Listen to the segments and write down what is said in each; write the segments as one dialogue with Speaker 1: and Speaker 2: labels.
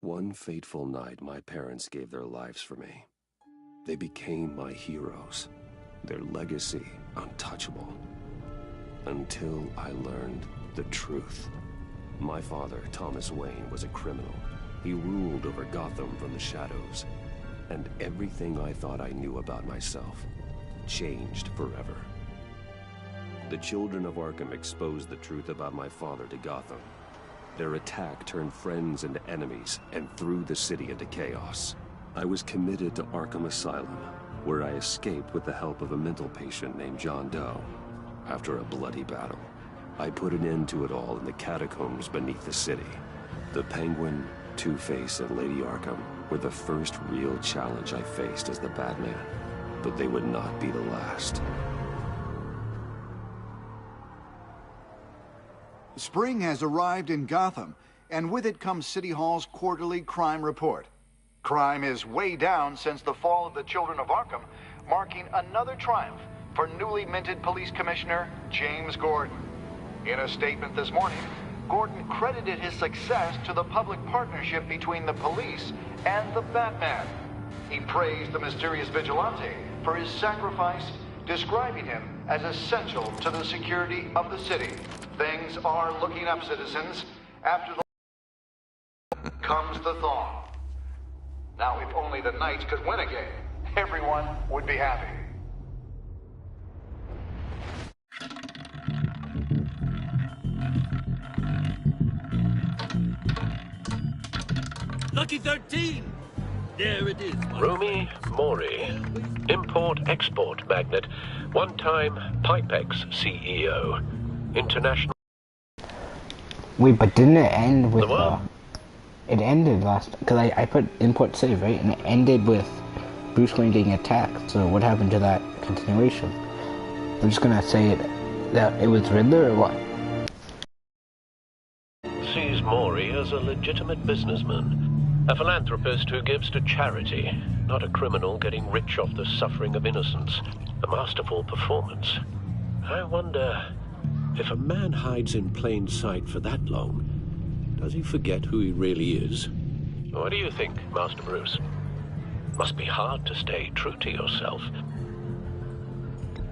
Speaker 1: One fateful night, my parents gave their lives for me. They became my heroes, their legacy untouchable. Until I learned the truth. My father, Thomas Wayne, was a criminal. He ruled over Gotham from the shadows. And everything I thought I knew about myself changed forever. The children of Arkham exposed the truth about my father to Gotham. Their attack turned friends into enemies and threw the city into chaos. I was committed to Arkham Asylum, where I escaped with the help of a mental patient named John Doe. After a bloody battle, I put an end to it all in the catacombs beneath the city. The Penguin, Two-Face, and Lady Arkham were the first real challenge I faced as the Batman, but they would not be the last.
Speaker 2: Spring has arrived in Gotham, and with it comes City Hall's quarterly crime report. Crime is way down since the fall of the Children of Arkham, marking another triumph for newly minted Police Commissioner James Gordon. In a statement this morning, Gordon credited his success to the public partnership between the police and the Batman. He praised the mysterious vigilante for his sacrifice, describing him as essential to the security of the city. Things are looking up, citizens. After the comes the thaw. Now, if only the Knights could win again, everyone would be happy.
Speaker 3: Lucky 13! There it is.
Speaker 4: Rumi Mori, import-export magnate, one-time Pipex CEO, international...
Speaker 5: Wait, but didn't it end with,
Speaker 4: what?
Speaker 5: It ended last... Because I put import save, right? And it ended with Bruce Wayne getting attacked, so what happened to that continuation? I'm just gonna say that it was Riddler, or what?
Speaker 4: Sees Mori as a legitimate businessman, a philanthropist who gives to charity, not a criminal getting rich off the suffering of innocence. A masterful performance. I wonder, if a man hides in plain sight for that long, does he forget who he really is? What do you think, Master Bruce? Must be hard to stay true to yourself.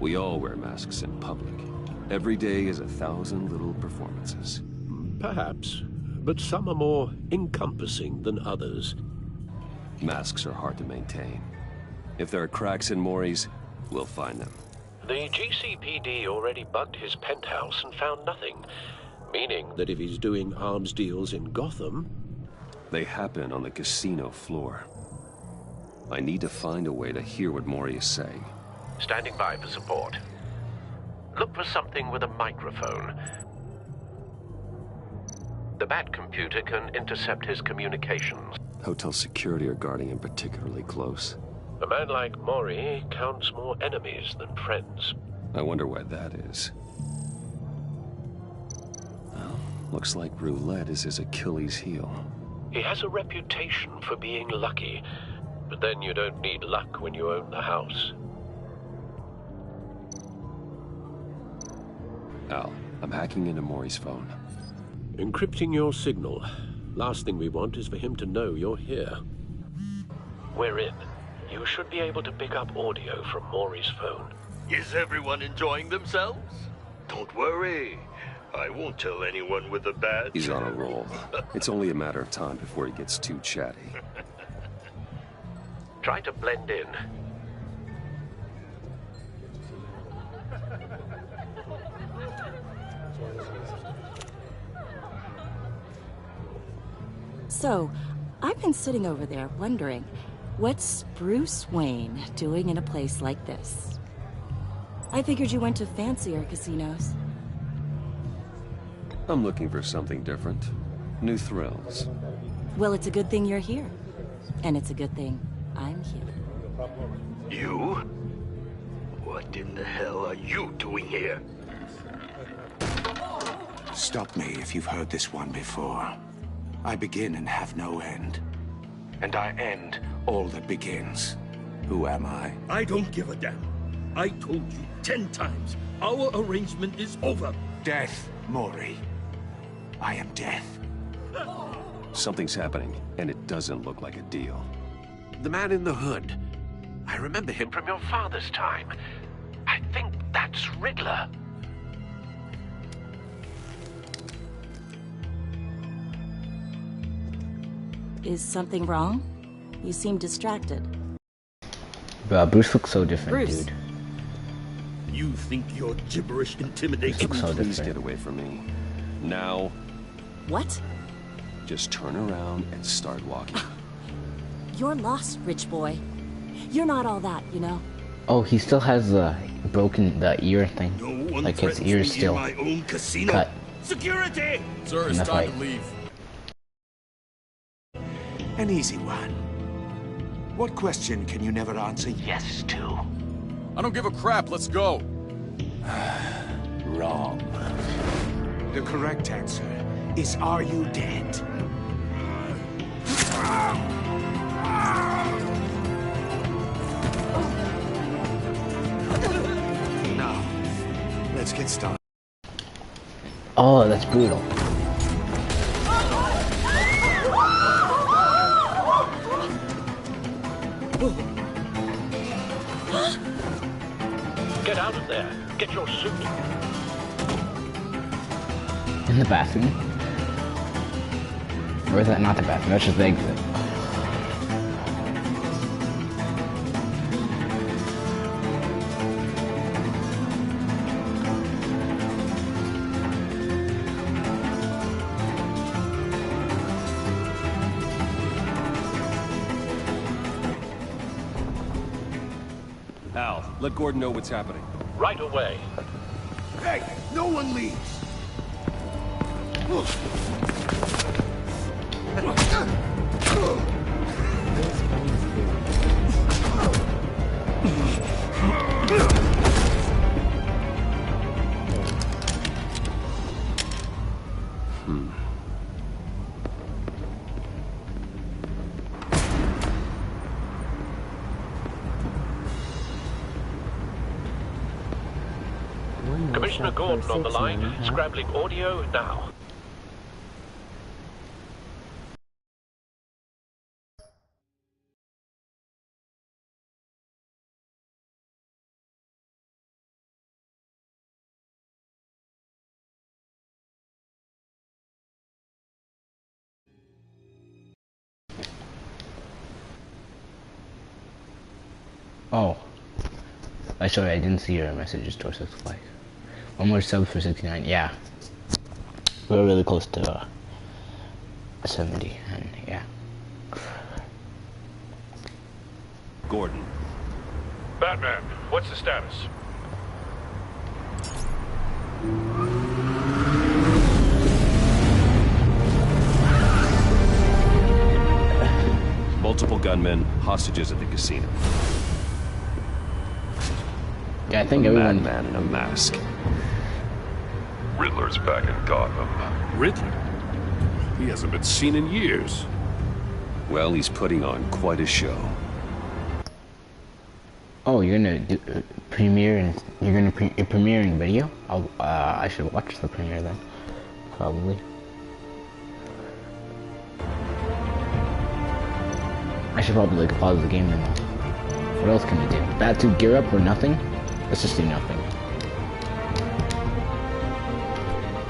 Speaker 1: We all wear masks in public. Every day is 1,000 little performances.
Speaker 4: Perhaps, but some are more encompassing than others.
Speaker 1: Masks are hard to maintain. If there are cracks in Mori's, we'll find them.
Speaker 4: The GCPD already bugged his penthouse and found nothing, meaning that if he's doing arms deals in Gotham...
Speaker 1: They happen on the casino floor. I need to find a way to hear what Mori is saying.
Speaker 4: Standing by for support. Look for something with a microphone. The Bat computer can intercept his communications.
Speaker 1: Hotel security are guarding him particularly close.
Speaker 4: A man like Mori counts more enemies than friends.
Speaker 1: I wonder why that is. Well, looks like roulette is his Achilles heel.
Speaker 4: He has a reputation for being lucky, but then you don't need luck when you own the house.
Speaker 1: Al, I'm hacking into Mori's phone.
Speaker 4: Encrypting your signal. Last thing we want is for him to know you're here. We're in. You should be able to pick up audio from Mori's phone.
Speaker 3: Is everyone enjoying themselves?
Speaker 6: Don't worry. I won't tell anyone with a badge.
Speaker 1: He's on a roll. It's only a matter of time before he gets too chatty.
Speaker 4: Try to blend in.
Speaker 7: So, I've been sitting over there wondering, what's Bruce Wayne doing in a place like this? I figured you went to fancier casinos.
Speaker 1: I'm looking for something different. New thrills.
Speaker 7: Well, it's a good thing you're here. And it's a good thing I'm here.
Speaker 6: You? What in the hell are you doing here?
Speaker 8: Stop me if you've heard this one before. I begin and have no end. And I end all that begins. Who am I?
Speaker 3: I don't give a damn. I told you 10 times. Our arrangement is over.
Speaker 8: Death, Mori. I am death.
Speaker 1: Something's happening, and it doesn't look like a deal.
Speaker 4: The man in the hood. I remember him from your father's time. I think that's Riddler.
Speaker 7: Is something wrong? You seem distracted.
Speaker 5: Bruce looks so different,
Speaker 7: Bruce.
Speaker 5: dude.
Speaker 3: You think your gibberish intimidates
Speaker 5: Looks
Speaker 3: me?
Speaker 5: so
Speaker 1: Please
Speaker 5: different.
Speaker 1: get away from me. Now,
Speaker 7: What?
Speaker 1: just turn around and start walking.
Speaker 7: You're lost, rich boy. You're not all that, you know?
Speaker 5: Oh, he still has the ear thing.
Speaker 3: No one
Speaker 5: Like his
Speaker 3: threatens
Speaker 5: ear's
Speaker 3: me
Speaker 5: still
Speaker 3: in my own casino.
Speaker 5: cut.
Speaker 3: Security!
Speaker 9: Sir,
Speaker 5: In
Speaker 9: it's
Speaker 5: the
Speaker 9: time
Speaker 5: fight.
Speaker 9: to leave.
Speaker 8: An easy one. What question can you never answer yes to?
Speaker 9: I don't give a crap. Let's go.
Speaker 8: Wrong. The correct answer is, are you dead? Now, let's get started.
Speaker 5: Oh, that's brutal.
Speaker 4: Get out of there. Get your suit.
Speaker 5: In the bathroom? Or is that not the bathroom? That's just the exit.
Speaker 1: Al, let Gordon know what's happening.
Speaker 4: Right away.
Speaker 6: Hey, no one leaves.
Speaker 4: Commissioner Gordon on the line. Scrambling audio now.
Speaker 5: Oh. Sorry, I didn't see your messages towards 6 like. One more sub for 69. Yeah. We're really close to 70, and yeah.
Speaker 1: Gordon.
Speaker 4: Batman, what's the status?
Speaker 1: Multiple gunmen, hostages at the casino.
Speaker 5: Yeah, I think
Speaker 1: A
Speaker 5: everyone.
Speaker 1: madman in a mask.
Speaker 10: Riddler's back in Gotham.
Speaker 3: Riddler? He hasn't been seen in years.
Speaker 1: Well, he's putting on quite a show.
Speaker 5: Oh, you're gonna do, premiere and you're gonna premiering video? I should watch the premiere then, probably. I should probably like pause the game then. What else can we do? Bat 2 gear up or nothing? Let's just do nothing.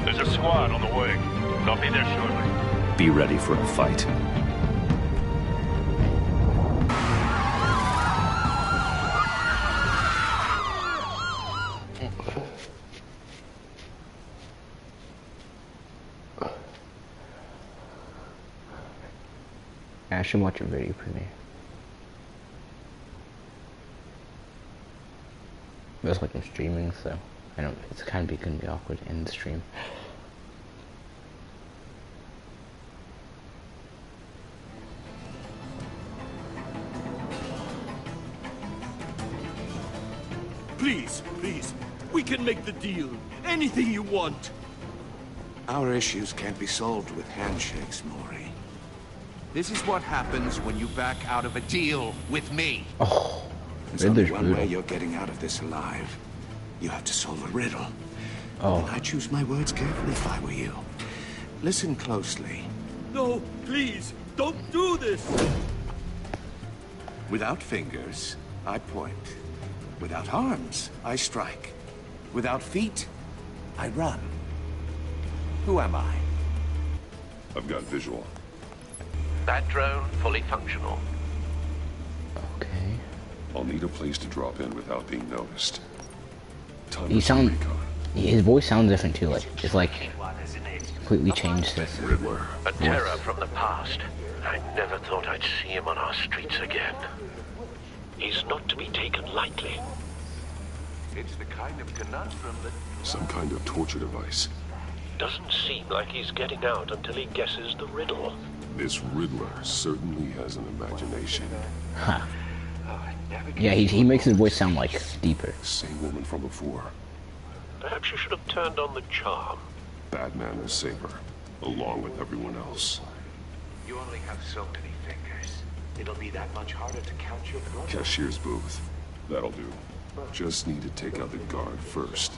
Speaker 4: There's a squad on the way. They'll be there shortly.
Speaker 1: Be ready for a fight.
Speaker 5: I should watch a video premiere. It's like I'm streaming, so I don't. It's kind of gonna be awkward in the stream.
Speaker 3: Please, please. We can make the deal. Anything you want.
Speaker 8: Our issues can't be solved with handshakes, Maury. This is what happens when you back out of a deal with me.
Speaker 5: Oh,
Speaker 8: There's only
Speaker 5: Riddler's
Speaker 8: one way
Speaker 5: brutal.
Speaker 8: you're getting out of this alive. You have to solve a riddle.
Speaker 5: Oh.
Speaker 8: And I choose my words carefully if I were you. Listen closely.
Speaker 3: No, please, don't do this!
Speaker 8: Without fingers, I point. Without arms, I strike. Without feet, I run. Who am I?
Speaker 1: I've got visual.
Speaker 4: That drone fully functional.
Speaker 5: Okay.
Speaker 1: I'll need a place to drop in without being noticed. Time
Speaker 5: He
Speaker 1: for some
Speaker 5: sound.
Speaker 1: recon.
Speaker 5: His voice sounds different too. Like it's like completely changed this.
Speaker 1: Riddler.
Speaker 4: A terror from the past. I never thought I'd see him on our streets again. He's not to be taken lightly.
Speaker 8: It's the kind of conundrum that...
Speaker 1: Some kind of torture device.
Speaker 4: Doesn't seem like he's getting out until he guesses the riddle.
Speaker 1: This Riddler certainly has an imagination.
Speaker 5: Huh. Yeah, he makes his voice sound like deeper.
Speaker 1: Same woman from before.
Speaker 4: Perhaps you should have turned on the charm.
Speaker 1: Batman will save her, along with everyone else.
Speaker 8: You only have so many fingers. It'll be that much harder to count your blood.
Speaker 1: Cashier's booth. That'll do. Just need to take out the guard first.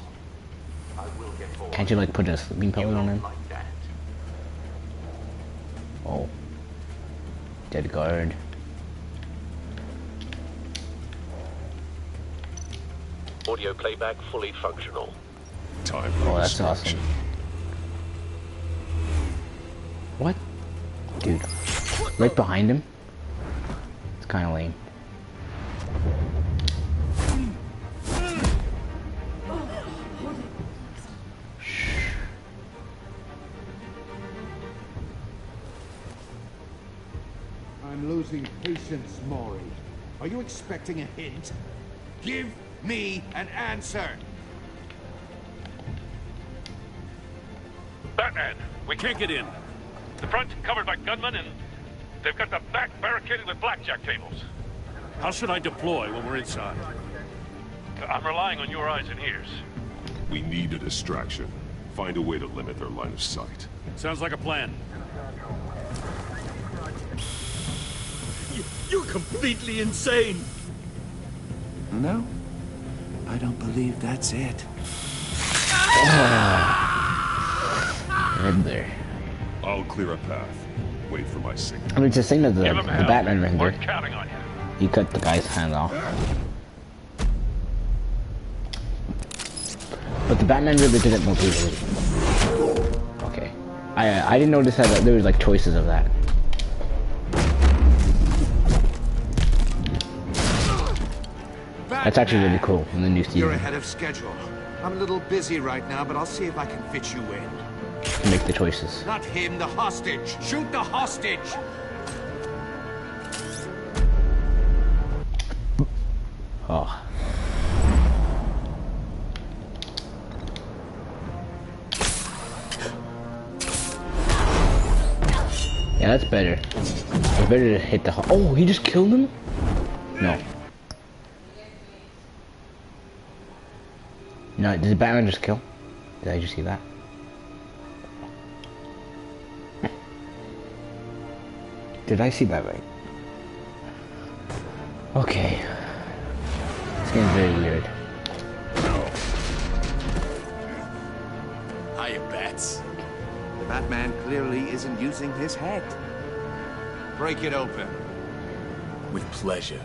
Speaker 5: Can't you like put a sleeping pillow on him? Oh. Dead guard.
Speaker 4: Audio playback fully functional.
Speaker 1: Time for
Speaker 5: Oh, that's
Speaker 1: distraction.
Speaker 5: awesome. What? Dude. Right behind him? It's kind of lame.
Speaker 10: I'm losing patience, Maury. Are you expecting a hint? Give me an answer!
Speaker 11: Batman, we can't get in. The front covered by gunmen, and they've got the back barricaded with blackjack tables.
Speaker 3: How should I deploy when we're inside?
Speaker 11: I'm relying on your eyes and ears.
Speaker 1: We need a distraction. Find a way to limit their line of sight.
Speaker 3: Sounds like a plan. You're completely insane!
Speaker 8: No, I don't believe that's it.
Speaker 5: Right there.
Speaker 1: I'll clear a path. Wait for my signal.
Speaker 5: I mean, it's the same as the
Speaker 11: Give him hell.
Speaker 5: Batman
Speaker 11: We're
Speaker 5: render.
Speaker 11: counting on you.
Speaker 5: He cut the guy's hand off. But the Batman render did it more brutally. Okay. I didn't notice that there was like choices of that. That's actually really cool in the new season.
Speaker 10: You're ahead of schedule. I'm a little busy right now, but I'll see if I can fit you in.
Speaker 5: To make the choices.
Speaker 10: Not him, the hostage! Shoot the hostage!
Speaker 5: Oh. Yeah, that's better. It's better to hit the oh, he just killed him? No. No, did Batman just kill? Did I just see that? Did I see that right? Okay. This game's very weird.
Speaker 10: Hiya, Bats.
Speaker 8: The Batman clearly isn't using his head.
Speaker 10: Break it open. With pleasure.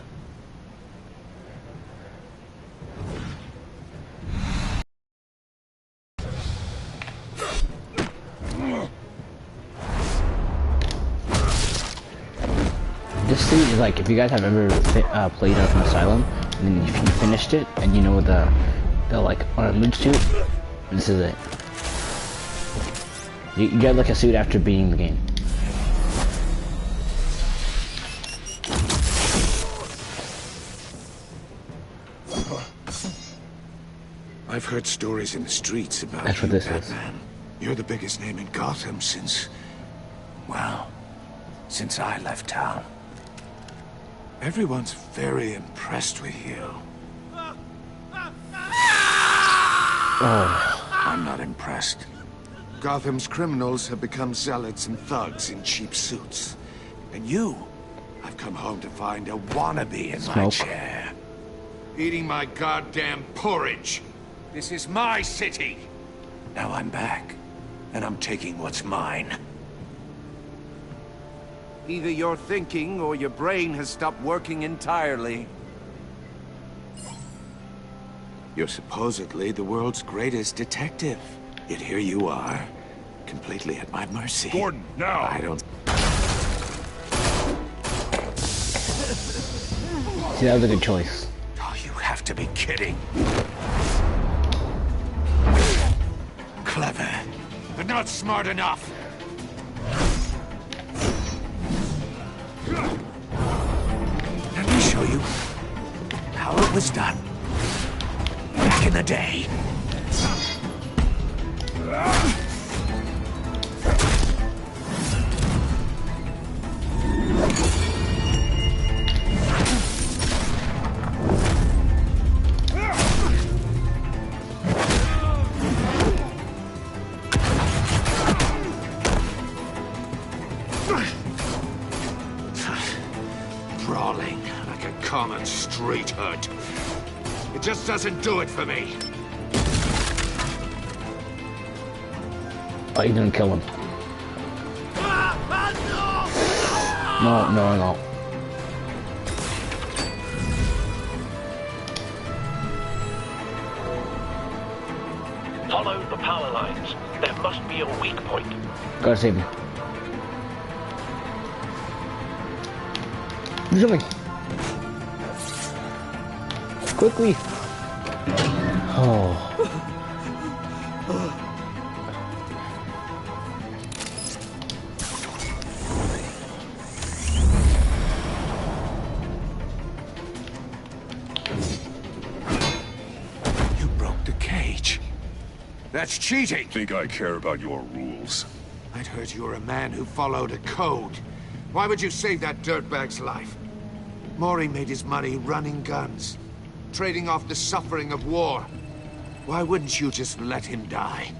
Speaker 5: This suit is like, if you guys have ever played Arkham Asylum, and then if you finished it, and you know the like armored suit, this is it. You get like a suit after beating the game.
Speaker 8: I've heard stories in the streets about
Speaker 5: That's
Speaker 8: you,
Speaker 5: what this
Speaker 8: Batman. You're the biggest name in Gotham since... well, since I left town. Everyone's very impressed with you. I'm not impressed. Gotham's criminals have become zealots and thugs in cheap suits. And you, I've come home to find a wannabe in my chair.
Speaker 10: Eating my goddamn porridge. This is my city.
Speaker 8: Now I'm back, and I'm taking what's mine. Either you're thinking or your brain has stopped working entirely. You're supposedly the world's greatest detective. Yet here you are, completely at my mercy.
Speaker 11: Gordon, now!
Speaker 8: I don't...
Speaker 5: See, that was a good choice.
Speaker 8: Oh, you have to be kidding. Clever, but not smart enough. Let me show you how it was done back in the day. Brawling like a common street hood. It just doesn't do it for me.
Speaker 5: Oh, you're gonna kill him. No, no, no.
Speaker 4: Follow the power lines. There must be a weak point.
Speaker 5: Gotta save him. Do something. Quickly. Oh.
Speaker 8: You broke the cage. That's cheating.
Speaker 11: Think I care about your rules?
Speaker 8: I'd heard you were a man who followed a code. Why would you save that dirtbag's life? Maury made his money running guns, trading off the suffering of war. Why wouldn't you just let him die?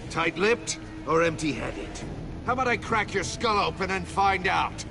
Speaker 8: Tight-lipped or empty-headed? How about I crack your skull open and find out?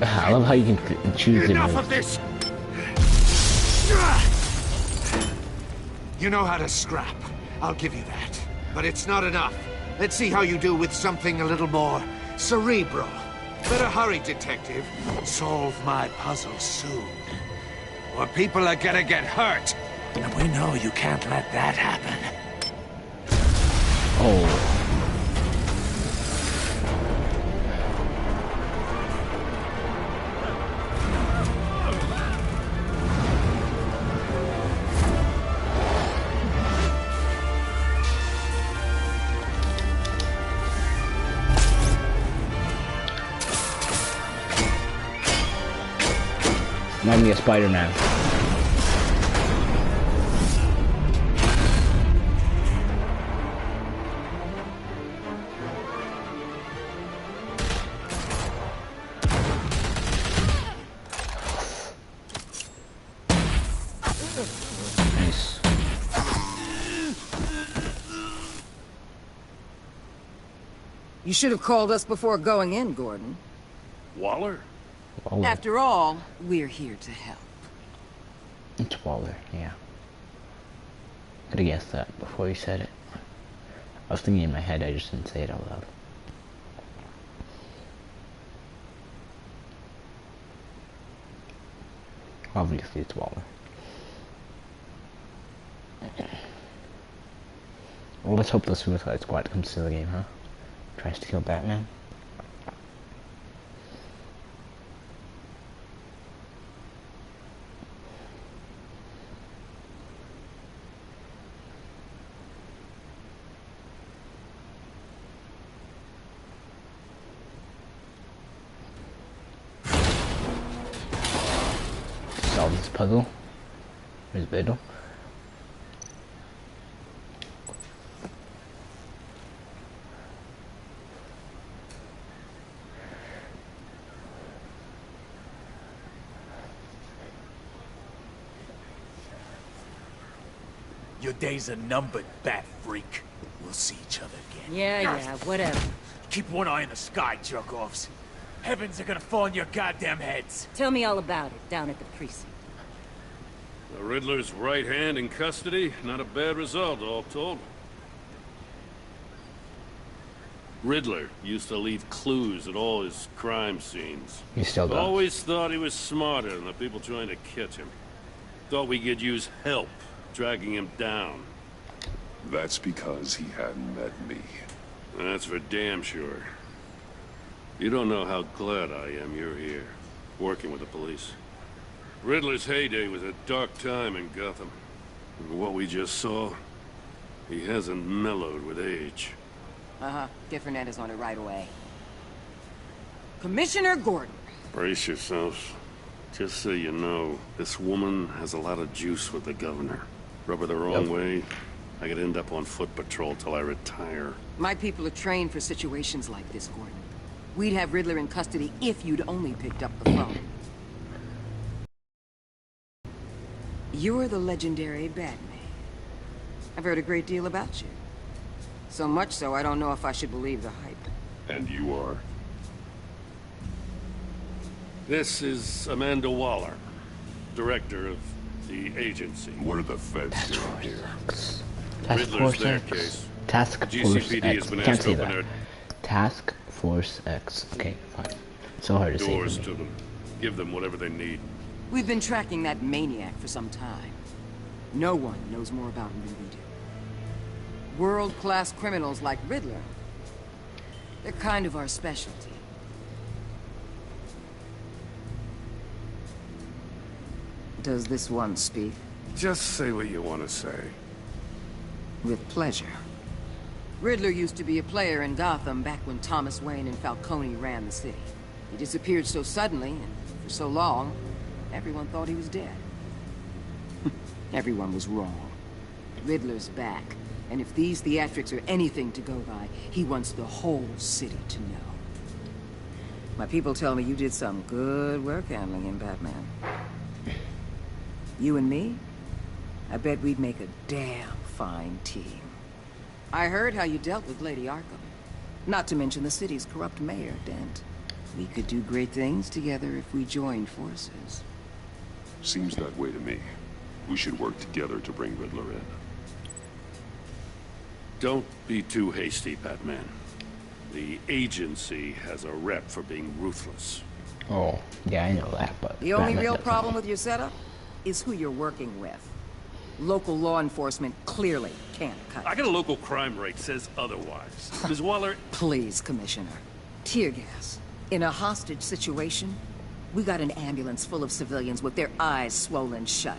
Speaker 5: I love how you can choose
Speaker 8: Enough
Speaker 5: it.
Speaker 8: of this! You know how to scrap. I'll give you that. But it's not enough. Let's see how you do with something a little more cerebral. Better hurry, detective. Solve my puzzle soon. Or people are gonna get hurt. And we know you can't let that happen.
Speaker 5: Oh. Remind me of Spider-Man. Nice.
Speaker 12: You should have called us before going in, Gordon.
Speaker 11: Waller?
Speaker 5: Waller.
Speaker 12: After all, we're here to help.
Speaker 5: It's Waller, yeah. Could have guessed that before you said it. I was thinking in my head, I just didn't say it out loud. Obviously it's Waller. Well, let's hope the Suicide Squad comes to the game, huh? Tries to kill Batman. puzzle. Where's Beto?
Speaker 13: Your days are numbered, bat freak. We'll see each other again.
Speaker 12: Yeah, whatever.
Speaker 13: Keep one eye in the sky, jerk-offs. Heavens are gonna fall on your goddamn heads.
Speaker 12: Tell me all about it, down at the precinct.
Speaker 3: The Riddler's right hand in custody. Not a bad result, all told. Riddler used to leave clues at all his crime scenes.
Speaker 5: He still does.
Speaker 3: Always thought he was smarter than the people trying to catch him. Thought we could use help dragging him down.
Speaker 1: That's because he hadn't met me.
Speaker 3: That's for damn sure. You don't know how glad I am you're here, working with the police. Riddler's heyday was a dark time in Gotham. And what we just saw, he hasn't mellowed with age.
Speaker 12: Get Fernandez on it right away. Commissioner Gordon.
Speaker 3: Brace yourselves. Just so you know, this woman has a lot of juice with the governor. Rub her the wrong way, I could end up on foot patrol till I retire.
Speaker 12: My people are trained for situations like this, Gordon. We'd have Riddler in custody if you'd only picked up the phone. You're the legendary Batman. I've heard a great deal about you. So much so, I don't know if I should believe the hype.
Speaker 1: And you are?
Speaker 3: This is Amanda Waller, director of the agency.
Speaker 1: What are the feds doing here?
Speaker 5: Task Force X. Task Force X. Can't say that. Task Force X. Okay, fine. So hard to say.
Speaker 3: Doors to them. Give them whatever they need.
Speaker 12: We've been tracking that maniac for some time. No one knows more about him than we do. World-class criminals like Riddler. They're kind of our specialty. Does this one speak?
Speaker 1: Just say what you want to say.
Speaker 12: With pleasure. Riddler used to be a player in Gotham back when Thomas Wayne and Falcone ran the city. He disappeared so suddenly, and for so long, everyone thought he was dead. Everyone was wrong. Riddler's back, and if these theatrics are anything to go by, he wants the whole city to know. My people tell me you did some good work handling him, Batman. You and me? I bet we'd make a damn fine team. I heard how you dealt with Lady Arkham. Not to mention the city's corrupt mayor, Dent. We could do great things together if we joined forces.
Speaker 1: Seems that way to me. We should work together to bring Riddler in.
Speaker 3: Don't be too hasty, Batman. The agency has a rep for being ruthless.
Speaker 5: Oh, yeah, I know that, but...
Speaker 12: The only real problem with your setup is who you're working with. Local law enforcement clearly can't cut it.
Speaker 3: I got a local crime rate says otherwise. Ms. Waller...
Speaker 12: Please, Commissioner. Tear gas. In a hostage situation, we got an ambulance full of civilians with their eyes swollen shut.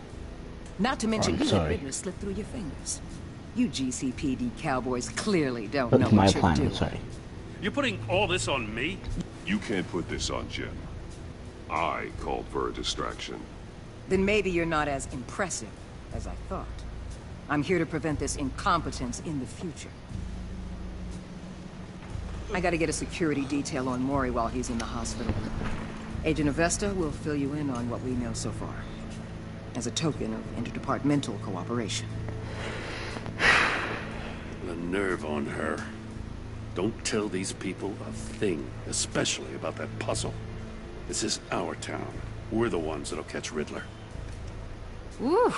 Speaker 12: Not to mention you let Riddler slip through your fingers. You GCPD cowboys clearly don't know what you're doing.
Speaker 5: Sorry.
Speaker 3: You're putting all this on me?
Speaker 1: You can't put this on Jim. I called for a distraction.
Speaker 12: Then maybe you're not as impressive as I thought. I'm here to prevent this incompetence in the future. I gotta get a security detail on Mori while he's in the hospital. Agent Avesta will fill you in on what we know so far, as a token of interdepartmental cooperation.
Speaker 3: The nerve on her. Don't tell these people a thing, especially about that puzzle. This is our town. We're the ones that'll catch Riddler.
Speaker 14: Ooh,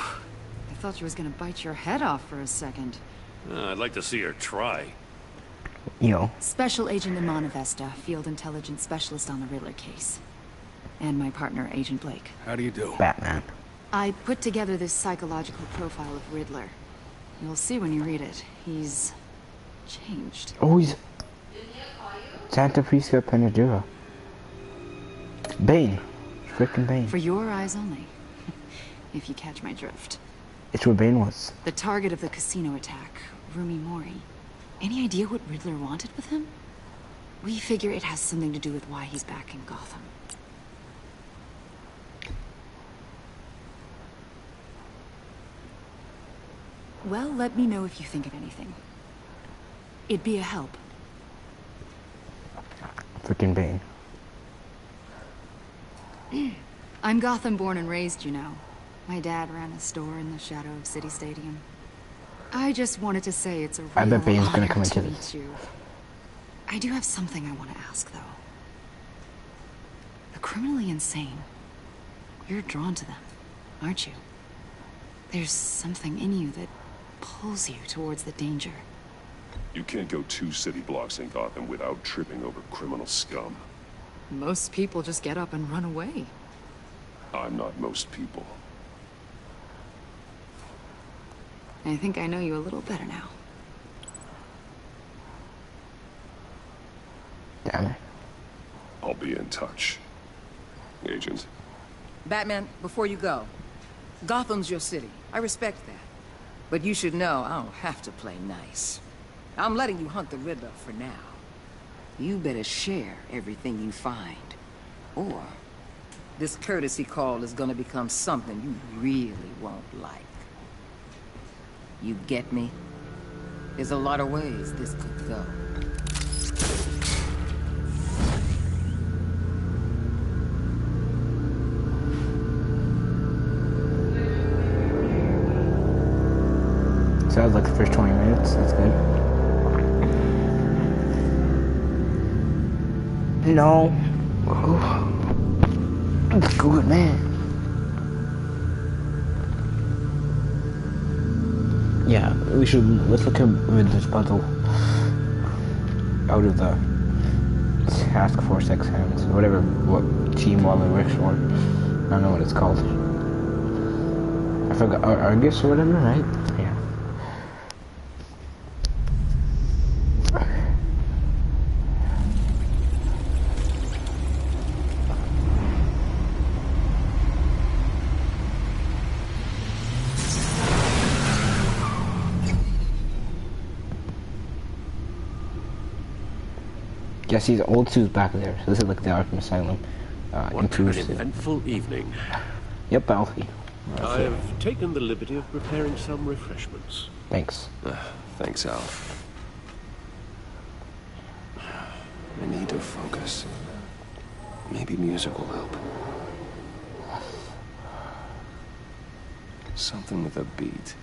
Speaker 14: I thought you was gonna bite your head off for a second.
Speaker 3: I'd like to see her try.
Speaker 5: Yo.
Speaker 14: Special Agent Iman Avesta, Field Intelligence Specialist on the Riddler case. And my partner, Agent Blake.
Speaker 9: How do you do?
Speaker 5: Batman.
Speaker 14: I put together this psychological profile of Riddler. You'll see when you read it. He's... changed.
Speaker 5: Oh, he's... Santa Prisca Penadura. Bane. Frickin' Bane.
Speaker 14: For your eyes only. If you catch my drift.
Speaker 5: It's where Bane was.
Speaker 14: The target of the casino attack, Rumi Mori. Any idea what Riddler wanted with him? We figure it has something to do with why he's back in Gotham. Well, let me know if you think of anything. It'd be a help.
Speaker 5: Freaking Bane.
Speaker 14: I'm Gotham born and raised, you know. My dad ran a store in the shadow of City Stadium. I just wanted to say it's a real
Speaker 5: I bet Bane's gonna come
Speaker 14: honor
Speaker 5: into
Speaker 14: to
Speaker 5: this.
Speaker 14: meet you. I do have something I want to ask, though. The criminally insane. You're drawn to them, aren't you? There's something in you that pulls you towards the danger.
Speaker 1: You can't go 2 city blocks in Gotham without tripping over criminal scum.
Speaker 14: Most people just get up and run away.
Speaker 1: I'm not most people.
Speaker 14: I think I know you a little better now.
Speaker 5: Damn it.
Speaker 1: I'll be in touch. Agent.
Speaker 12: Batman, before you go, Gotham's your city. I respect that. But you should know I don't have to play nice. I'm letting you hunt the Riddler for now. You better share everything you find. Or this courtesy call is gonna become something you really won't like. You get me? There's a lot of ways this could go.
Speaker 5: Sounds like the first 20 minutes. That's good. No. That's good, man. Yeah, let's look at this puzzle out of the Task Force X hands, what team Waller works for. I don't know what it's called. I forgot, Argus or whatever, right? Yeah. Yeah, see, the old suit's back there. So this is like the Arkham Asylum.
Speaker 4: What an eventful evening.
Speaker 5: Yep, Alfie.
Speaker 4: I have taken the liberty of preparing some refreshments.
Speaker 5: Thanks.
Speaker 1: Thanks, Al. I need to focus. Maybe music will help. Something with a beat.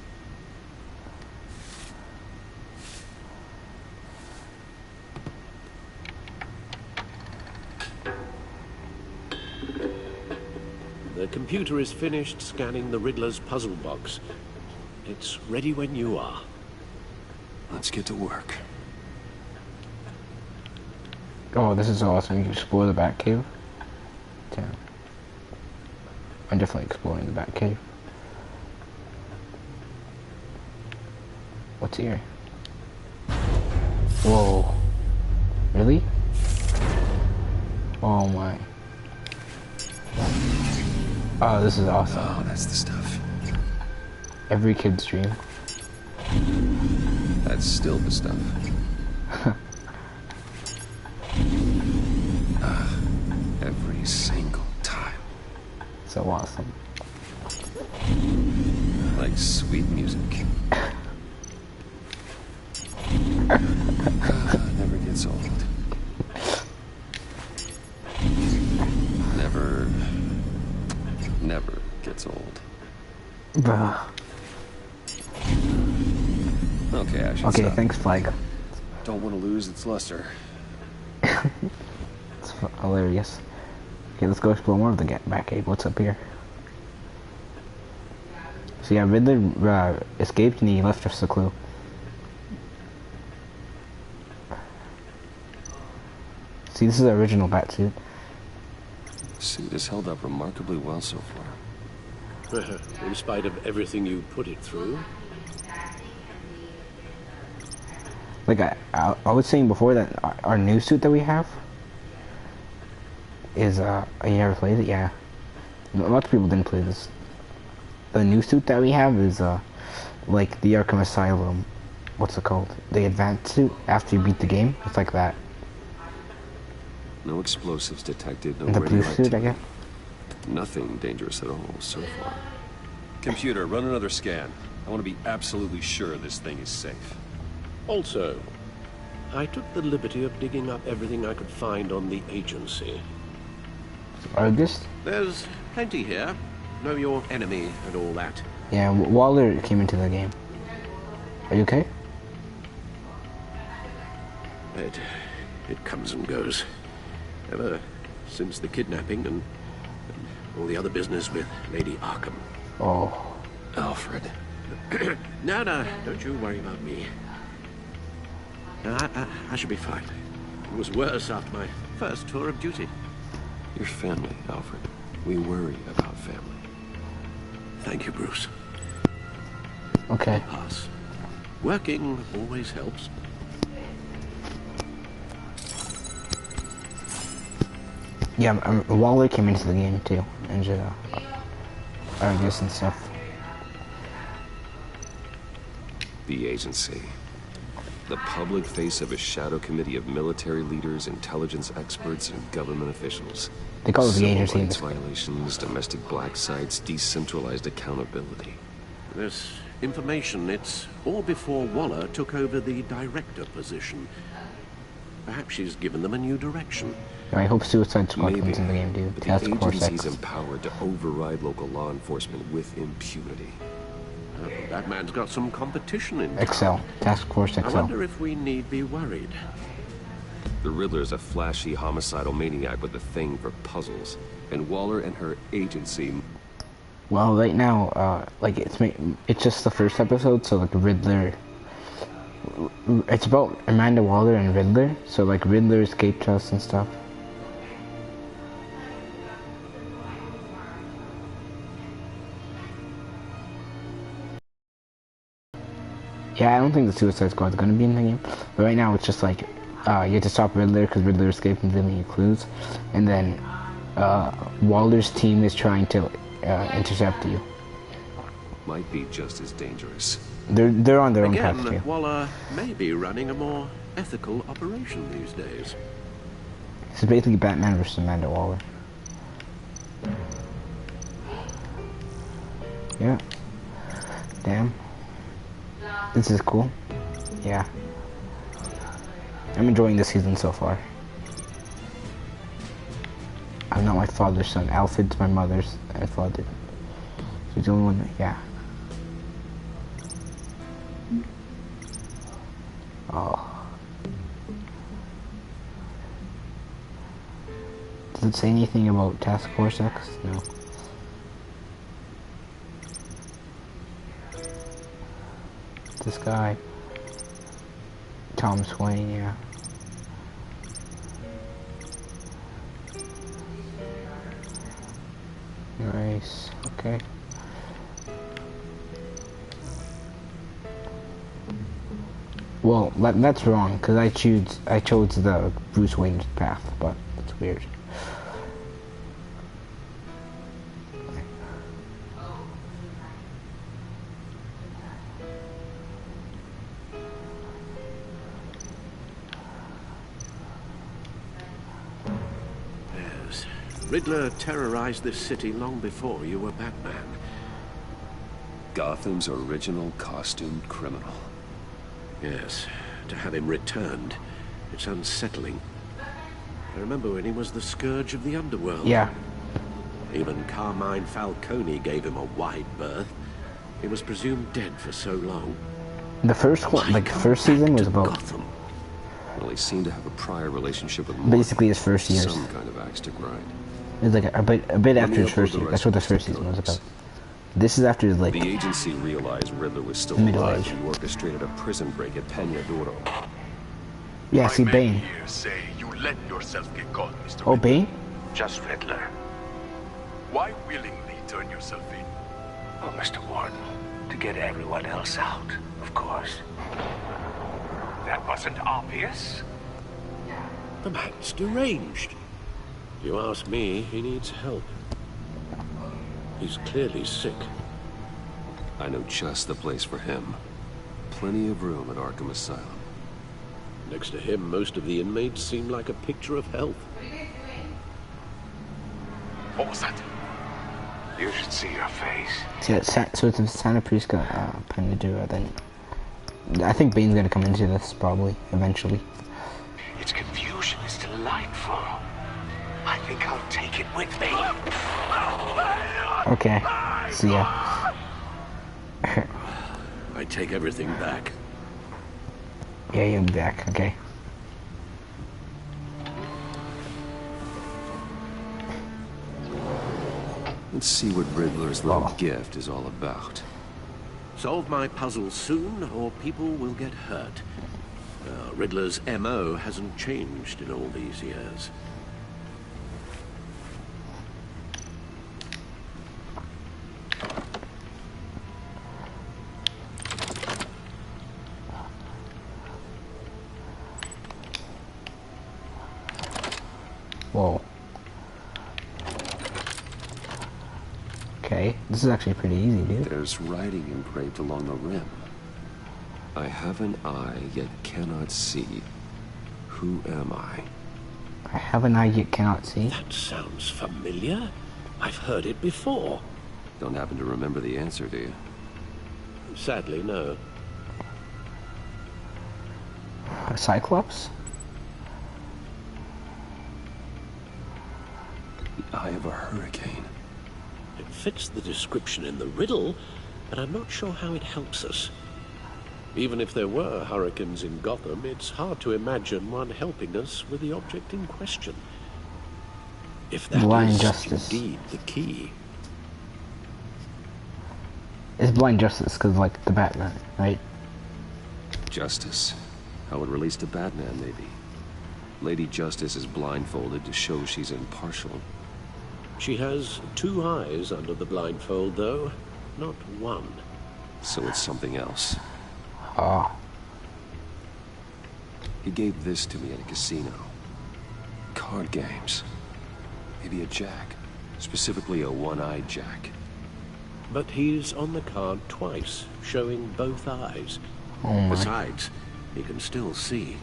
Speaker 4: The computer is finished scanning the Riddler's puzzle box. It's ready when you are.
Speaker 1: Let's get to work.
Speaker 5: Oh, this is awesome. You can explore the Batcave. Damn. I'm definitely exploring the Batcave. What's here? Whoa. Really? Oh my. Oh, this is awesome.
Speaker 1: Oh, that's the stuff.
Speaker 5: Every kid's dream.
Speaker 1: That's still the stuff. Every single time.
Speaker 5: So awesome.
Speaker 1: Like sweet music. Never gets old. Never gets old.
Speaker 5: Bruh.
Speaker 1: Okay, I should
Speaker 5: Okay,
Speaker 1: stop.
Speaker 5: thanks, Flag.
Speaker 1: Don't want to lose its luster.
Speaker 5: It's hilarious. Okay, let's go explore more of the Batcave. What's up here? So yeah, Riddler escaped and he left us a clue. See, this is the original Batsuit.
Speaker 1: Suit has held up remarkably well so far.
Speaker 4: In spite of everything you put it through.
Speaker 5: Like I was saying before that our new suit that we have is you never played it? Yeah. Lots of people didn't play this. The new suit that we have is like the Arkham Asylum. What's it called? The advanced suit after you beat the game. It's like that.
Speaker 1: No explosives detected, no
Speaker 5: The blue suit, I guess.
Speaker 1: Nothing dangerous at all so far. Computer, run another scan. I want to be absolutely sure this thing is safe.
Speaker 4: Also, I took the liberty of digging up everything I could find on the agency.
Speaker 5: August?
Speaker 4: There's plenty here. Know your enemy and all that.
Speaker 5: Yeah, Waller came into the game. Are you okay?
Speaker 4: It comes and goes. Ever since the kidnapping and all the other business with Lady Arkham.
Speaker 5: Oh.
Speaker 1: Alfred.
Speaker 4: No, don't you worry about me. No, I should be fine. It was worse after my first tour of duty.
Speaker 1: Your family, Alfred. We worry about family.
Speaker 4: Thank you, Bruce.
Speaker 5: Okay.
Speaker 4: Pass. Working always helps.
Speaker 5: Yeah, Waller came into the game too, and Argus and stuff.
Speaker 1: The agency. The public face of a shadow committee of military leaders, intelligence experts, and government officials.
Speaker 5: They call it the agency.
Speaker 1: Civil rights violations, domestic black sites, decentralized accountability.
Speaker 4: This information, it's all before Waller took over the director position. Perhaps she's given them a new direction.
Speaker 5: I hope Suicide Squad comes in the game, dude.
Speaker 1: But
Speaker 5: Task
Speaker 1: the
Speaker 5: Force
Speaker 1: agency's
Speaker 5: X.
Speaker 1: empowered to override local law enforcement with impunity.
Speaker 4: That man's got some competition in
Speaker 5: Excel. Task Force XL.
Speaker 4: I wonder if we need be worried.
Speaker 1: The Riddler's a flashy homicidal maniac with a thing for puzzles. And Waller and her agency...
Speaker 5: Well, right now, like, it's just the first episode, so, like, Riddler... It's about Amanda Waller and Riddler, so, like, Riddler escaped us and stuff. Yeah, I don't think the Suicide Squad is going to be in the game. But right now, it's just like, you have to stop Riddler because Riddler escaped and didn't leave you clues. And then, Waller's team is trying to intercept you.
Speaker 1: Might be just as dangerous.
Speaker 5: They're on their own path too.
Speaker 4: Waller may be running a more ethical operation these days.
Speaker 5: It's basically Batman versus Amanda Waller. Yeah. Damn. This is cool. Yeah. I'm enjoying this season so far. I'm not my father's son. Alfred's my mother's father. He's the only one that, yeah. Oh. Does it say anything about Task Force X? No. This guy. Tom Swain, yeah. Nice. Okay. Well, that's wrong, because I chose the Bruce Wayne path, but it's weird.
Speaker 4: Yes. Riddler terrorized this city long before you were Batman.
Speaker 1: Gotham's original costumed criminal.
Speaker 4: Yes, to have him returned, it's unsettling. I remember when he was the scourge of the underworld.
Speaker 5: Yeah.
Speaker 4: Even Carmine Falcone gave him a wide berth. He was presumed dead for so long.
Speaker 5: The first one, like the first season, was about
Speaker 4: Gotham.
Speaker 1: Well, he seemed to have a prior relationship with
Speaker 5: basically his first years.
Speaker 1: Some kind of axe to grind.
Speaker 5: It was like a bit after his first year. That's what the first season was about. This is after, like,
Speaker 1: the agency realized Riddler was still
Speaker 5: middle
Speaker 1: alive
Speaker 5: age.
Speaker 1: and orchestrated a prison break at Peña Duro.
Speaker 5: Yeah, see, Bane.
Speaker 15: Here say you let yourself get caught, Mr.
Speaker 5: Oh, Bane?
Speaker 15: Just Riddler. Why willingly turn yourself in?
Speaker 6: Oh, Mr. Warden, to get everyone else out, of course.
Speaker 15: That wasn't obvious.
Speaker 4: The man's deranged. If you ask me, he needs help. He's clearly sick.
Speaker 1: I know just the place for him. Plenty of room at Arkham Asylum.
Speaker 4: Next to him, most of the inmates seem like a picture of health.
Speaker 15: What was that?
Speaker 6: You should see your face.
Speaker 5: So it's a Santa Prisca Pandadura, then I think Bane's gonna come into this probably eventually.
Speaker 6: Its confusion is delightful. I think I'll take it with me.
Speaker 5: Okay. See ya.
Speaker 3: I take everything back.
Speaker 5: Yeah, you'll be back. Okay.
Speaker 1: Let's see what Riddler's little gift is all about.
Speaker 4: Solve my puzzle soon, or people will get hurt. Riddler's MO hasn't changed in all these years.
Speaker 5: Whoa. Okay, this is actually pretty easy, dude.
Speaker 1: There's writing engraved along the rim. I have an eye, yet cannot see. Who am I?
Speaker 5: I have an eye, yet cannot see.
Speaker 4: That sounds familiar. I've heard it before.
Speaker 1: Don't happen to remember the answer, do you?
Speaker 4: Sadly, no.
Speaker 5: A Cyclops?
Speaker 1: The eye of a hurricane.
Speaker 4: It fits the description in the riddle, but I'm not sure how it helps us. Even if there were hurricanes in Gotham, it's hard to imagine one helping us with the object in question. If that
Speaker 5: Blind
Speaker 4: is
Speaker 5: Justice.
Speaker 4: indeed the key.
Speaker 5: It's Blind Justice, because, like, the Batman, right?
Speaker 1: Justice. How it relates to Batman, maybe. Lady Justice is blindfolded to show she's impartial.
Speaker 4: She has 2 eyes under the blindfold, though, not 1.
Speaker 1: So it's something else.
Speaker 5: Ah.
Speaker 1: He gave this to me at a casino. Card games. Maybe a jack. Specifically a one-eyed jack.
Speaker 4: But he's on the card twice, showing both eyes.
Speaker 5: Oh my.
Speaker 4: Besides, he can still see.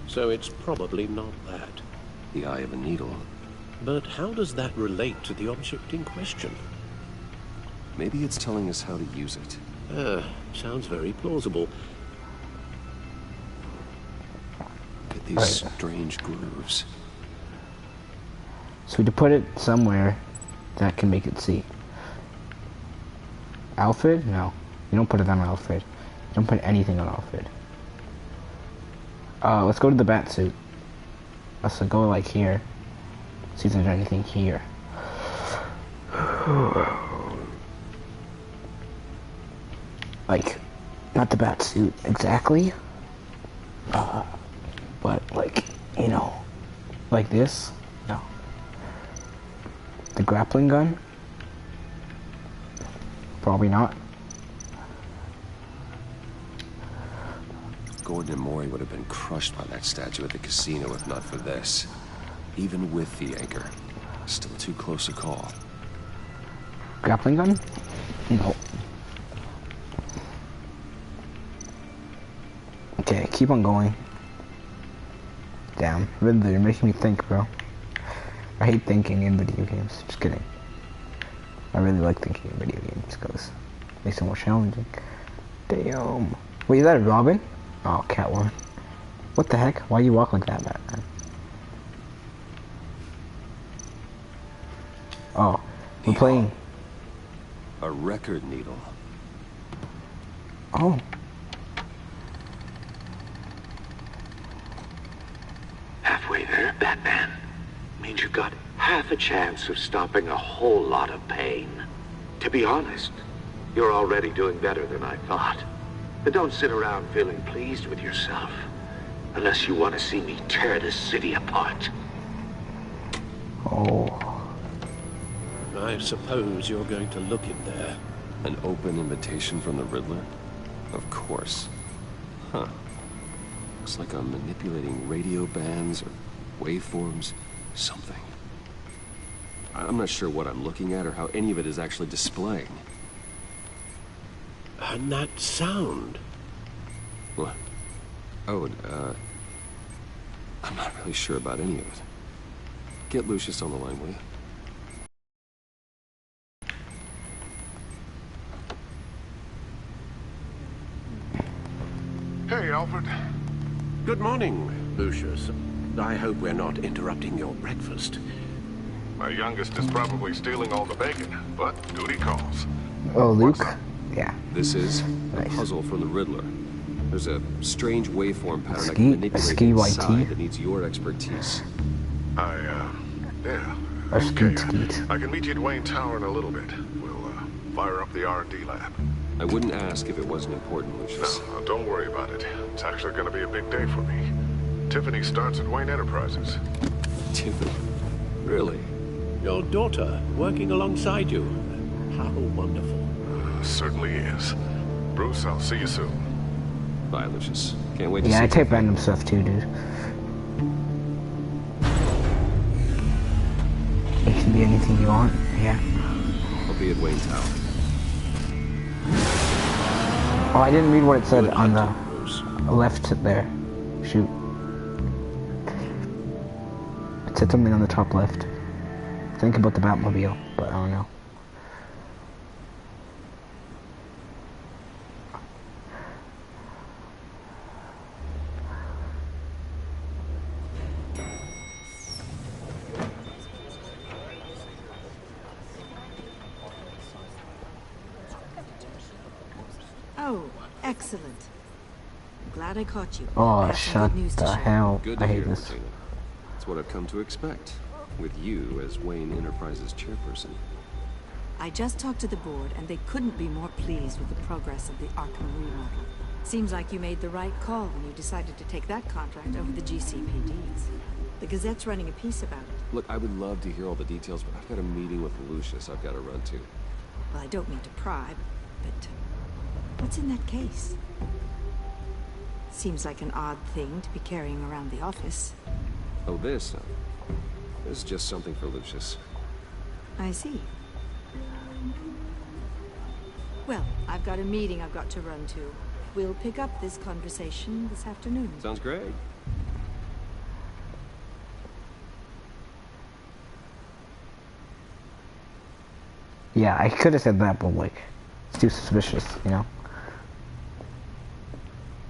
Speaker 4: So it's probably not that.
Speaker 1: The eye of a needle.
Speaker 4: But how does that relate to the object in question?
Speaker 1: Maybe it's telling us how to use it.
Speaker 4: Sounds very plausible.
Speaker 1: Look at these strange grooves.
Speaker 5: So to put it somewhere that can make it see. Alfred? No. You don't put it on Alfred. You don't put anything on Alfred. Let's go to the bat suit. Let's go like here. See if there's anything here. Like, not the bat suit exactly. But like, you know, like this. No. The grappling gun? Probably not.
Speaker 1: Gordon and Maury would have been crushed by that statue at the casino if not for this. Even with the anchor. Still too close a call.
Speaker 5: Grappling gun? No. Okay, keep on going. Damn, Riddler, you're making me think, bro. I hate thinking in video games. Just kidding. I really like thinking in video games because it makes it more challenging. Damn. Wait, is that a Robin? Oh, Catwoman. What the heck? Why you walk like that, Batman? Oh, we're playing.
Speaker 1: A record needle.
Speaker 5: Oh.
Speaker 6: Halfway there, Batman. Means you got half a chance of stopping a whole lot of pain. To be honest, you're already doing better than I thought. But don't sit around feeling pleased with yourself. Unless you want to see me tear this city apart.
Speaker 5: Oh.
Speaker 4: I suppose you're going to look in there.
Speaker 1: An open invitation from the Riddler? Of course. Huh. Looks like I'm manipulating radio bands or waveforms. Something. I'm not sure what I'm looking at or how any of it is actually displaying.
Speaker 4: And that sound.
Speaker 1: What? Oh, I'm not really sure about any of it. Get Lucius on the line, will you?
Speaker 16: Alfred.
Speaker 17: Good morning, Lucius. I hope we're not interrupting your breakfast.
Speaker 16: My youngest is probably stealing all the bacon, but duty calls.
Speaker 5: Oh, Luke? Yeah.
Speaker 1: This is a puzzle from the Riddler. There's a strange waveform pattern I can manipulate inside that needs your expertise.
Speaker 16: Yeah.
Speaker 5: Or
Speaker 16: Okay, I can meet you at Wayne Tower in a little bit. We'll, fire up the R&D lab.
Speaker 1: I wouldn't ask if it wasn't important, Lucius.
Speaker 16: No, don't worry about it. It's actually gonna be a big day for me. Tiffany starts at Wayne Enterprises.
Speaker 1: Tiffany? Really?
Speaker 17: Your daughter working alongside you. How wonderful.
Speaker 16: Certainly is. Bruce, I'll see you soon.
Speaker 1: Bye, Lucius. Can't wait to see
Speaker 5: you. Yeah, I type
Speaker 1: you.
Speaker 5: random stuff too, dude. It can be anything you want, yeah.
Speaker 1: I'll be at Wayne Tower.
Speaker 5: Oh, I didn't read what it said on the left there. Shoot. It said something on the top left. Think about the Batmobile, but I don't know.
Speaker 18: Oh, excellent. Glad I caught you.
Speaker 5: Oh, shut the hell.
Speaker 1: Good
Speaker 5: I
Speaker 1: to
Speaker 5: hate
Speaker 1: hear,
Speaker 5: this.
Speaker 1: Martina. That's what I've come to expect, with you as Wayne Enterprises chairperson.
Speaker 18: I just talked to the board, and they couldn't be more pleased with the progress of the Arkham remodel. Seems like you made the right call when you decided to take that contract over the GCPD's. The Gazette's running a piece about it.
Speaker 1: Look, I would love to hear all the details, but I've got a meeting with Lucius I've got to run to.
Speaker 18: Well, I don't mean to pry, but what's in that case? Seems like an odd thing to be carrying around the office.
Speaker 1: Oh, this is just something for Lucius.
Speaker 18: I see. Well, I've got a meeting I've got to run to. We'll pick up this conversation this afternoon.
Speaker 1: Sounds great.
Speaker 5: Yeah, I could have said that, but like, it's too suspicious, you know?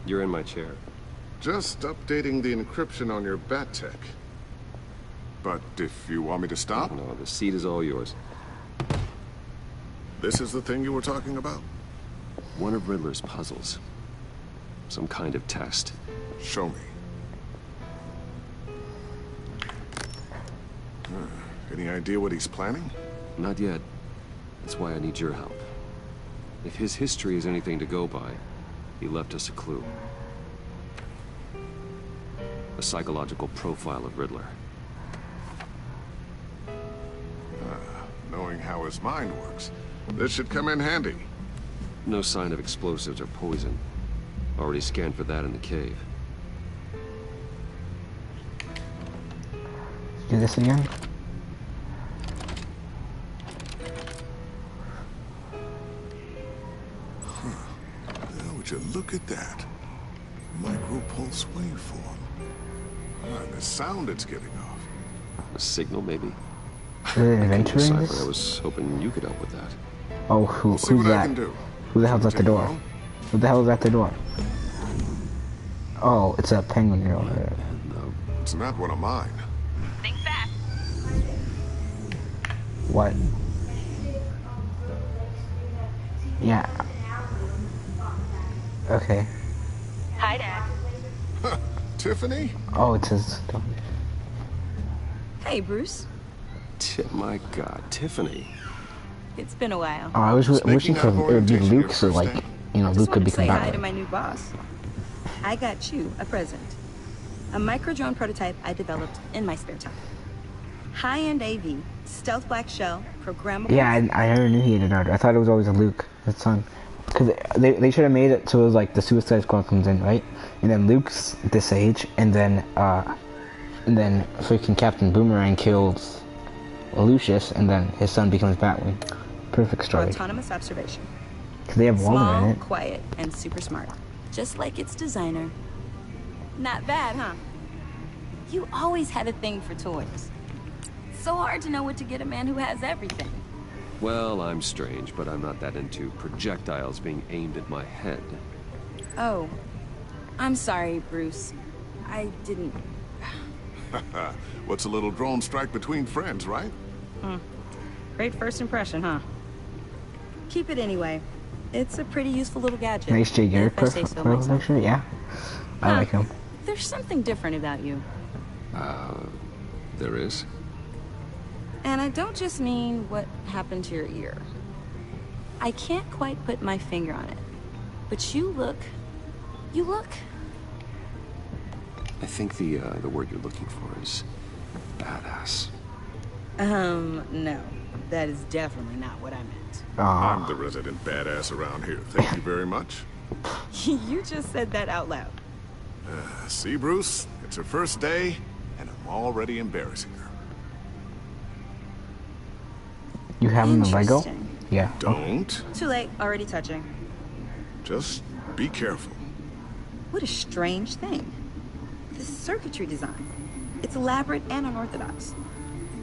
Speaker 1: You're in my chair.
Speaker 16: Just updating the encryption on your Bat-Tech. But if you want me to stop?
Speaker 1: No, the seat is all yours.
Speaker 16: This is the thing you were talking about?
Speaker 1: One of Riddler's puzzles. Some kind of test.
Speaker 16: Show me. Any idea what he's planning?
Speaker 1: Not yet. That's why I need your help. If his history is anything to go by, he left us a clue. A psychological profile of Riddler.
Speaker 16: Knowing how his mind works, this should come in handy.
Speaker 1: No sign of explosives or poison. Already scanned for that in the cave.
Speaker 5: Do this again?
Speaker 16: Now would you look at that? Micropulse waveform. And the sound it's giving off.
Speaker 1: A signal, maybe?
Speaker 5: Is it adventuring this?
Speaker 1: I was hoping you could help with that.
Speaker 5: Oh, who's that? Who the hell's at the door? Who the hell is at the door? Oh, it's a penguin girl there.
Speaker 16: It's not one of mine.
Speaker 19: Think fast.
Speaker 5: What? Yeah. Okay.
Speaker 19: Hi, Dad.
Speaker 16: Tiffany?
Speaker 5: Oh, it says...
Speaker 7: Hey, Bruce.
Speaker 1: My God, Tiffany.
Speaker 7: It's been a while.
Speaker 5: Oh, I was wishing for it would be Luke, so like, you know, Luke could become
Speaker 7: Say hi to
Speaker 5: Batman.
Speaker 7: my new boss. I got you a present. A micro-drone prototype I developed in my spare time. High-end AV, stealth black shell, programmable...
Speaker 5: Yeah, I never knew he had an daughter. I thought it was always a Luke, his son. Because they should have made it so it was like the Suicide Squad comes in, right? And then Luke's this age, and then freaking Captain Boomerang kills Lucius, and then his son becomes Batwing. Perfect story.
Speaker 7: Autonomous observation.
Speaker 5: Because they have Walden in it.
Speaker 7: Small, quiet, and super smart. Just like its designer. Not bad, huh? You always had a thing for toys. So hard to know what to get a man who has everything.
Speaker 1: Well, I'm strange, but I'm not that into projectiles being aimed at my head.
Speaker 7: Oh. I'm sorry, Bruce. I didn't...
Speaker 16: What's a little drone strike between friends, right?
Speaker 7: Great first impression, huh? Keep it anyway. It's a pretty useful little gadget.
Speaker 5: Nice Jay Garrick
Speaker 7: if I say so myself.
Speaker 5: picture, yeah. I like him.
Speaker 7: There's something different about you.
Speaker 1: There is?
Speaker 7: And I don't just mean what happened to your ear. I can't quite put my finger on it. But you look...
Speaker 1: I think the word you're looking for is badass.
Speaker 7: No. That is definitely not what I meant.
Speaker 16: I'm the resident badass around here. Thank you very much.
Speaker 7: You just said that out loud.
Speaker 16: See, Bruce? It's her first day, and I'm already embarrassing her.
Speaker 5: You have him in Lego?
Speaker 7: Interesting.
Speaker 5: Yeah.
Speaker 16: Don't.
Speaker 7: Too late. Already touching.
Speaker 16: Just be careful.
Speaker 7: What a strange thing. This circuitry design. It's elaborate and unorthodox.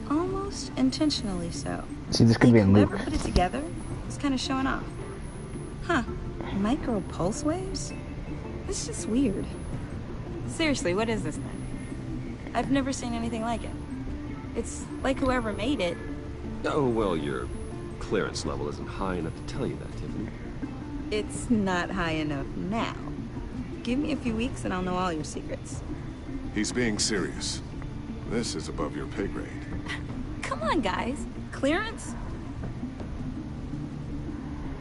Speaker 7: Almost intentionally so.
Speaker 5: See, this could be in Luke.
Speaker 7: Whoever put it together was kind of showing off. Huh. Micro pulse waves? It's just weird. Seriously, what is this thing? I've never seen anything like it. It's like whoever made it...
Speaker 1: Oh, well, your clearance level isn't high enough to tell you that, Tiffany.
Speaker 7: It's not high enough now. Give me a few weeks and I'll know all your secrets.
Speaker 16: He's being serious. This is above your pay grade.
Speaker 7: Come on, guys. Clearance?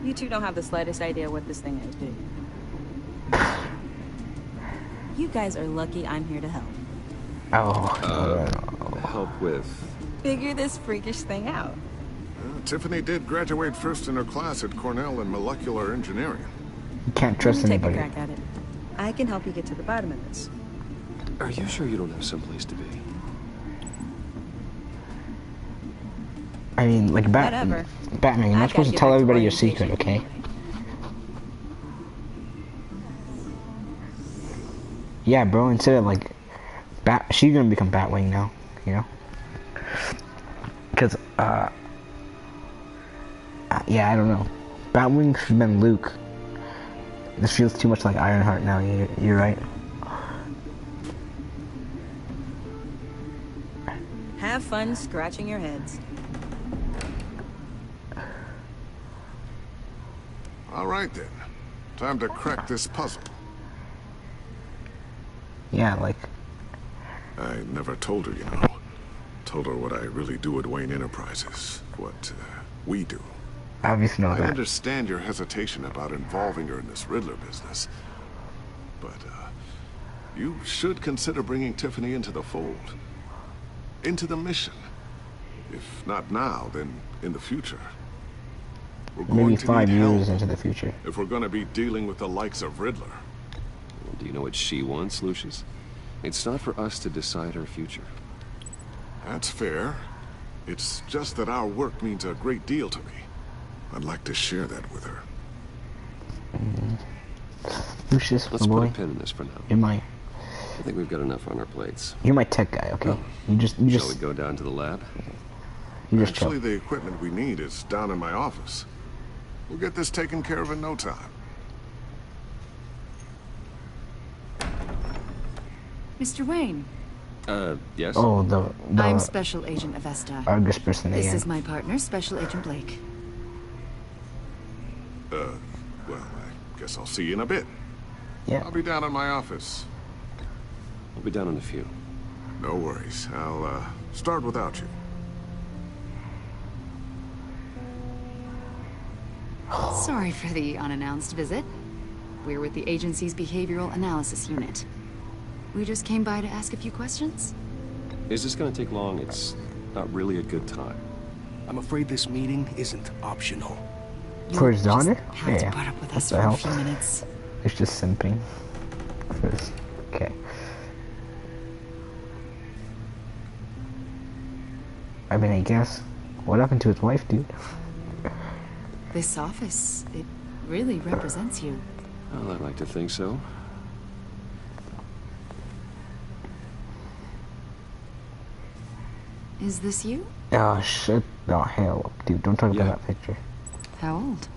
Speaker 7: You two don't have the slightest idea what this thing is, do you? You guys are lucky I'm here to help.
Speaker 1: Help with...
Speaker 7: Figure this freakish thing out.
Speaker 16: Tiffany did graduate first in her class at Cornell in molecular engineering.
Speaker 5: You can't trust anybody.
Speaker 7: Take a crack at it. I can help you get to the bottom of this.
Speaker 1: Are you sure you don't have someplace to be?
Speaker 5: I mean, like
Speaker 7: Whatever.
Speaker 5: Batman, you're not supposed to tell everybody your secret, okay? Yeah, bro, instead of like she's gonna become Batwing now, you know? Because yeah, I don't know. Batwing should have been Luke. This feels too much like Ironheart now, you're right.
Speaker 7: Have fun scratching your heads.
Speaker 16: All right, then. Time to crack this puzzle.
Speaker 5: Yeah, like...
Speaker 16: I never told her, you know. Told her what I really do at Wayne Enterprises. What we do.
Speaker 5: Obviously know that.
Speaker 16: I understand your hesitation about involving her in this Riddler business. But, you should consider bringing Tiffany into the fold. Into the mission. If not now, then in the future. We're
Speaker 5: Maybe
Speaker 16: going to
Speaker 5: 5
Speaker 16: need
Speaker 5: years
Speaker 16: help
Speaker 5: into the future.
Speaker 16: if we're going to be dealing with the likes of Riddler.
Speaker 1: Well, do you know what she wants, Lucius? It's not for us to decide her future.
Speaker 16: That's fair. It's just that our work means a great deal to me. I'd like to share that with her.
Speaker 5: Lucius,
Speaker 1: Let's
Speaker 5: my
Speaker 1: put
Speaker 5: boy.
Speaker 1: a pin in this for now.
Speaker 5: You're my...
Speaker 1: I think we've got enough on our plates.
Speaker 5: You're my tech guy, okay? You just...
Speaker 1: Shall we go down to the lab?
Speaker 5: You just
Speaker 16: Actually, the equipment we need is down in my office. We'll get this taken care of in no time.
Speaker 14: Mr. Wayne.
Speaker 1: Yes?
Speaker 5: Oh, the
Speaker 14: I'm Special Agent Avesta.
Speaker 5: Argus person
Speaker 14: This
Speaker 5: again.
Speaker 14: is my partner, Special Agent Blake.
Speaker 16: Well, I guess I'll see you in a bit.
Speaker 5: Yeah.
Speaker 16: I'll be down in my office.
Speaker 1: We'll be down in a few.
Speaker 16: No worries. I'll, start without you.
Speaker 14: Sorry for the unannounced visit. We're with the agency's Behavioral Analysis Unit. We just came by to ask a few questions.
Speaker 1: Is this gonna take long? It's not really a good time.
Speaker 20: I'm afraid this meeting isn't optional.
Speaker 5: For his daughter?
Speaker 14: Have to put up with us for a few minutes.
Speaker 5: It's just simping. First. Okay. I mean, I guess. What happened to his wife, dude?
Speaker 14: This office, it really represents you.
Speaker 1: Well, I'd like to think so.
Speaker 14: Is this you?
Speaker 5: Oh, shit. Oh, hell. Dude, don't talk
Speaker 1: Yeah.
Speaker 5: about that picture.
Speaker 14: How old?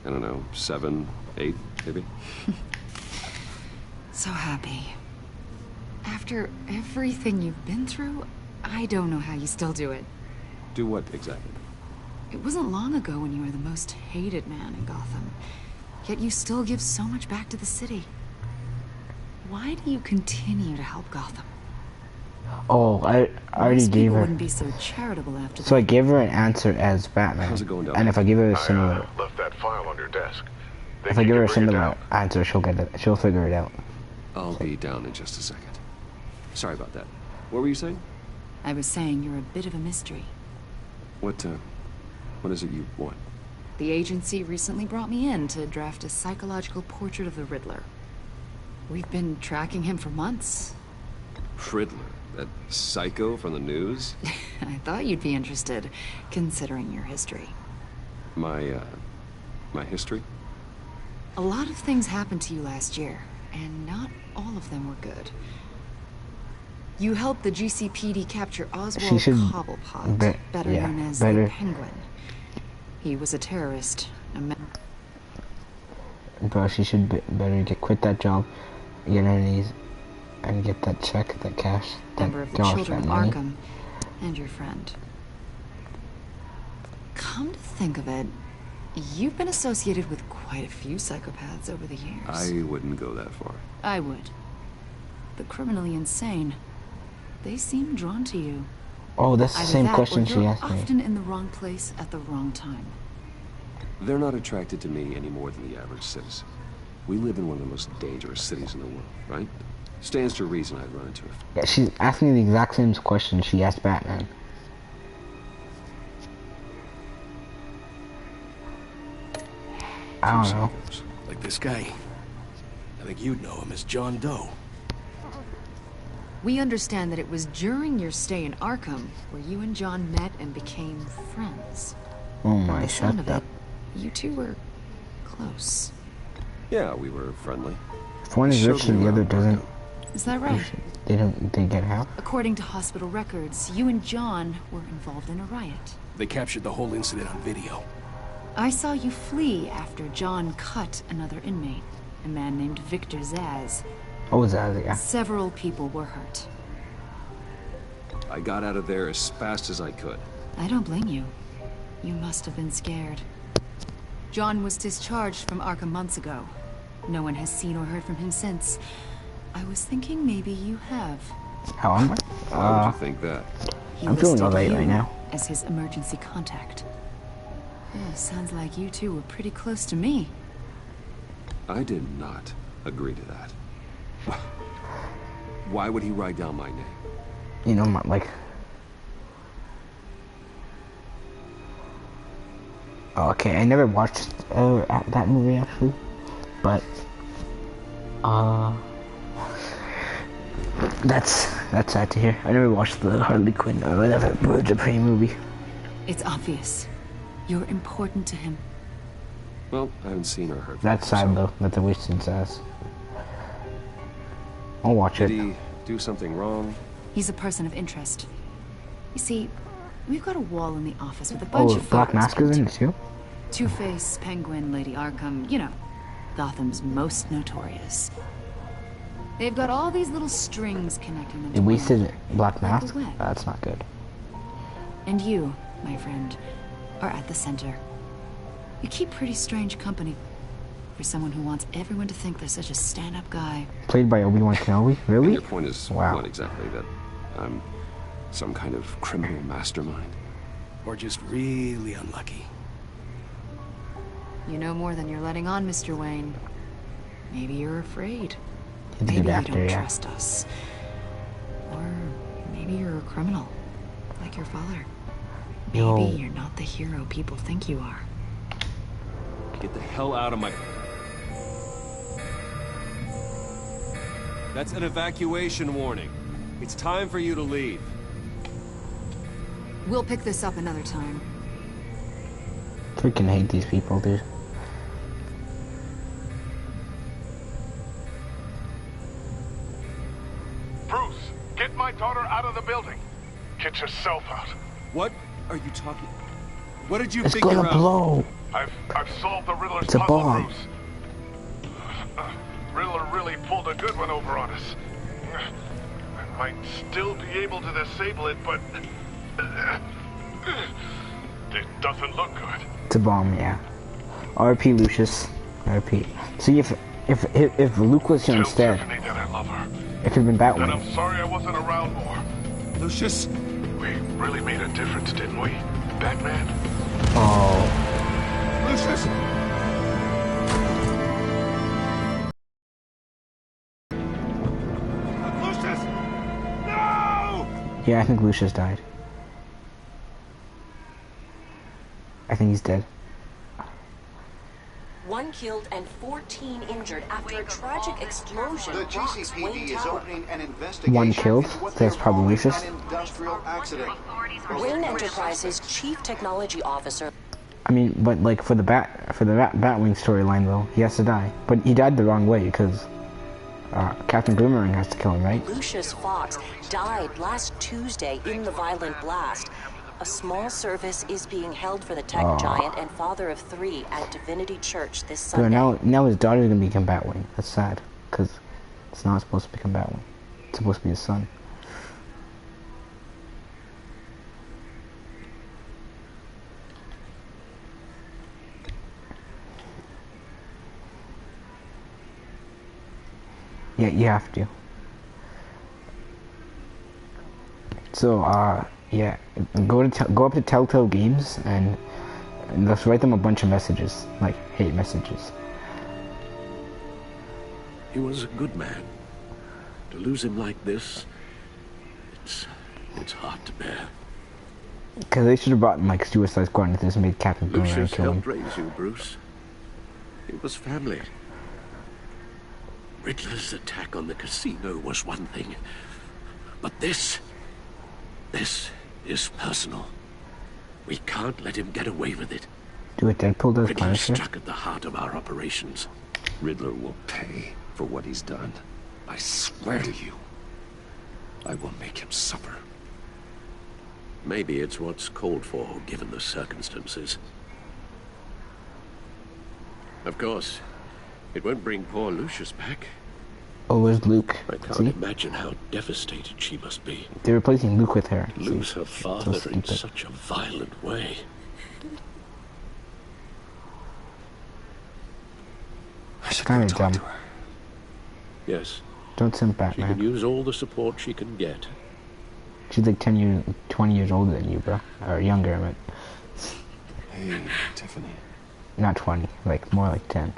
Speaker 1: I don't know, 7, 8, maybe?
Speaker 14: So happy. After everything you've been through, I don't know how you still do it.
Speaker 1: Do what exactly?
Speaker 14: It wasn't long ago when you were the most hated man in Gotham. Yet you still give so much back to the city. Why do you continue to help Gotham?
Speaker 5: Oh, I already gave her.
Speaker 14: Wouldn't be so charitable after
Speaker 5: So I gave her an answer as Batman.
Speaker 1: How's it going down?
Speaker 5: And if I give her a similar,
Speaker 16: left that file on your desk.
Speaker 5: if I give her a similar answer, she'll get it. She'll figure it out.
Speaker 1: I'll be down in just a second. Sorry about that. What were you saying?
Speaker 14: I was saying you're a bit of a mystery.
Speaker 1: What is it you want?
Speaker 14: The agency recently brought me in to draft a psychological portrait of the Riddler. We've been tracking him for months.
Speaker 1: Riddler? That psycho from the news?
Speaker 14: I thought you'd be interested, considering your history.
Speaker 1: My history?
Speaker 14: A lot of things happened to you last year, and not all of them were good. You helped the GCPD capture Oswald Cobblepot, better known as the Penguin. He was a terrorist.
Speaker 5: Bro, she should better quit that job, get on her knees, and get that check, that cash, that
Speaker 14: member of the Children of Arkham, and your friend. Come to think of it, you've been associated with quite a few psychopaths over the years.
Speaker 1: I wouldn't go that far.
Speaker 14: I would. The criminally insane. They seem drawn to you.
Speaker 5: Oh, that's the same question she asked me.
Speaker 14: Often in the wrong place at the wrong time.
Speaker 1: They're not attracted to me any more than the average citizen. We live in one of the most dangerous cities in the world, right? Stands to reason I'd run into it.
Speaker 5: Yeah, she's asking the exact same question she asked Batman. I don't know.
Speaker 20: Like this guy. I think you'd know him as John Doe.
Speaker 14: We understand that it was during your stay in Arkham where you and John met and became friends.
Speaker 5: Oh my, shut up.
Speaker 14: You two were close.
Speaker 1: Yeah, we were friendly.
Speaker 5: If one is rich and the other doesn't...
Speaker 14: Is that right?
Speaker 5: They get half?
Speaker 14: According to hospital records, you and John were involved in a riot.
Speaker 20: They captured the whole incident on video.
Speaker 14: I saw you flee after John cut another inmate, a man named Victor Zaz.
Speaker 5: Oh, Zaz, yeah.
Speaker 14: Several people were hurt.
Speaker 1: I got out of there as fast as I could.
Speaker 14: I don't blame you. You must have been scared. John was discharged from Arkham months ago. No one has seen or heard from him since. I was thinking maybe you have.
Speaker 5: How am I?
Speaker 1: Why would you think that?
Speaker 5: I'm feeling alright right now.
Speaker 14: As his emergency contact. Yeah, sounds like you two were pretty close to me.
Speaker 1: I did not agree to that. Why would he write down my name?
Speaker 5: You know, like... Oh, okay, I never watched that movie, actually. But... That's sad to hear. I never watched the Harley Quinn or whatever Birds of Prey movie.
Speaker 14: It's obvious. You're important to him.
Speaker 1: Well, I haven't seen or heard from
Speaker 5: That's sad, though, that the wasted says. I'll watch it.
Speaker 1: Did he do something wrong?
Speaker 14: He's a person of interest. You see, we've got a wall in the office with a bunch of
Speaker 5: Black Mask is in it too?
Speaker 14: Two-Face, Penguin, Lady Arkham, you know, Gotham's most notorious. They've got all these little strings connecting them.
Speaker 5: They wasted Black Mask? That's not good.
Speaker 14: And you, my friend, are at the center. You keep pretty strange company for someone who wants everyone to think they're such a stand-up guy.
Speaker 5: Played by Obi-Wan Kenobi? Really?
Speaker 1: And your point is what exactly? That I'm some kind of criminal mastermind?
Speaker 20: Or just really unlucky?
Speaker 14: You know more than you're letting on, Mr. Wayne. Maybe you're afraid.
Speaker 5: Maybe you don't
Speaker 14: trust us. Or maybe you're a criminal, like your father. Maybe you're not the hero people think you are.
Speaker 1: Get the hell out of my... That's an evacuation warning. It's time for you to leave.
Speaker 14: We'll pick this up another time.
Speaker 5: Freaking hate these people, dude.
Speaker 15: Bruce, get my daughter out of the building. Get yourself out.
Speaker 1: What are you talking? What did you
Speaker 5: it's
Speaker 1: figure
Speaker 5: gonna
Speaker 1: out?
Speaker 5: Blow.
Speaker 15: I've solved the Riddler's
Speaker 5: it's a
Speaker 15: puzzle,
Speaker 5: bomb.
Speaker 15: Bruce.
Speaker 16: Riddler really pulled a good one over on us. I might still be able to disable it, but... it doesn't look good.
Speaker 5: It's a bomb, yeah. RP Lucius. RP. See, if Luke was here instead,
Speaker 16: That I love her.
Speaker 5: it could have been
Speaker 16: And
Speaker 5: Batwing.
Speaker 16: I'm sorry I wasn't around more.
Speaker 10: Lucius?
Speaker 16: We really made a difference, didn't we, Batman?
Speaker 5: Oh.
Speaker 10: Lucius! Lucius! No!
Speaker 5: Yeah, I think Lucius died. I think he's dead.
Speaker 21: 1 killed and 14 injured after a tragic explosion.
Speaker 2: The GCPD is opening an investigation.
Speaker 5: 1 killed.
Speaker 2: into what
Speaker 5: That's
Speaker 2: they're
Speaker 5: probably
Speaker 2: calling
Speaker 5: Lucius.
Speaker 2: an industrial accident.
Speaker 21: Wayne Enterprises chief technology officer.
Speaker 5: I mean, but like for the Batwing storyline though, he has to die. But he died the wrong way because Captain Boomerang has to kill him, right?
Speaker 21: Lucius Fox died last Tuesday in the violent blast. A small service is being held for the tech giant and father of 3 at Divinity Church this Sunday.
Speaker 5: So now his daughter's gonna become Batwing. That's sad, because it's not supposed to become Batwing. It's supposed to be his son. Yeah, you have to. So, yeah, go up to Telltale Games and let's write them a bunch of messages, like hate messages.
Speaker 17: He was a good man. To lose him like this, it's hard to bear.
Speaker 5: Because they should have brought in like Suicide Squad and just made Captain Boomerang
Speaker 17: Lucius
Speaker 5: kill him.
Speaker 17: helped raise you, Bruce. It was family. Riddler's attack on the casino was one thing, but this is personal. We can't let him get away with it.
Speaker 5: Do what Deadpool does,
Speaker 17: Riddler
Speaker 5: Punisher.
Speaker 17: struck at the heart of our operations.
Speaker 1: Riddler will pay for what he's done. I swear to you, I will make him suffer.
Speaker 17: Maybe it's what's called for, given the circumstances. Of course, it won't bring poor Lucius back.
Speaker 5: Oh, where's Luke?
Speaker 17: I can't
Speaker 5: See?
Speaker 17: imagine how devastated she must be.
Speaker 5: They're replacing Luke with her.
Speaker 17: Lose
Speaker 5: See?
Speaker 17: her father in such a violent way.
Speaker 5: Kind of dumb.
Speaker 17: Yes.
Speaker 5: Don't simp
Speaker 17: She
Speaker 5: Batman.
Speaker 17: can use all the support she can get.
Speaker 5: She's like 20 years older than you, bro. Or younger, I meant.
Speaker 1: Hey, Tiffany.
Speaker 5: Not 20, like more like 10.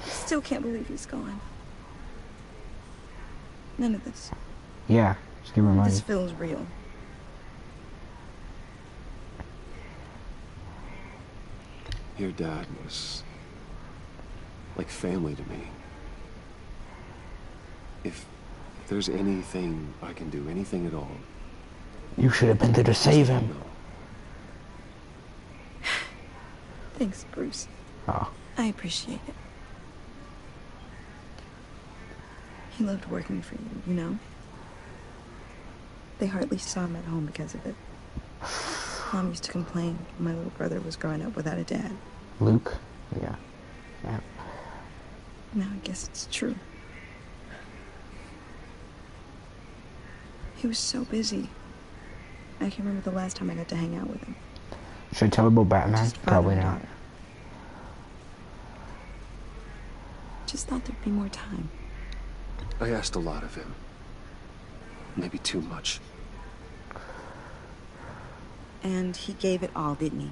Speaker 7: Still can't believe he's gone. None of this.
Speaker 5: Yeah, just give her money.
Speaker 7: This feels real.
Speaker 1: Your dad was like family to me. If there's anything I can do, anything at all.
Speaker 5: You should have been there to save him.
Speaker 7: Thanks, Bruce.
Speaker 5: Oh.
Speaker 7: I appreciate it. He loved working for you, you know? They hardly saw him at home because of it. Mom used to complain my little brother was growing up without a dad.
Speaker 5: Luke? Yeah.
Speaker 7: Now I guess it's true. He was so busy. I can't remember the last time I got to hang out with him.
Speaker 5: Should I tell her about Batman?
Speaker 7: Just father
Speaker 5: Probably
Speaker 7: and
Speaker 5: not.
Speaker 7: daughter. Just thought there'd be more time.
Speaker 1: I asked a lot of him. Maybe too much.
Speaker 7: And he gave it all, didn't he?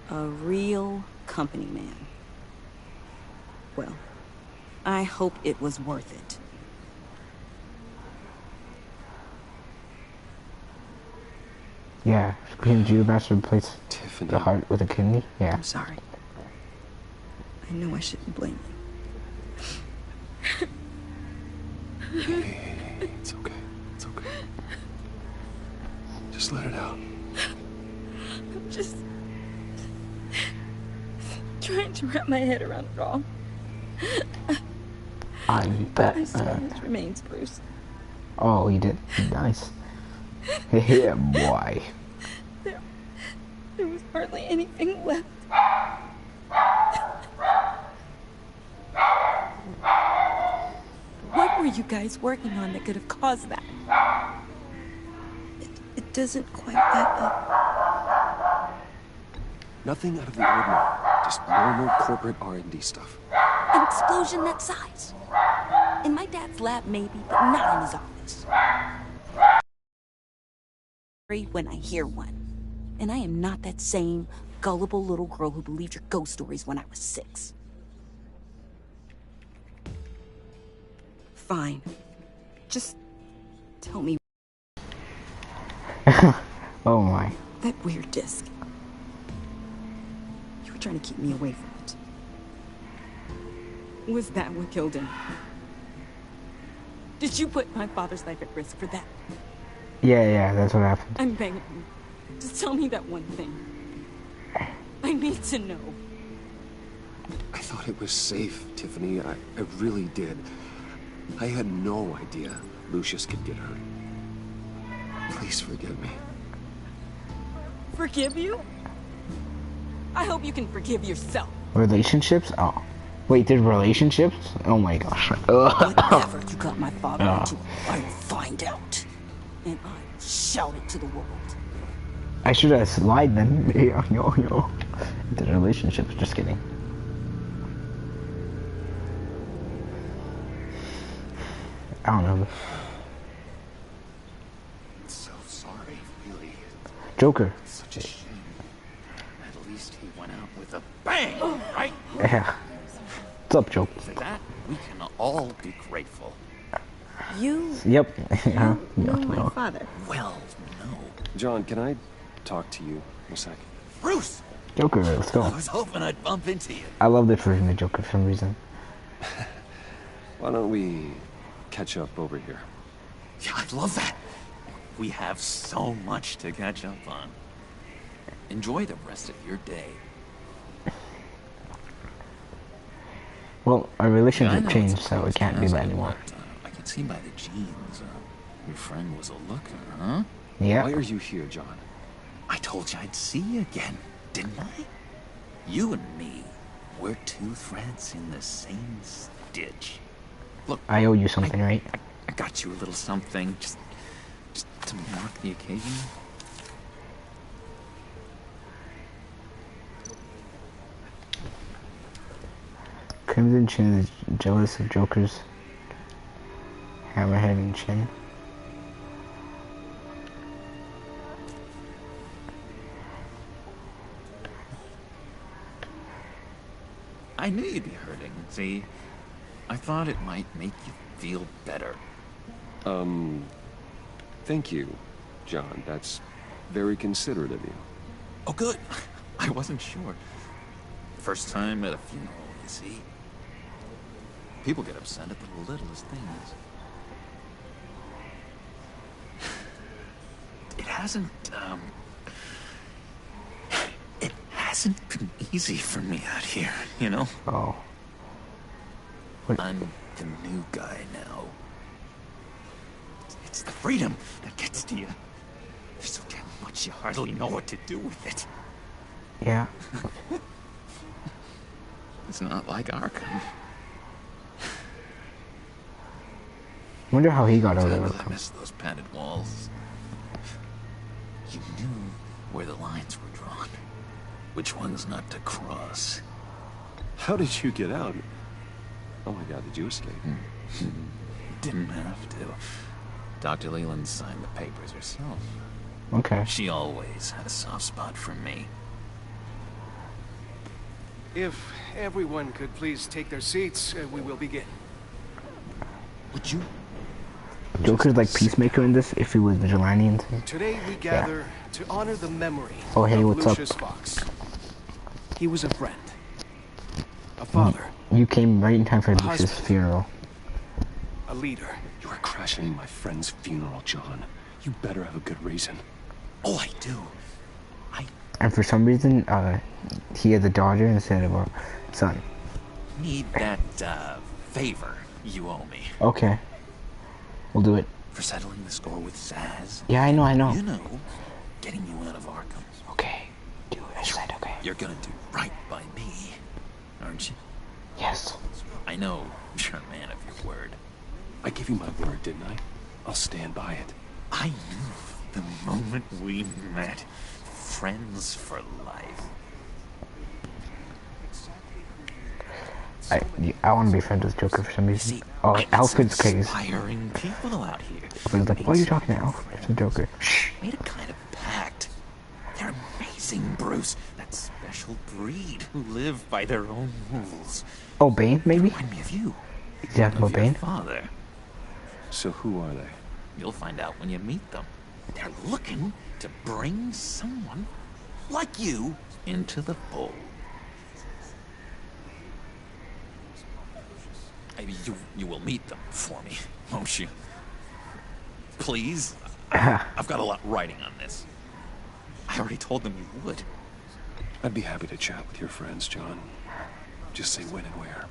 Speaker 7: A real company man. Well, I hope it was worth it.
Speaker 5: Yeah, Scream Judo Master replaced
Speaker 1: Tiffany.
Speaker 5: the heart with a kidney. Yeah.
Speaker 7: I'm sorry. I know I shouldn't blame you.
Speaker 1: Hey, it's okay. It's okay. Just let it out.
Speaker 7: I'm just trying to wrap my head around it all.
Speaker 5: I'm
Speaker 7: I saw
Speaker 5: Batman.
Speaker 7: his remains, Bruce.
Speaker 5: Oh, he did. Nice. Yeah, boy.
Speaker 7: There was hardly anything left. were you guys working on that could have caused that? It doesn't quite add up.
Speaker 1: Nothing out of the ordinary. Just normal corporate R&D stuff.
Speaker 7: An explosion that size. In my dad's lab, maybe, but not in his office. When I hear one. And I am not that same gullible little girl who believed your ghost stories when I was 6. Fine. Just tell me.
Speaker 5: Oh my.
Speaker 7: That weird disc. You were trying to keep me away from it. Was that what killed him? Did you put my father's life at risk for that?
Speaker 5: Yeah, that's what happened.
Speaker 7: I'm begging you. Just tell me that one thing. I need to know.
Speaker 1: I thought it was safe, Tiffany. I really did. I had no idea Lucius could get hurt. Please forgive me.
Speaker 7: Forgive you? I hope you can forgive yourself.
Speaker 5: Relationships? Oh. Wait, there's relationships? Oh my gosh.
Speaker 7: Whatever you got my father into, I will find out. And I will shout it to the world.
Speaker 5: I should have lied then. Yo. The relationships, just kidding. I don't know.
Speaker 8: So sorry, really.
Speaker 5: Joker.
Speaker 8: Such a shame. At least he went out with a bang, right?
Speaker 5: Yeah. What's up, Joker?
Speaker 8: For that, we can all be grateful.
Speaker 7: You?
Speaker 5: Yep.
Speaker 7: No, my father.
Speaker 8: Well, no.
Speaker 1: John, can I talk to you for a sec?
Speaker 8: Bruce!
Speaker 5: Joker, let's go.
Speaker 8: I was hoping I'd bump into you.
Speaker 5: I love this version of Joker for some reason.
Speaker 1: Why don't we catch up over here?
Speaker 8: Yeah, I'd love that. We have so much to catch up on. Enjoy the rest of your day.
Speaker 5: Well, our relationship changed, so it can't be that anymore.
Speaker 8: I can see by the jeans. Your friend was a looker, huh?
Speaker 5: Yeah.
Speaker 1: Why are you here, John?
Speaker 8: I told you I'd see you again, didn't I? You and me, we're two threads in the same stitch. Look,
Speaker 5: I owe you something, right?
Speaker 8: I got you a little something, just to mark the occasion.
Speaker 5: Crimson Chin is jealous of Joker's hammerhead and chin.
Speaker 8: I knew you'd be hurting, see? I thought it might make you feel better.
Speaker 1: Thank you, John. That's very considerate of you.
Speaker 8: Oh, good. I wasn't sure. First time at a funeral, you see? People get upset at the littlest things. It hasn't been easy for me out here, you know?
Speaker 5: Oh.
Speaker 8: I'm the new guy now. It's the freedom that gets to you. There's so damn much you hardly know what to do with it.
Speaker 5: Yeah.
Speaker 8: It's not like Arkham.
Speaker 5: Wonder how he got out of
Speaker 8: I missed those padded walls. You knew where the lines were drawn. Which ones not to cross.
Speaker 1: How did you get out? Oh my god, did you escape?
Speaker 8: Didn't have to. Dr. Leland signed the papers herself.
Speaker 5: Okay.
Speaker 8: She always had a soft spot for me.
Speaker 20: If everyone could please take their seats, we will begin.
Speaker 8: Would you?
Speaker 5: Joker's like Peacemaker in this, if he was vigilante and things.
Speaker 20: Today we gather to honor the memory
Speaker 5: Oh, hey,
Speaker 20: of
Speaker 5: what's
Speaker 20: Lucius
Speaker 5: up?
Speaker 20: Fox. He was a friend, a father,
Speaker 5: You came right in time for
Speaker 20: A
Speaker 5: Lucius'
Speaker 20: husband.
Speaker 5: funeral.
Speaker 20: a leader.
Speaker 1: You are crashing my friend's funeral, John. You better have a good reason.
Speaker 8: Oh, I do.
Speaker 5: And for some reason, he has a daughter instead of a son.
Speaker 8: Need that, favor you owe me.
Speaker 5: Okay. We'll do it.
Speaker 8: For settling the score with Zaz.
Speaker 5: Yeah, I know.
Speaker 8: You know, getting you out of Arkham.
Speaker 5: Okay. Do it. I said okay.
Speaker 8: You're gonna do right by me, aren't you?
Speaker 5: Yes.
Speaker 8: I know you're a man of your word.
Speaker 1: I gave you my word, didn't I? I'll stand by it.
Speaker 8: I knew the moment we met. Friends for life.
Speaker 5: I want to be friends with Joker for some reason.
Speaker 8: See,
Speaker 5: oh, Alfred's case.
Speaker 8: Inspiring people out here.
Speaker 5: Alfred's like, why are you talking to Alfred? It's a Joker. Shh.
Speaker 8: Made a kind of pact. They're amazing, Bruce. That special breed who live by their own rules.
Speaker 5: Oh, Bane, maybe?
Speaker 8: Remind me of you.
Speaker 5: Exactly,
Speaker 8: of
Speaker 5: Bane.
Speaker 8: Your father.
Speaker 1: So who are they?
Speaker 8: You'll find out when you meet them. They're looking to bring someone like you into the fold. You will meet them for me, won't you? Please? I've got a lot writing on this. I already told them you would.
Speaker 1: I'd be happy to chat with your friends, John. Just say when and where.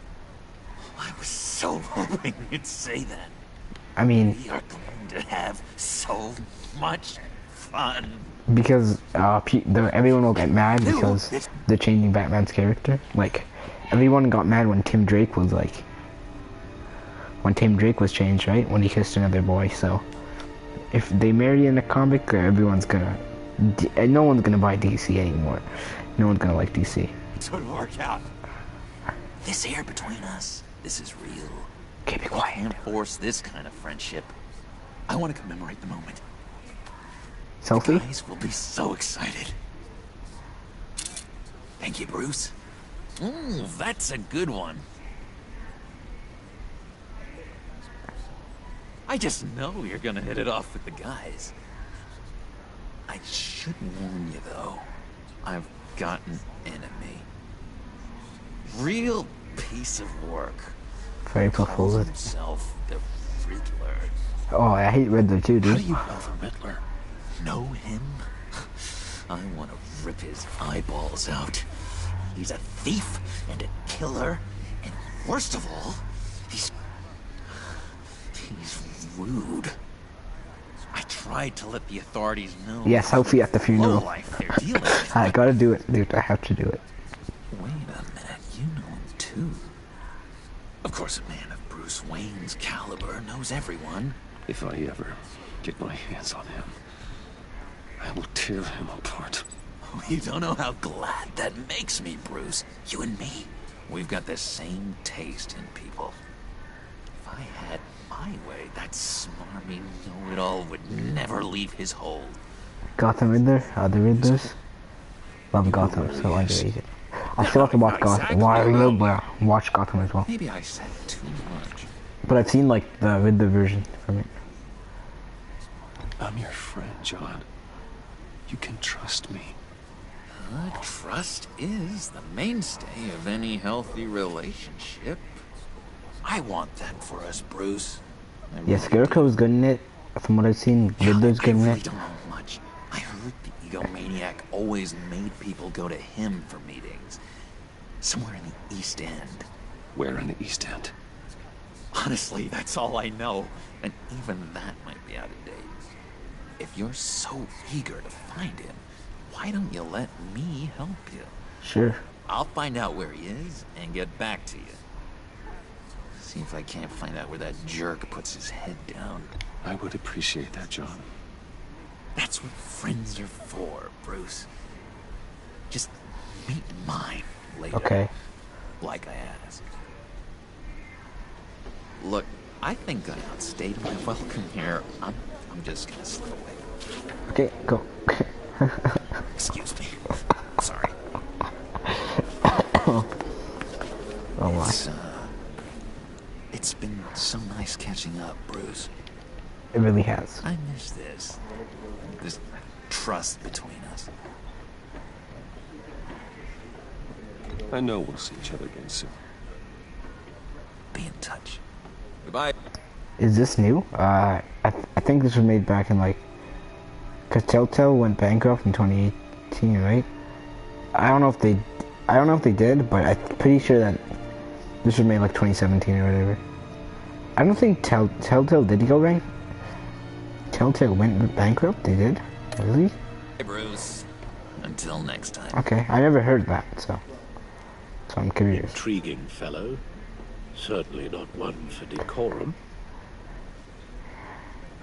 Speaker 8: I was so hoping you'd say that.
Speaker 5: I mean...
Speaker 8: We are going to have so much fun.
Speaker 5: Because everyone will get mad because they're changing Batman's character. Like, everyone got mad when Tim Drake was like... When Tim Drake was changed, right? When he kissed another boy, so... If they marry in a comic, everyone's gonna... No one's gonna buy DC anymore. No one's gonna like DC.
Speaker 8: It would work out. This air between us, this is real.
Speaker 5: Keep it quiet.
Speaker 8: I can't force this kind of friendship. I want to commemorate the moment.
Speaker 5: Selfie?
Speaker 8: The guys will be so excited. Thank you, Bruce. Ooh, that's a good one. I just know you're gonna hit it off with the guys. I should warn you, though. I've got an enemy. Real piece of work.
Speaker 5: Very
Speaker 8: Calls
Speaker 5: profound.
Speaker 8: himself the Riddler.
Speaker 5: Oh, I hate Riddler too, dude.
Speaker 8: How do you know the Riddler? Know him? I want to rip his eyeballs out. He's a thief and a killer, and worst of all, he's rude. I tried to let the authorities know.
Speaker 5: Yeah, selfie at the funeral.
Speaker 8: Life they're dealing with.
Speaker 5: I gotta do it, dude. I have to do it.
Speaker 8: Wait a minute, you know him too. Of course, a man of Bruce Wayne's caliber knows everyone.
Speaker 1: If I ever get my hands on him, I will tear him apart.
Speaker 8: Oh, you don't know how glad that makes me, Bruce. You and me, we've got the same taste in people. If I had my way, that smarmy know-it-all would never leave his hold.
Speaker 5: Gotham Riddler? The Riddlers? Love Gotham, so underrated. I still have to watch Gotham. Watch Gotham as well.
Speaker 8: Maybe I said too much.
Speaker 5: But I've seen like the Riddler version from it.
Speaker 1: I'm your friend, John. You can trust me.
Speaker 8: Trust is the mainstay of any healthy relationship. I want that for us, Bruce.
Speaker 5: Yeah, Scarecrow's good in it. From what I've seen, Riddler's good in
Speaker 8: I really
Speaker 5: it.
Speaker 8: don't know much. I heard the egomaniac always made people go to him for meetings. Somewhere in the East End.
Speaker 1: Where in the East End?
Speaker 8: Honestly, that's all I know. And even that might be out of date. If you're so eager to find him, why don't you let me help you?
Speaker 5: Sure.
Speaker 8: I'll find out where he is and get back to you. See if I can't find out where that jerk puts his head down.
Speaker 1: I would appreciate that, John.
Speaker 8: That's what friends are for, Bruce. Just meet mine later.
Speaker 5: Okay.
Speaker 8: Like I asked. Look, I think I outstayed my welcome here. I'm just gonna slip away.
Speaker 5: Okay, go.
Speaker 8: Excuse me. Sorry.
Speaker 5: Oh my.
Speaker 8: It's been so nice catching up, Bruce.
Speaker 5: It really has.
Speaker 8: I miss this. This trust between us.
Speaker 1: I know we'll see each other again soon.
Speaker 8: Be in touch. Goodbye.
Speaker 5: Is this new? I think this was made back in like... Cause Telltale went bankrupt in 2018, right? I don't know if they did, but I'm pretty sure that this was made like 2017 or whatever. I don't think Telltale did go bankrupt. Telltale went bankrupt? They did? Really?
Speaker 8: Hey, Bruce. Until next time.
Speaker 5: Okay, I never heard that, so I'm curious.
Speaker 17: Intriguing fellow. Certainly not one for decorum.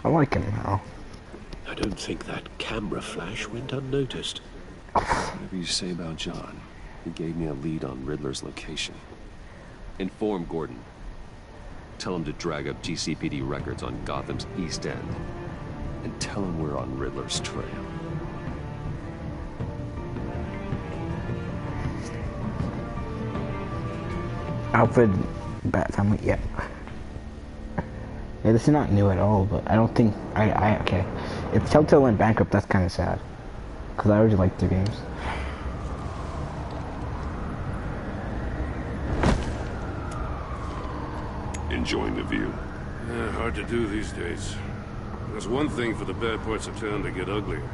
Speaker 5: I like him now.
Speaker 17: I don't think that camera flash went unnoticed.
Speaker 1: Whatever you say about John, he gave me a lead on Riddler's location. Inform Gordon. Tell him to drag up GCPD records on Gotham's East End. And tell him we're on Riddler's trail.
Speaker 5: Alfred, Bat Family, yeah. Yeah, this is not new at all, but I don't think, okay. If Telltale went bankrupt, that's kind of sad. Because I already liked their games.
Speaker 1: Enjoying the view.
Speaker 3: Yeah, hard to do these days. There's one thing for the bad parts of town to get uglier.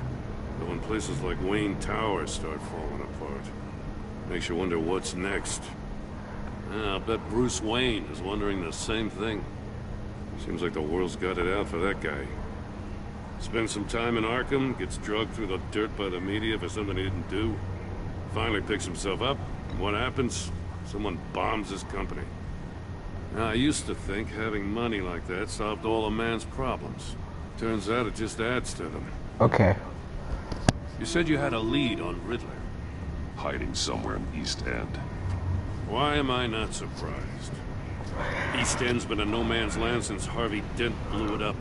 Speaker 3: But when places like Wayne Tower start falling apart, makes you wonder what's next. I'll bet Bruce Wayne is wondering the same thing. Seems like the world's got it out for that guy. Spends some time in Arkham, gets drugged through the dirt by the media for something he didn't do. Finally picks himself up, and what happens? Someone bombs his company. Now, I used to think having money like that solved all a man's problems. Turns out it just adds to them.
Speaker 5: Okay.
Speaker 3: You said you had a lead on Riddler.
Speaker 1: Hiding somewhere in East End.
Speaker 3: Why am I not surprised? East End's been a no-man's land since Harvey Dent blew it up.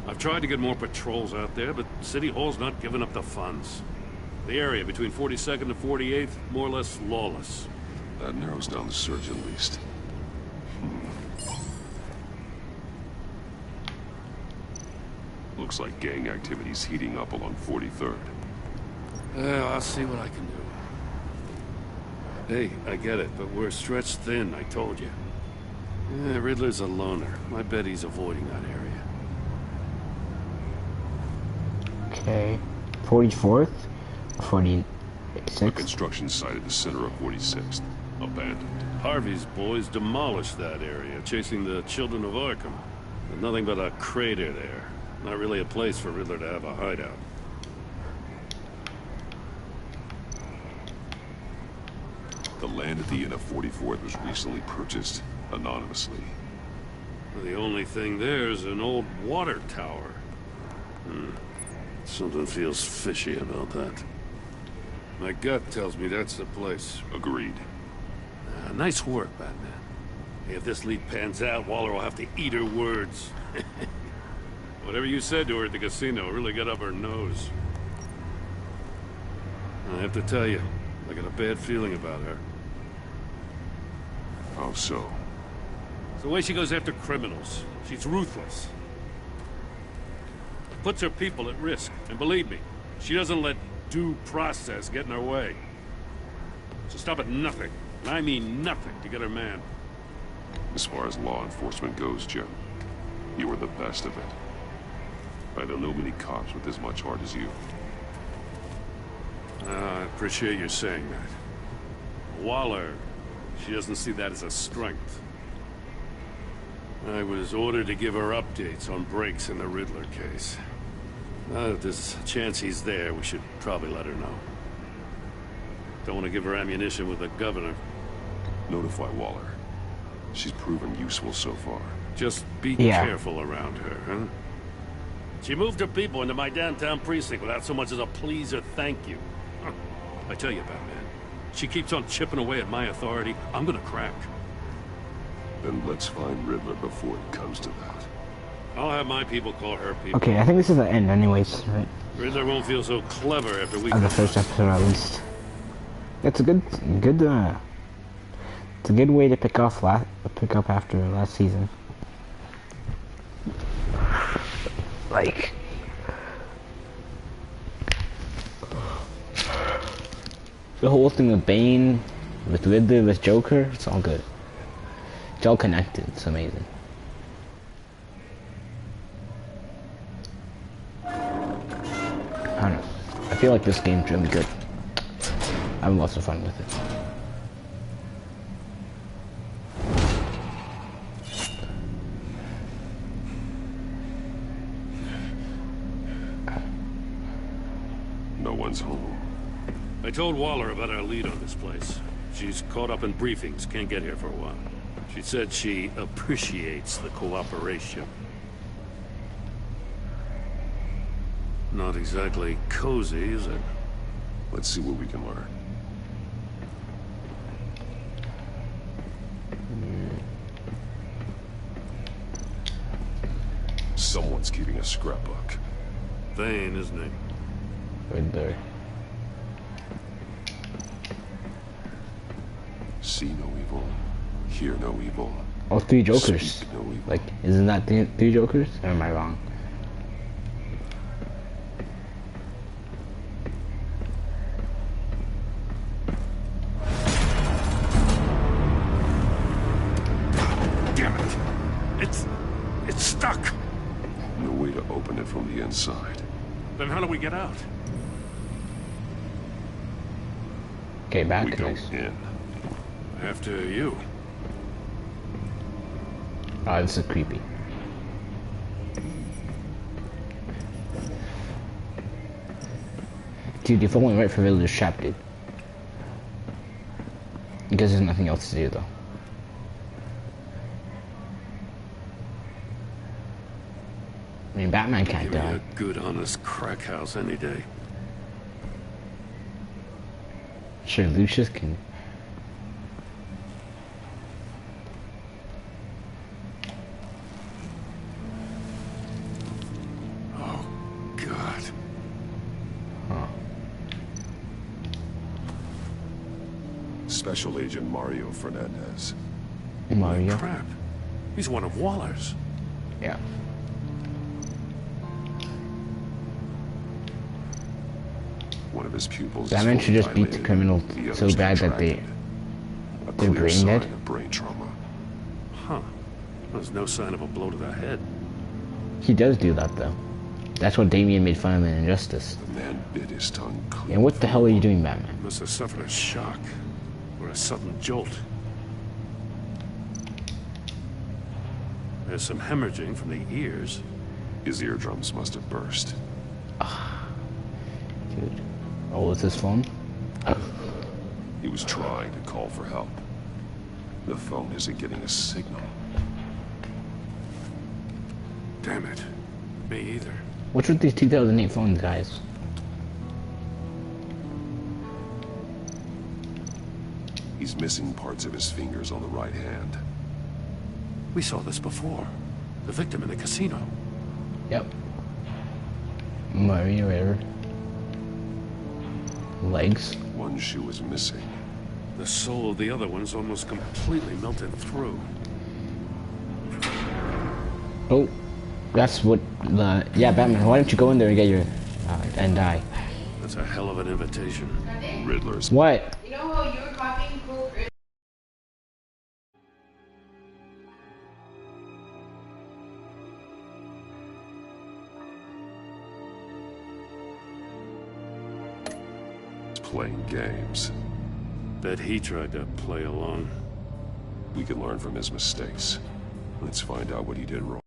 Speaker 3: I've tried to get more patrols out there, but City Hall's not giving up the funds. The area between 42nd and 48th, more or less lawless.
Speaker 1: That narrows down the search at least. Looks like gang activity's heating up along 43rd.
Speaker 3: I'll see what I can do. Hey, I get it, but we're stretched thin, I told you. Riddler's a loner. I bet he's avoiding that area.
Speaker 5: Okay. 44th? 46th?
Speaker 1: A construction site at the center of 46th. Abandoned.
Speaker 3: Harvey's boys demolished that area, chasing the children of Arkham. There's nothing but a crater there. Not really a place for Riddler to have a hideout.
Speaker 1: The land at the end of 44th was recently purchased anonymously.
Speaker 3: The only thing there is an old water tower. Something feels fishy about that. My gut tells me that's the place.
Speaker 1: Agreed.
Speaker 3: Nice work, Batman. If this lead pans out, Waller will have to eat her words. Whatever you said to her at the casino really got up her nose. I have to tell you, I got a bad feeling about her.
Speaker 1: How so?
Speaker 3: It's the way she goes after criminals. She's ruthless. Puts her people at risk. And believe me, she doesn't let due process get in her way. So stop at nothing, and I mean nothing, to get her man.
Speaker 1: As far as law enforcement goes, Jim, you are the best of it. I don't know many cops with as much heart as you.
Speaker 3: I appreciate you saying that. Waller, she doesn't see that as a strength. I was ordered to give her updates on breaks in the Riddler case. If there's a chance he's there, we should probably let her know. Don't want to give her ammunition with the governor.
Speaker 1: Notify Waller. She's proven useful so far.
Speaker 3: Just be careful around her, huh? She moved her people into my downtown precinct without so much as a please or thank you. I tell you, Batman, she keeps on chipping away at my authority, I'm gonna crack.
Speaker 1: Then let's find Riddler before it comes to that.
Speaker 3: I'll have my people call her people.
Speaker 5: Okay, I think this is the end anyways, right?
Speaker 3: Riddler won't feel so clever after we...
Speaker 5: Of the first episode, at least. It's a good, it's a good way to pick up after last season. Like, the whole thing with Bane, with Riddler, with Joker, it's all good. It's all connected, it's amazing. I don't know, I feel like this game's really good. I'm having lots of fun with it.
Speaker 1: No one's home.
Speaker 3: I told Waller about our lead on this place. She's caught up in briefings, can't get here for a while. She said she appreciates the cooperation. Not exactly cozy, is it?
Speaker 1: Let's see what we can learn. Someone's keeping a scrapbook.
Speaker 3: Vane, isn't he?
Speaker 5: Right there.
Speaker 1: See no evil, hear no evil.
Speaker 5: Oh, 3 Jokers.
Speaker 1: No evil.
Speaker 5: Like, isn't that 3 Jokers? Or am I wrong?
Speaker 3: Damn it! It's stuck!
Speaker 1: No way to open it from the inside.
Speaker 3: Then how do we get out?
Speaker 5: Okay, back.
Speaker 1: We go in.
Speaker 3: After you.
Speaker 5: Oh, this is creepy. Dude, if I went right for Village Trap, dude. Because there's nothing else to do, though. I mean, Batman can't
Speaker 3: Give me
Speaker 5: die.
Speaker 3: a good, honest crack house any day.
Speaker 5: Sure, Lucius can.
Speaker 3: Oh, God.
Speaker 5: Huh.
Speaker 1: Special Agent Mario Fernandez.
Speaker 5: Mario?
Speaker 3: Crap. He's one of Waller's.
Speaker 5: Yeah.
Speaker 1: One of his pupils.
Speaker 5: Batman should just beat the criminal so bad that they're brain dead.
Speaker 1: Of brain trauma.
Speaker 3: Huh. There's no sign of a blow to the head.
Speaker 5: He does do that, though. That's what Damien made fun of in Injustice.
Speaker 1: The man bit his tongue clean.
Speaker 5: And what the hell are you doing, Batman?
Speaker 3: Must have suffered a shock. Or a sudden jolt. There's some hemorrhaging from the ears.
Speaker 1: His eardrums must have burst.
Speaker 5: Dude. Oh, is his phone?
Speaker 1: He was trying to call for help. The phone isn't getting a signal.
Speaker 3: Damn it. Me either.
Speaker 5: What's with these 2008 phones, guys?
Speaker 1: He's missing parts of his fingers on the right hand.
Speaker 3: We saw this before. The victim in the casino.
Speaker 5: Yep. Mario River. Legs.
Speaker 1: One shoe is missing.
Speaker 3: The sole of the other one's almost completely melted through.
Speaker 5: Oh, that's what the... Yeah, Batman, why don't you go in there and get your... and die.
Speaker 3: That's a hell of an invitation.
Speaker 1: Riddler's...
Speaker 5: What?
Speaker 11: You know how you were copying cool Chris?
Speaker 1: Playing games.
Speaker 3: Bet he tried to play along.
Speaker 1: We can learn from his mistakes. Let's find out what he did wrong.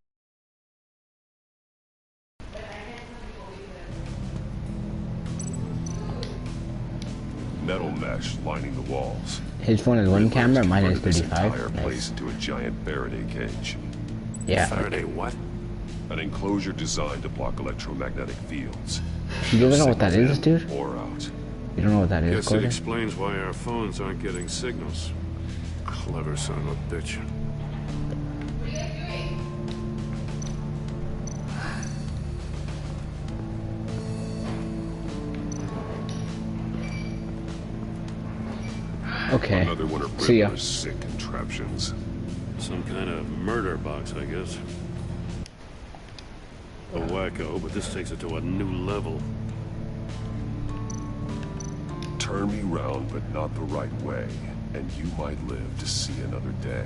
Speaker 1: Metal mesh lining the walls.
Speaker 5: His phone has one camera, mine is
Speaker 1: This
Speaker 5: 35.
Speaker 1: entire
Speaker 5: Nice.
Speaker 1: place into a giant Faraday cage.
Speaker 5: Yeah.
Speaker 3: Faraday what?
Speaker 1: An enclosure designed to block electromagnetic fields.
Speaker 5: You don't know what that is, dude?
Speaker 1: Or out.
Speaker 5: You don't know what that is,
Speaker 3: Guess it
Speaker 5: Gordon?
Speaker 3: explains why our phones aren't getting signals. Clever son of a bitch.
Speaker 5: Okay.
Speaker 1: Another one of
Speaker 5: See ya.
Speaker 1: Riddler's sick contraptions.
Speaker 3: Some kind of murder box, I guess. A wacko, but this takes it to a new level.
Speaker 1: Turn me round, but not the right way, and you might live to see another day.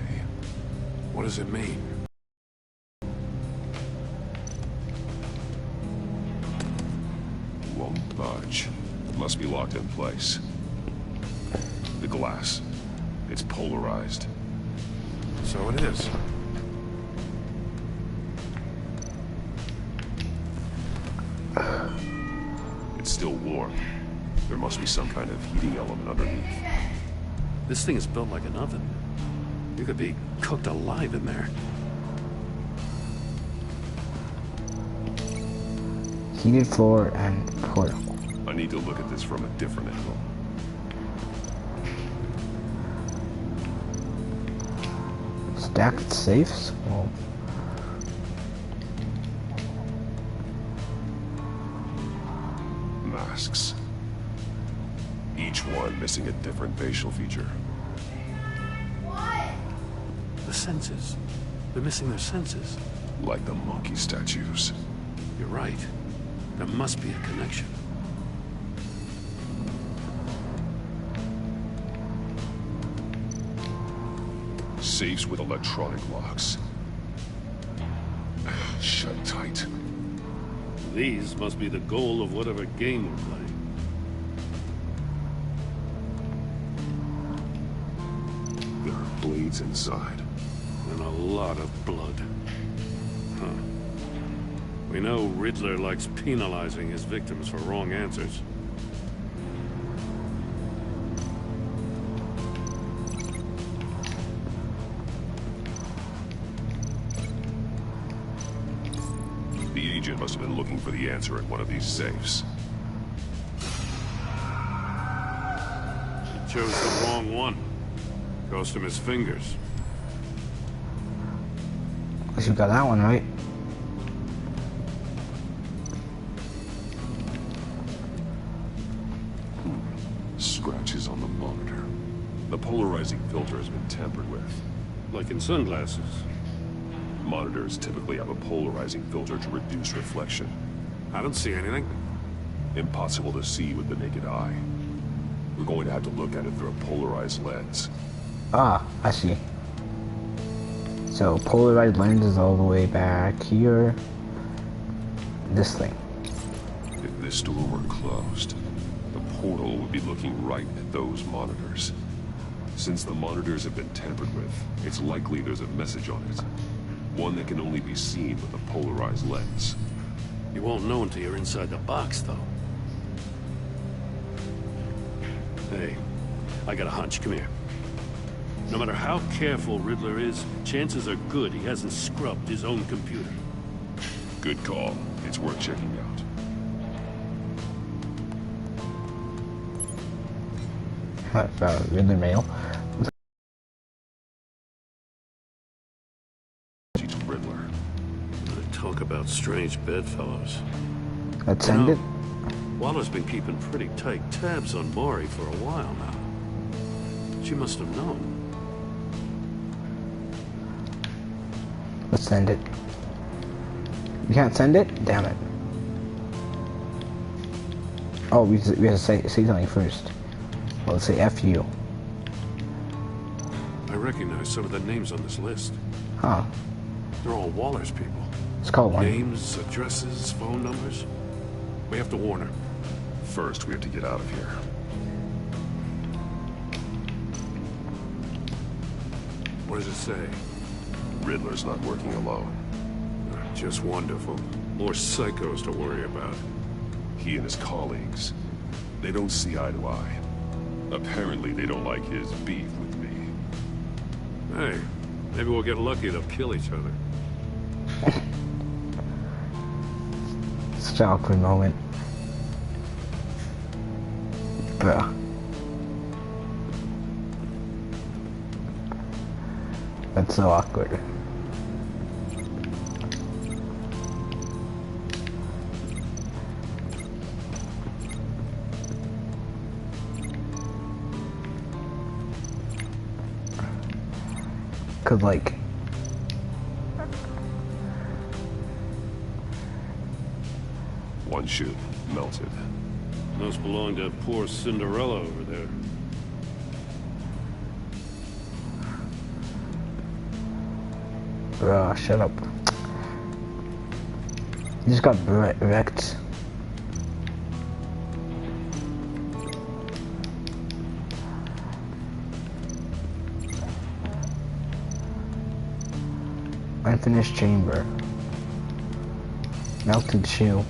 Speaker 3: What does it mean?
Speaker 1: Won't budge. Must be locked in place. The glass. It's polarized.
Speaker 3: So it is.
Speaker 1: It's still warm. There must be some kind of heating element underneath.
Speaker 3: This thing is built like an oven. You could be cooked alive in there.
Speaker 5: Heated floor and portal.
Speaker 1: I need to look at this from a different angle.
Speaker 5: Stacked safes? Well,
Speaker 1: masks. Each one missing a different facial feature.
Speaker 3: The senses. They're missing their senses.
Speaker 1: Like the monkey statues.
Speaker 3: You're right. There must be a connection.
Speaker 1: Safes with electronic locks. Shut tight.
Speaker 3: These must be the goal of whatever game we're playing.
Speaker 1: There are blades inside.
Speaker 3: And a lot of blood. Huh. We know Riddler likes penalizing his victims for wrong answers.
Speaker 1: The agent must have been looking for the answer at one of these safes.
Speaker 3: He chose the wrong one. Cost him his fingers.
Speaker 5: At least you got that one right.
Speaker 1: Scratches on the monitor. The polarizing filter has been tampered with.
Speaker 3: Like in sunglasses.
Speaker 1: Monitors typically have a polarizing filter to reduce reflection.
Speaker 3: I don't see anything.
Speaker 1: Impossible to see with the naked eye. We're going to have to look at it through a polarized lens.
Speaker 5: Ah, I see. So polarized lens is all the way back here. This thing.
Speaker 1: If this door were closed, the portal would be looking right at those monitors. Since the monitors have been tampered with, it's likely there's a message on it. One that can only be seen with a polarized lens.
Speaker 3: You won't know until you're inside the box, though. Hey, I got a hunch. Come here. No matter how careful Riddler is, chances are good he hasn't scrubbed his own computer.
Speaker 1: Good call. It's worth checking out.
Speaker 5: Riddler mail.
Speaker 1: Riddler.
Speaker 3: Talk about strange bedfellows.
Speaker 5: Let's send it.
Speaker 3: Waller's been keeping pretty tight tabs on Maury for a while now. She must have known.
Speaker 5: Let's send it. You can't send it? Damn it. Oh, we have to say something first. Well, let's say F you.
Speaker 3: I recognize some of the names on this list.
Speaker 5: Huh.
Speaker 3: They're all Waller's people.
Speaker 5: Let's call one.
Speaker 3: Names, addresses, phone numbers. We have to warn her.
Speaker 1: First, we have to get out of here.
Speaker 3: What does it say?
Speaker 1: Riddler's not working alone.
Speaker 3: Just wonderful. More psychos to worry about.
Speaker 1: He and his colleagues, they don't see eye to eye. Apparently, they don't like his beef with me.
Speaker 3: Hey, maybe we'll get lucky they'll kill each other.
Speaker 5: Such an awkward moment. Bruh. That's so awkward. Cause like
Speaker 1: one shoe melted.
Speaker 3: Must belong to poor Cinderella over there.
Speaker 5: Bruh, shut up. You just got wrecked. Unfinished chamber. Melted shoe.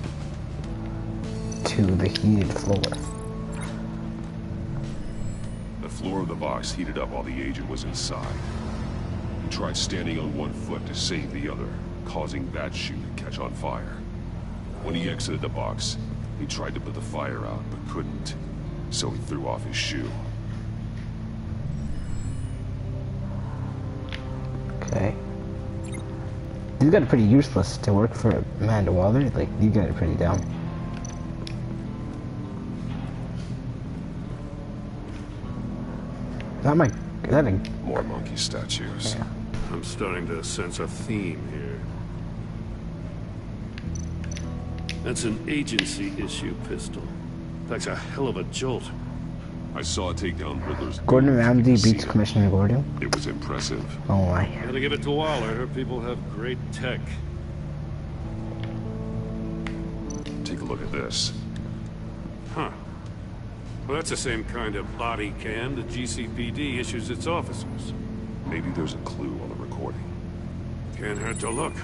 Speaker 5: To the heated floor.
Speaker 1: The floor of the box heated up while the agent was inside. He tried standing on one foot to save the other, causing that shoe to catch on fire. When he exited the box, he tried to put the fire out, but couldn't. So he threw off his shoe.
Speaker 5: Okay. These guys are pretty useless to work for Amanda Waller. Like, these guys are pretty dumb. Is that a...
Speaker 1: More monkey statues.
Speaker 5: Yeah.
Speaker 3: I'm starting to sense a theme here. That's an agency issue pistol. That's a hell of a jolt.
Speaker 1: I saw it take down Riddler's...
Speaker 5: Gordon Ramsay beats Commissioner Gordon.
Speaker 1: It was impressive.
Speaker 5: Oh my.
Speaker 3: Gotta give it to Waller. Her people have great tech.
Speaker 1: Take a look at this.
Speaker 3: Huh. Well, that's the same kind of body cam the GCPD issues its officers.
Speaker 1: Maybe there's a clue on the recording.
Speaker 3: Can't hurt to look.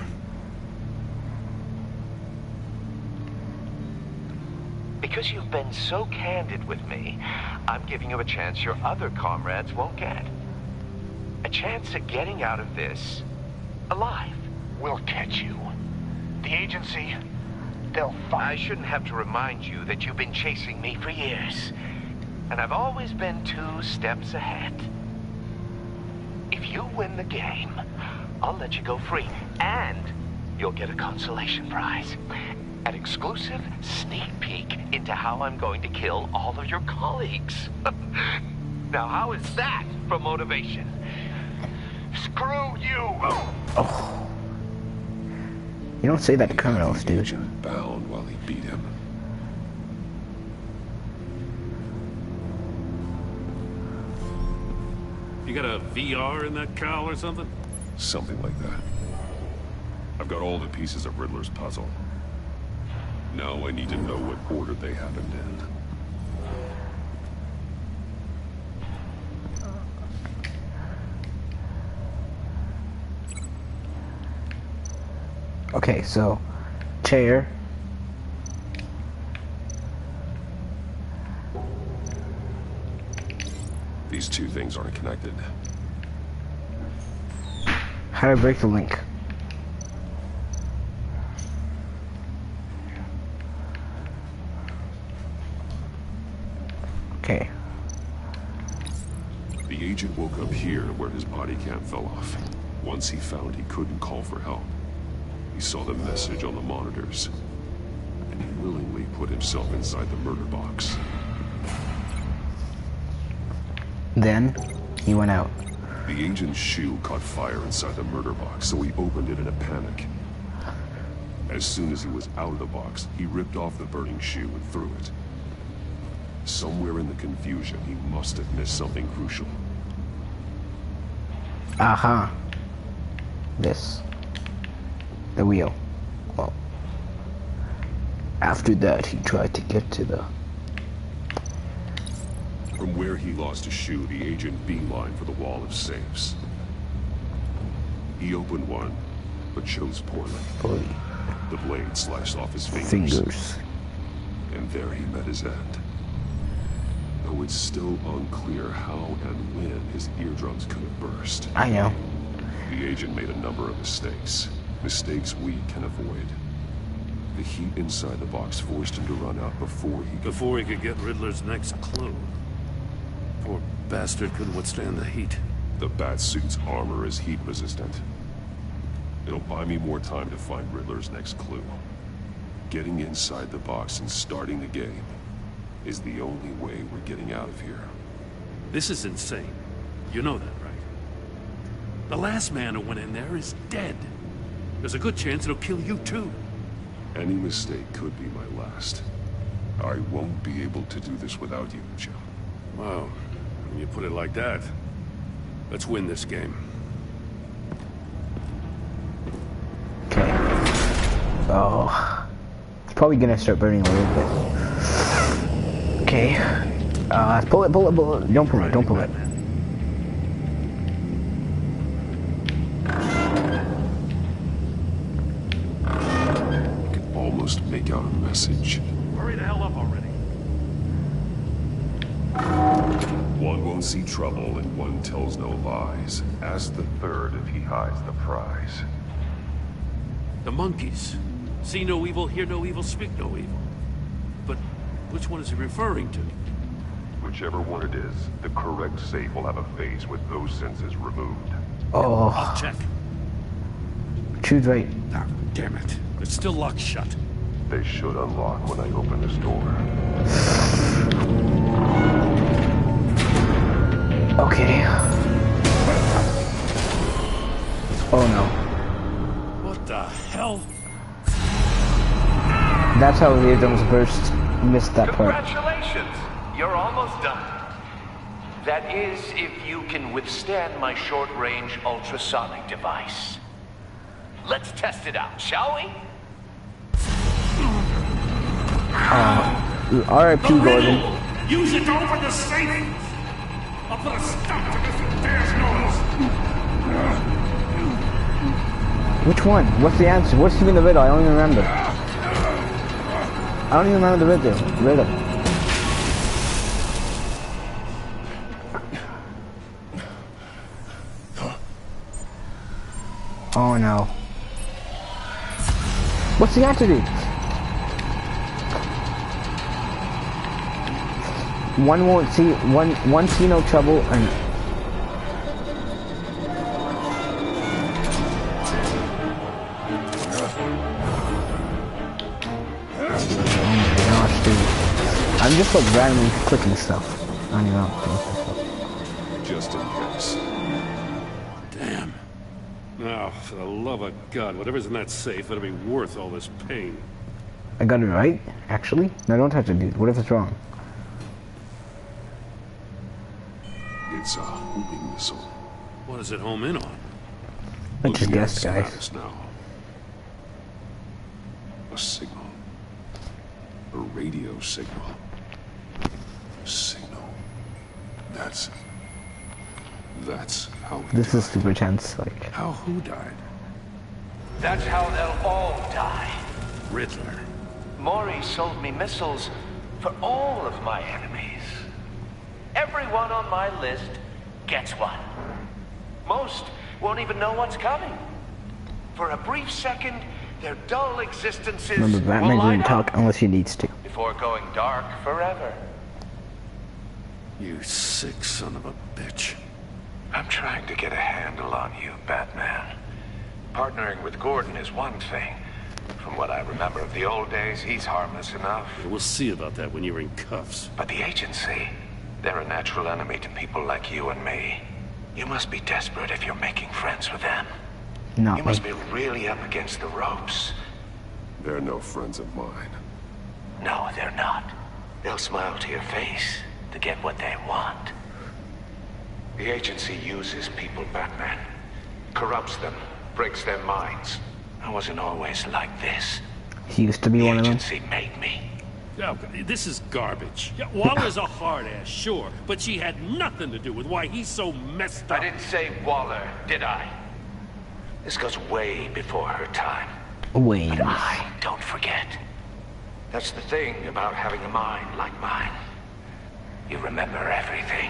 Speaker 6: Because you've been so candid with me, I'm giving you a chance your other comrades won't get. A chance at getting out of this alive.
Speaker 2: We'll catch you. The agency, they'll find...
Speaker 6: I shouldn't have to remind you that you've been chasing me for years. And I've always been 2 steps ahead. If you win the game, I'll let you go free. And you'll get a consolation prize. An exclusive sneak peek into how I'm going to kill all of your colleagues. Now, how is that for motivation? Screw you!
Speaker 5: Oh. You don't say that to criminals, dude.
Speaker 1: Bound while he beat him.
Speaker 3: You got a VR in that cowl or something?
Speaker 1: Something like that. I've got all the pieces of Riddler's puzzle. Now I need to know what order they happened in.
Speaker 5: Okay, so chair.
Speaker 1: These 2 things aren't connected.
Speaker 5: How do I break the link? Okay.
Speaker 1: The agent woke up here where his body cam fell off. Once he found he couldn't call for help, he saw the message on the monitors, and he willingly put himself inside the murder box.
Speaker 5: Then, he went out.
Speaker 1: The agent's shoe caught fire inside the murder box, so he opened it in a panic. As soon as he was out of the box, he ripped off the burning shoe and threw it. Somewhere in the confusion, he must have missed something crucial.
Speaker 5: Aha. This. The wheel. Well. After that, he tried to get to the...
Speaker 1: From where he lost his shoe, the agent beelined for the wall of safes. He opened one, but chose poorly. The blade slashed off his fingers. And there he met his end. Though it's still unclear how and when his eardrums could have burst.
Speaker 5: I know.
Speaker 1: The agent made a number of mistakes. Mistakes we can avoid. The heat inside the box forced him to run out before he
Speaker 3: could get Riddler's next clue. Poor bastard couldn't withstand the heat.
Speaker 1: The Batsuit's armor is heat resistant. It'll buy me more time to find Riddler's next clue. Getting inside the box and starting the game is the only way we're getting out of here.
Speaker 3: This is insane. You know that, right? The last man who went in there is dead. There's a good chance it'll kill you too.
Speaker 1: Any mistake could be my last. I won't be able to do this without you, Jim.
Speaker 3: Wow. When you put it like that, let's win this game.
Speaker 5: Okay. Oh. It's probably gonna start burning a little bit. Okay. Pull it. Don't pull it.
Speaker 1: I can almost make out a message.
Speaker 3: Hurry the hell up already.
Speaker 1: One won't see trouble and one tells no lies. Ask the third if he hides the prize.
Speaker 3: The monkeys. See no evil, hear no evil, speak no evil. But which one is he referring to?
Speaker 13: Whichever one it is, the correct safe will have a phase with those senses removed.
Speaker 5: Oh.
Speaker 3: I'll check.
Speaker 5: Choose right.
Speaker 3: Ah, damn it. It's still locked shut.
Speaker 13: They should unlock when I open this door.
Speaker 5: Okay. Oh no.
Speaker 3: What the hell?
Speaker 5: That's how the eardrums burst. Missed that part.
Speaker 6: Congratulations! You're almost done. That is, if you can withstand my short-range ultrasonic device. Let's test it out, shall we?
Speaker 5: R.I.P. Gordon.
Speaker 3: Use it to open the safe! I'll put a stop to this embarrassed noise!
Speaker 5: Which one? What's the answer? What's even the riddle? I don't even remember. I don't even remember the riddle. Oh no. What's the answer, dude? One won't see one see no trouble and I'm just like randomly clicking stuff. I don't even know.
Speaker 13: Just in case.
Speaker 3: Damn. Oh, for the love of God, whatever's in that safe better be worth all this pain.
Speaker 5: I got it right, actually? No, don't touch it, dude. What if it's wrong?
Speaker 13: It's a homing missile.
Speaker 3: What does it home in on?
Speaker 5: I just guessed, guys.
Speaker 13: Now. A signal. A radio signal. Signal. That's how he
Speaker 5: This
Speaker 13: died.
Speaker 5: is super tense, like.
Speaker 3: How who died?
Speaker 6: That's how they'll all die.
Speaker 3: Riddler.
Speaker 6: Maury sold me missiles for all of my enemies. Everyone on my list gets one. Most won't even know what's coming. For a brief second, their dull existences
Speaker 5: Remember, Batman doesn't talk unless he needs to.
Speaker 6: before going dark forever.
Speaker 3: You sick son of a bitch.
Speaker 6: I'm trying to get a handle on you, Batman. Partnering with Gordon is one thing. From what I remember of the old days, he's harmless enough.
Speaker 3: We'll see about that when you're in cuffs.
Speaker 6: But the agency, they're a natural enemy to people like you and me. You must be desperate if you're making friends with them.
Speaker 5: Not
Speaker 6: You must be really up against the ropes.
Speaker 13: They're no friends of mine.
Speaker 6: No, they're not. They'll smile to your face to get what they want. The agency uses people, Batman. Corrupts them, breaks their minds. I wasn't always like this.
Speaker 5: He used to be one of them.
Speaker 6: The agency made me.
Speaker 3: Oh, this is garbage. Yeah, Waller's a hard ass, sure, but she had nothing to do with why he's so messed up.
Speaker 6: I didn't say Waller, did I? This goes way before her time.
Speaker 5: Wait.
Speaker 6: But I don't forget. That's the thing about having a mind like mine. You remember everything.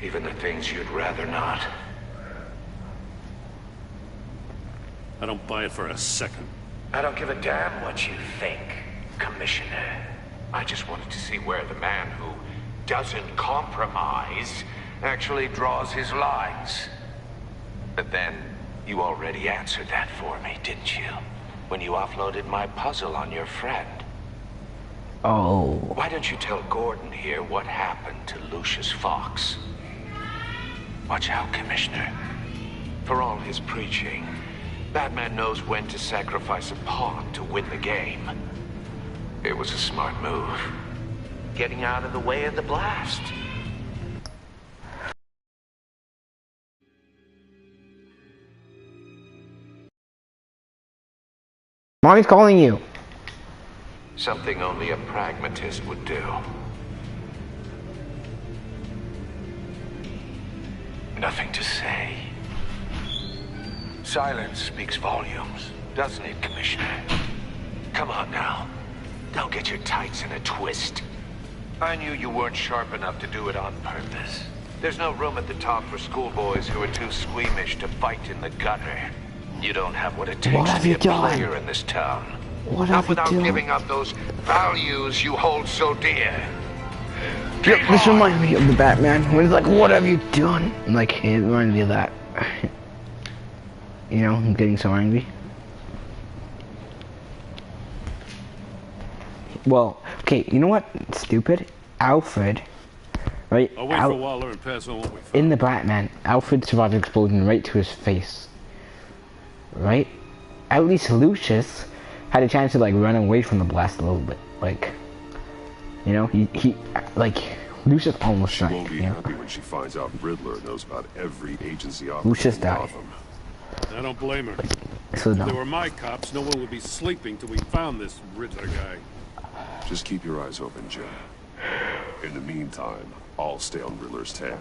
Speaker 6: Even the things you'd rather not.
Speaker 3: I don't buy it for a second.
Speaker 6: I don't give a damn what you think, Commissioner. I just wanted to see where the man who doesn't compromise actually draws his lines. But then, you already answered that for me, didn't you? When you offloaded my puzzle on your friend.
Speaker 5: Oh.
Speaker 6: Why don't you tell Gordon here what happened to Lucius Fox? Watch out, Commissioner. For all his preaching, Batman knows when to sacrifice a pawn to win the game. It was a smart move. Getting out of the way of the blast.
Speaker 5: Mommy's calling you.
Speaker 6: Something only a pragmatist would do. Nothing to say. Silence speaks volumes, doesn't it, Commissioner? Come on now. Don't get your tights in a twist. I knew you weren't sharp enough to do it on purpose. There's no room at the top for schoolboys who are too squeamish to fight in the gutter. You don't have what it takes to be a player in this town. Not without giving up those values you hold so dear.
Speaker 5: Yep, this reminds me of the Batman when he's like, what have you done? And like, it reminds me of that. You know, I'm getting so angry. Well, okay, you know what? Stupid. Alfred, right?
Speaker 3: I'll wait for Waller and pass on what we found.
Speaker 5: In the Batman, Alfred survived an explosion right to his face. Right? At least Lucius had a chance to like run away from the blast a little bit. Like, you know, he like, Lucius almost
Speaker 1: She
Speaker 5: died.
Speaker 1: won't be happy when she finds out Riddler knows about every agency operating
Speaker 5: Lucius
Speaker 1: in
Speaker 5: died.
Speaker 1: Gotham.
Speaker 3: I don't blame her.
Speaker 5: So
Speaker 3: If
Speaker 5: no.
Speaker 3: they were my cops, no one would be sleeping till we found this Riddler guy.
Speaker 1: Just keep your eyes open, Jim. In the meantime, I'll stay on Riddler's tail.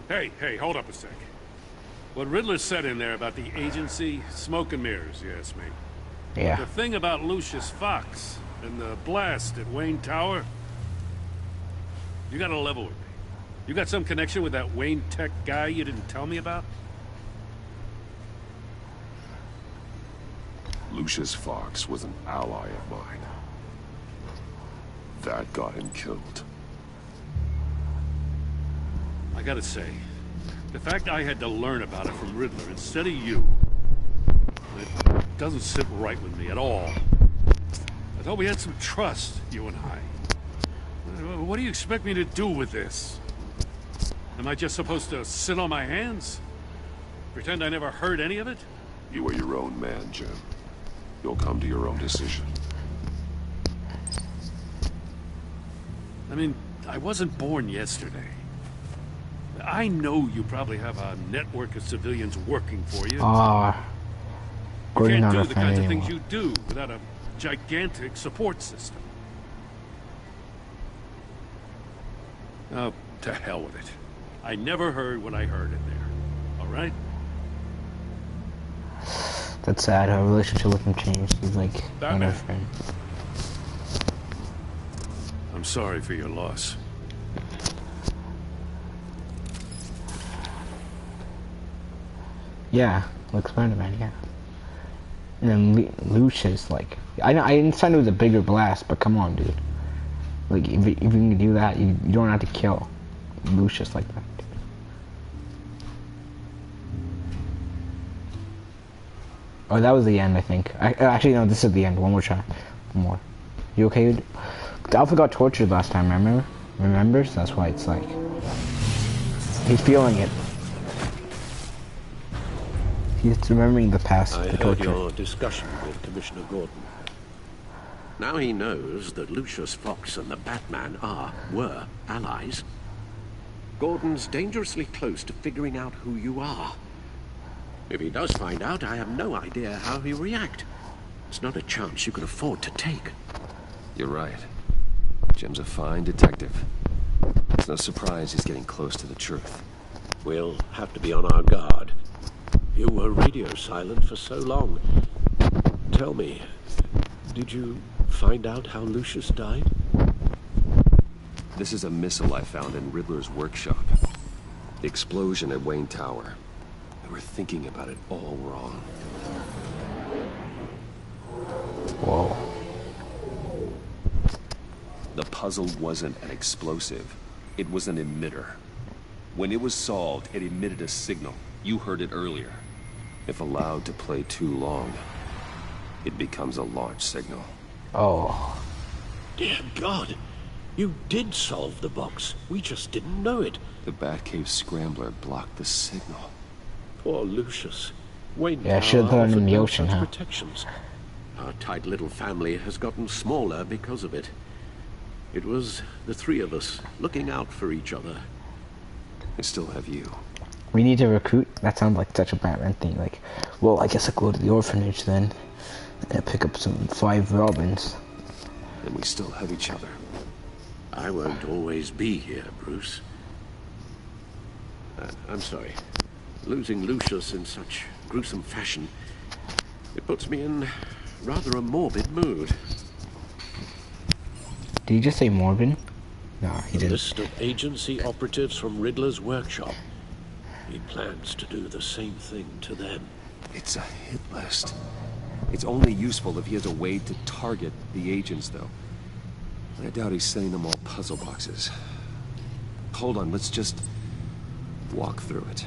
Speaker 3: Hey, hold up a sec. What Riddler said in there about the agency, smoke and mirrors, you ask me.
Speaker 5: Yeah.
Speaker 3: The thing about Lucius Fox and the blast at Wayne Tower, you gotta level with me. You got some connection with that Wayne Tech guy you didn't tell me about?
Speaker 1: Lucius Fox was an ally of mine. That got him killed.
Speaker 3: I gotta say, the fact I had to learn about it from Riddler instead of you, it doesn't sit right with me at all. I thought we had some trust, you and I. What do you expect me to do with this? Am I just supposed to sit on my hands? Pretend I never heard any of it?
Speaker 1: You are your own man, Jim. You'll come to your own decision.
Speaker 3: I mean, I wasn't born yesterday. I know you probably have a network of civilians working for you. You can't do the kinds of things you do without a gigantic support system. Oh, to hell with it. I never heard what I heard in there. All right?
Speaker 5: That's sad. Her relationship with him changed. He's like not her friend.
Speaker 3: I'm sorry for your loss.
Speaker 5: Yeah, like Spider-Man, yeah. And then Lucius, like, I understand it was a bigger blast, but come on, dude. Like, if you can do that, you don't have to kill Lucius like that. Oh, that was the end, I think. Actually, no, this is the end. One more try. One more. You okay? Alpha got tortured last time, remember? Remembers? That's why it's like... He's feeling it. He's remembering the past, the torture.
Speaker 17: I heard your discussion with Commissioner Gordon. Now he knows that Lucius Fox and the Batman were allies. Gordon's dangerously close to figuring out who you are. If he does find out, I have no idea how he'll react. It's not a chance you can afford to take.
Speaker 1: You're right. Jim's a fine detective. It's no surprise he's getting close to the truth.
Speaker 17: We'll have to be on our guard. You were radio silent for so long. Tell me, did you find out how Lucius died?
Speaker 1: This is a missile I found in Riddler's workshop. The explosion at Wayne Tower. We were thinking about it all wrong.
Speaker 5: Whoa.
Speaker 1: The puzzle wasn't an explosive. It was an emitter. When it was solved, it emitted a signal. You heard it earlier. If allowed to play too long, it becomes a launch signal.
Speaker 5: Oh.
Speaker 17: Dear God, you did solve the box. We just didn't know it.
Speaker 1: The Batcave scrambler blocked the signal.
Speaker 17: Poor Lucius. Wayne
Speaker 5: Yeah, I should have put him in the
Speaker 17: no
Speaker 5: ocean,
Speaker 17: such
Speaker 5: huh?
Speaker 17: protections. Our tight little family has gotten smaller because of it. It was the three of us looking out for each other.
Speaker 1: I still have you.
Speaker 5: We need to recruit? That sounds like such a Batman thing. Like, well, I guess I'll go to the orphanage then. And pick up some 5 Robins.
Speaker 1: And we still have each other.
Speaker 17: I won't always be here, Bruce. I'm sorry. Losing Lucius in such gruesome fashion, it puts me in rather a morbid mood.
Speaker 5: Did you just say morbid? No, he didn't.
Speaker 17: A list of agency operatives from Riddler's workshop. He plans to do the same thing to them.
Speaker 1: It's a hit list. It's only useful if he has a way to target the agents, though. I doubt he's sending them all puzzle boxes. Hold on, let's just walk through it.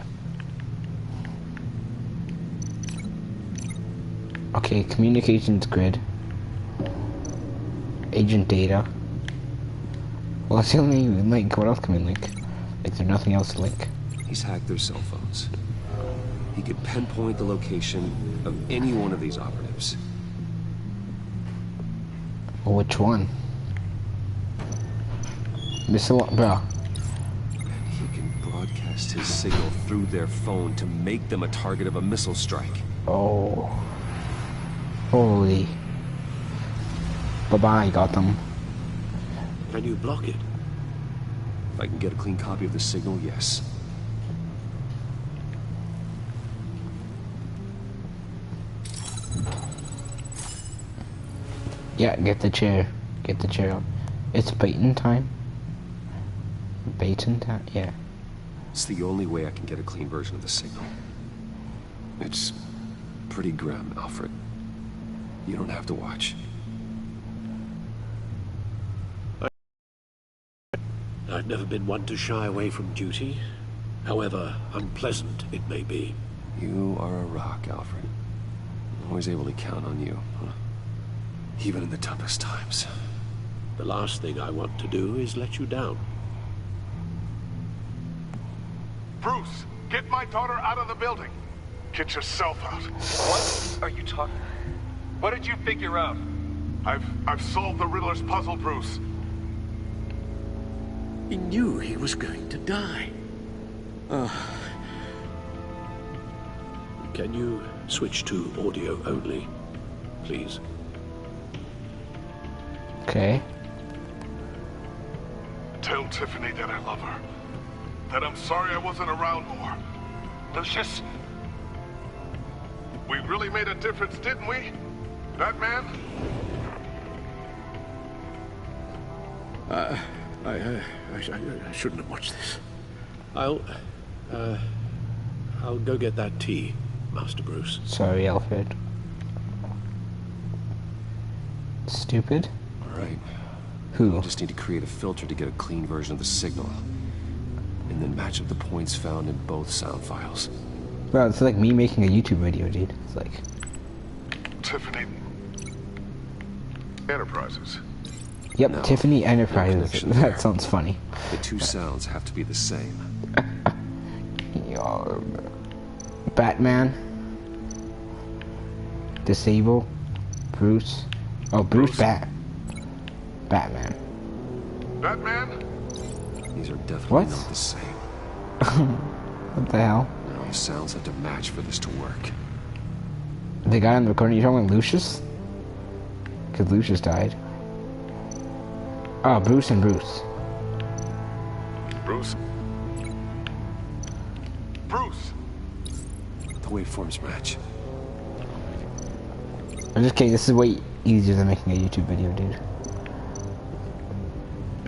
Speaker 5: Okay, communications grid. Agent data. Well, that's the only link. What else can we link? Like, there's nothing else to link.
Speaker 1: He's hacked their cell phones. He could pinpoint the location of any one of these operatives.
Speaker 5: Well, which one? Missile, bro.
Speaker 1: He can broadcast his signal through their phone to make them a target of a missile strike.
Speaker 5: Oh. Holy. Bye-bye, Gotham.
Speaker 17: Can you block it?
Speaker 1: If I can get a clean copy of the signal, yes.
Speaker 5: Yeah, get the chair. Get the chair up. It's baiting time. Baiting time? Yeah.
Speaker 1: It's the only way I can get a clean version of the signal. It's pretty grim, Alfred. You don't have to watch.
Speaker 17: I've never been one to shy away from duty, however unpleasant it may be.
Speaker 1: You are a rock, Alfred. Always able to count on you, huh? Even in the toughest times.
Speaker 17: The last thing I want to do is let you down.
Speaker 16: Bruce, get my daughter out of the building. Get yourself out.
Speaker 15: What are you talking? What did you figure out?
Speaker 16: I've solved the Riddler's puzzle, Bruce.
Speaker 17: He knew he was going to die. Can you switch to audio only, please?
Speaker 5: Okay.
Speaker 16: Tell Tiffany that I love her. That I'm sorry I wasn't around more. Lucius, we really made a difference, didn't we? Batman?
Speaker 17: I shouldn't have watched this. I'll go get that tea, Master Bruce.
Speaker 5: Sorry, Alfred. Stupid?
Speaker 1: Alright.
Speaker 5: Who?
Speaker 1: I just need to create a filter to get a clean version of the signal. And then match up the points found in both sound files.
Speaker 5: Well, it's like me making a YouTube video, dude. It's like...
Speaker 16: Tiffany... Enterprises.
Speaker 5: Yep,
Speaker 1: No,
Speaker 5: Tiffany
Speaker 1: no
Speaker 5: Enterprises.
Speaker 1: connection
Speaker 5: That
Speaker 1: there.
Speaker 5: sounds funny.
Speaker 1: The two sounds have to be the same.
Speaker 5: Batman. Disable. Bruce. Oh, Bruce. Batman.
Speaker 16: Batman?
Speaker 1: These are definitely
Speaker 5: What?
Speaker 1: not the same.
Speaker 5: What the hell?
Speaker 1: No, the sounds have to match for this to work.
Speaker 5: The guy on the recording, you're talking about Lucius? Because Lucius died. Oh, Bruce and Bruce.
Speaker 16: Bruce? Bruce!
Speaker 1: The waveforms match.
Speaker 5: I'm just kidding, this is way easier than making a YouTube video, dude.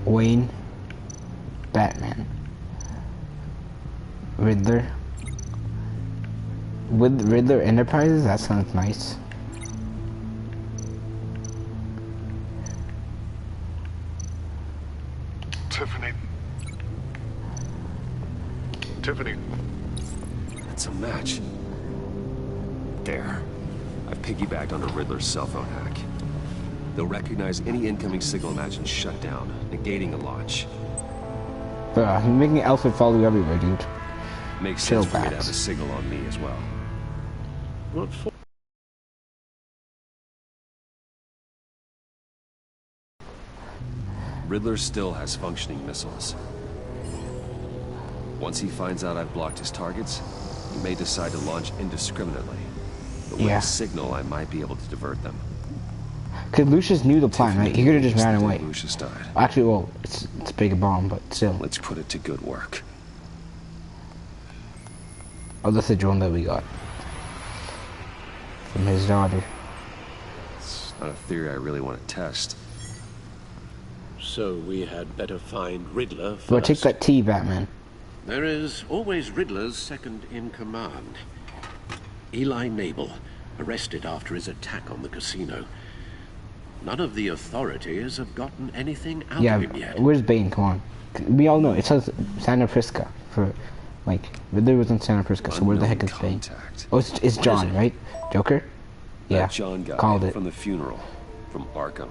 Speaker 5: Wayne. Batman. Riddler. With Riddler Enterprises? That sounds nice.
Speaker 16: Tiffany.
Speaker 1: It's a match. There. I've piggybacked onto Riddler's cell phone hack. They'll recognize any incoming signal match and shut down, negating the launch.
Speaker 5: Bruh, you're making Alfred follow you everywhere, dude.
Speaker 1: Makes
Speaker 5: Chill
Speaker 1: sense for me to
Speaker 5: backs.
Speaker 1: have a signal on me as well.
Speaker 17: What for?
Speaker 1: Riddler still has functioning missiles. Once he finds out I've blocked his targets, he may decide to launch indiscriminately. But with
Speaker 5: Yeah.
Speaker 1: a signal, I might be able to divert them.
Speaker 5: Cause Lucius knew the plan, right? He could have just ran away.
Speaker 1: Lucius died.
Speaker 5: Actually, well, it's a big bomb, but still.
Speaker 1: Let's put it to good work.
Speaker 5: Oh, that's the drone that we got from his daughter.
Speaker 1: It's not a theory I really want to test.
Speaker 17: So we had better find Riddler first.
Speaker 5: Bro, take that tea, Batman.
Speaker 17: There is always Riddler's second in command. Eli Nabel, arrested after his attack on the casino. None of the authorities have gotten anything out of him yet.
Speaker 5: Where's Bane? Come on. We all know it says Santa Prisca for, like, Riddler was in Santa Prisca, so where the heck is Bane? Oh, it's John, right? Joker? Yeah,
Speaker 1: that John guy
Speaker 5: called it.
Speaker 1: From the funeral, from Arkham.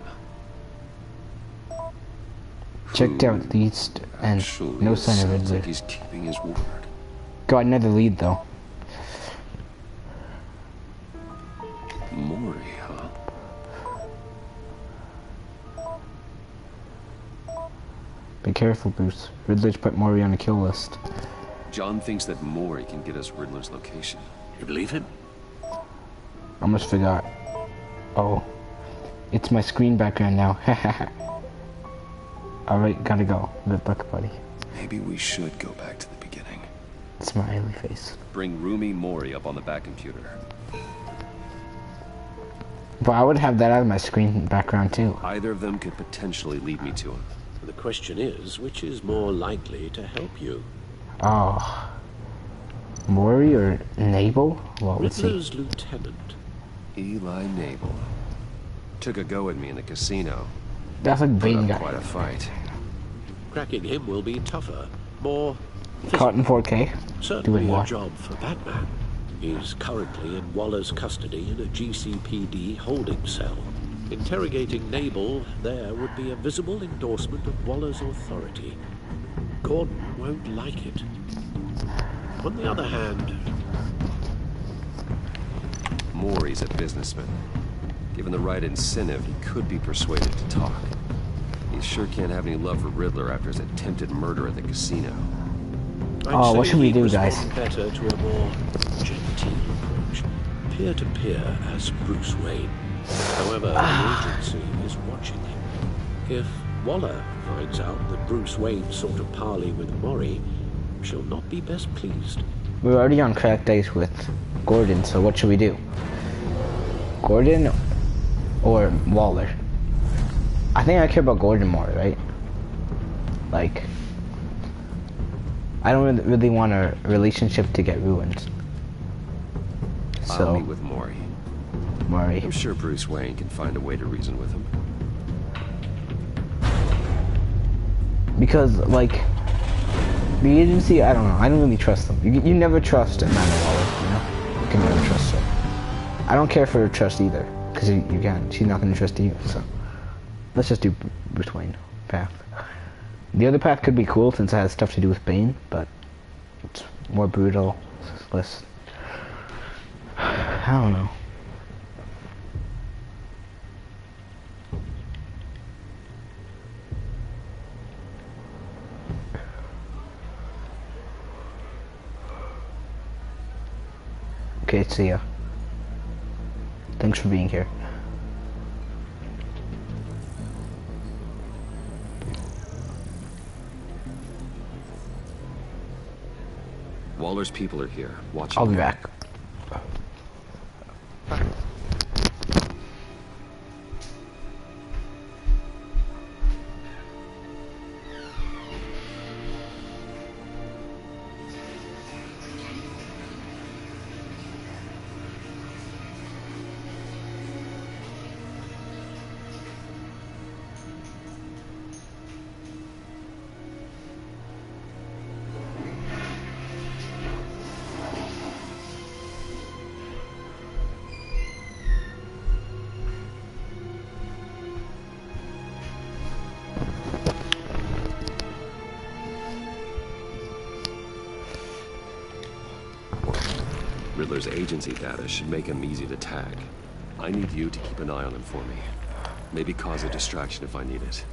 Speaker 5: Checked out the east, and no sign of Riddler.
Speaker 1: Like he's keeping his word.
Speaker 5: Got another lead, though.
Speaker 1: Maury, huh?
Speaker 5: Be careful, Bruce. Riddler's put Maury on a kill list.
Speaker 1: John thinks that Maury can get us Riddler's location.
Speaker 17: You believe him?
Speaker 5: Almost forgot. Oh. It's my screen background now. Alright, gotta go. Good luck, buddy.
Speaker 1: Maybe we should go back to the beginning.
Speaker 5: Smiley face.
Speaker 1: Bring Rumi Mori up on the back computer.
Speaker 5: But I would have that out of my screen background too.
Speaker 1: Either of them could potentially lead me to him.
Speaker 17: The question is, which is more likely to help you?
Speaker 5: Oh. Mori or Nabel? Well, let's see.
Speaker 17: Riddler's lieutenant.
Speaker 1: Eli Nabel. Took a go at me in the casino.
Speaker 5: That's a Bane guy.
Speaker 1: Quite a fight.
Speaker 17: Cracking him will be tougher, more
Speaker 5: caught in 4K.
Speaker 17: Certainly a job for Batman. He's currently in Waller's custody in a GCPD holding cell. Interrogating Nabel there would be a visible endorsement of Waller's authority. Gordon won't like it. On the other hand...
Speaker 1: Maury's a businessman. Given the right incentive, he could be persuaded to talk. He sure can't have any love for Riddler after his attempted murder at the casino.
Speaker 5: Oh, what should we do, guys?
Speaker 17: Better to a more genteel approach, peer-to-peer as Bruce Wayne. However, the agency is watching him. If Waller finds out that Bruce Wayne sought a parley with Maury, she'll not be best pleased.
Speaker 5: We're already on crack days with Gordon, so what should we do? Gordon or Waller? I think I care about Gordon more, right? Like, I don't really want a relationship to get ruined. So,
Speaker 1: I'll meet with Maury. I'm sure Bruce Wayne can find a way to reason with him.
Speaker 5: Because, like, the agency, I don't know. I don't really trust them. You never trust Amanda Waller, you know? You can never trust her. I don't care for her trust either, because you can't. She's not going to trust you, so. Let's just do Bruce Wayne path. The other path could be cool since it has stuff to do with Bane, but it's more brutal, less... I don't know. Okay, see ya. Thanks for being here.
Speaker 1: Waller's people are here, watching.
Speaker 5: I'll be back.
Speaker 1: Riddler's agency data should make him easy to tag. I need you to keep an eye on him for me. Maybe cause a distraction if I need it.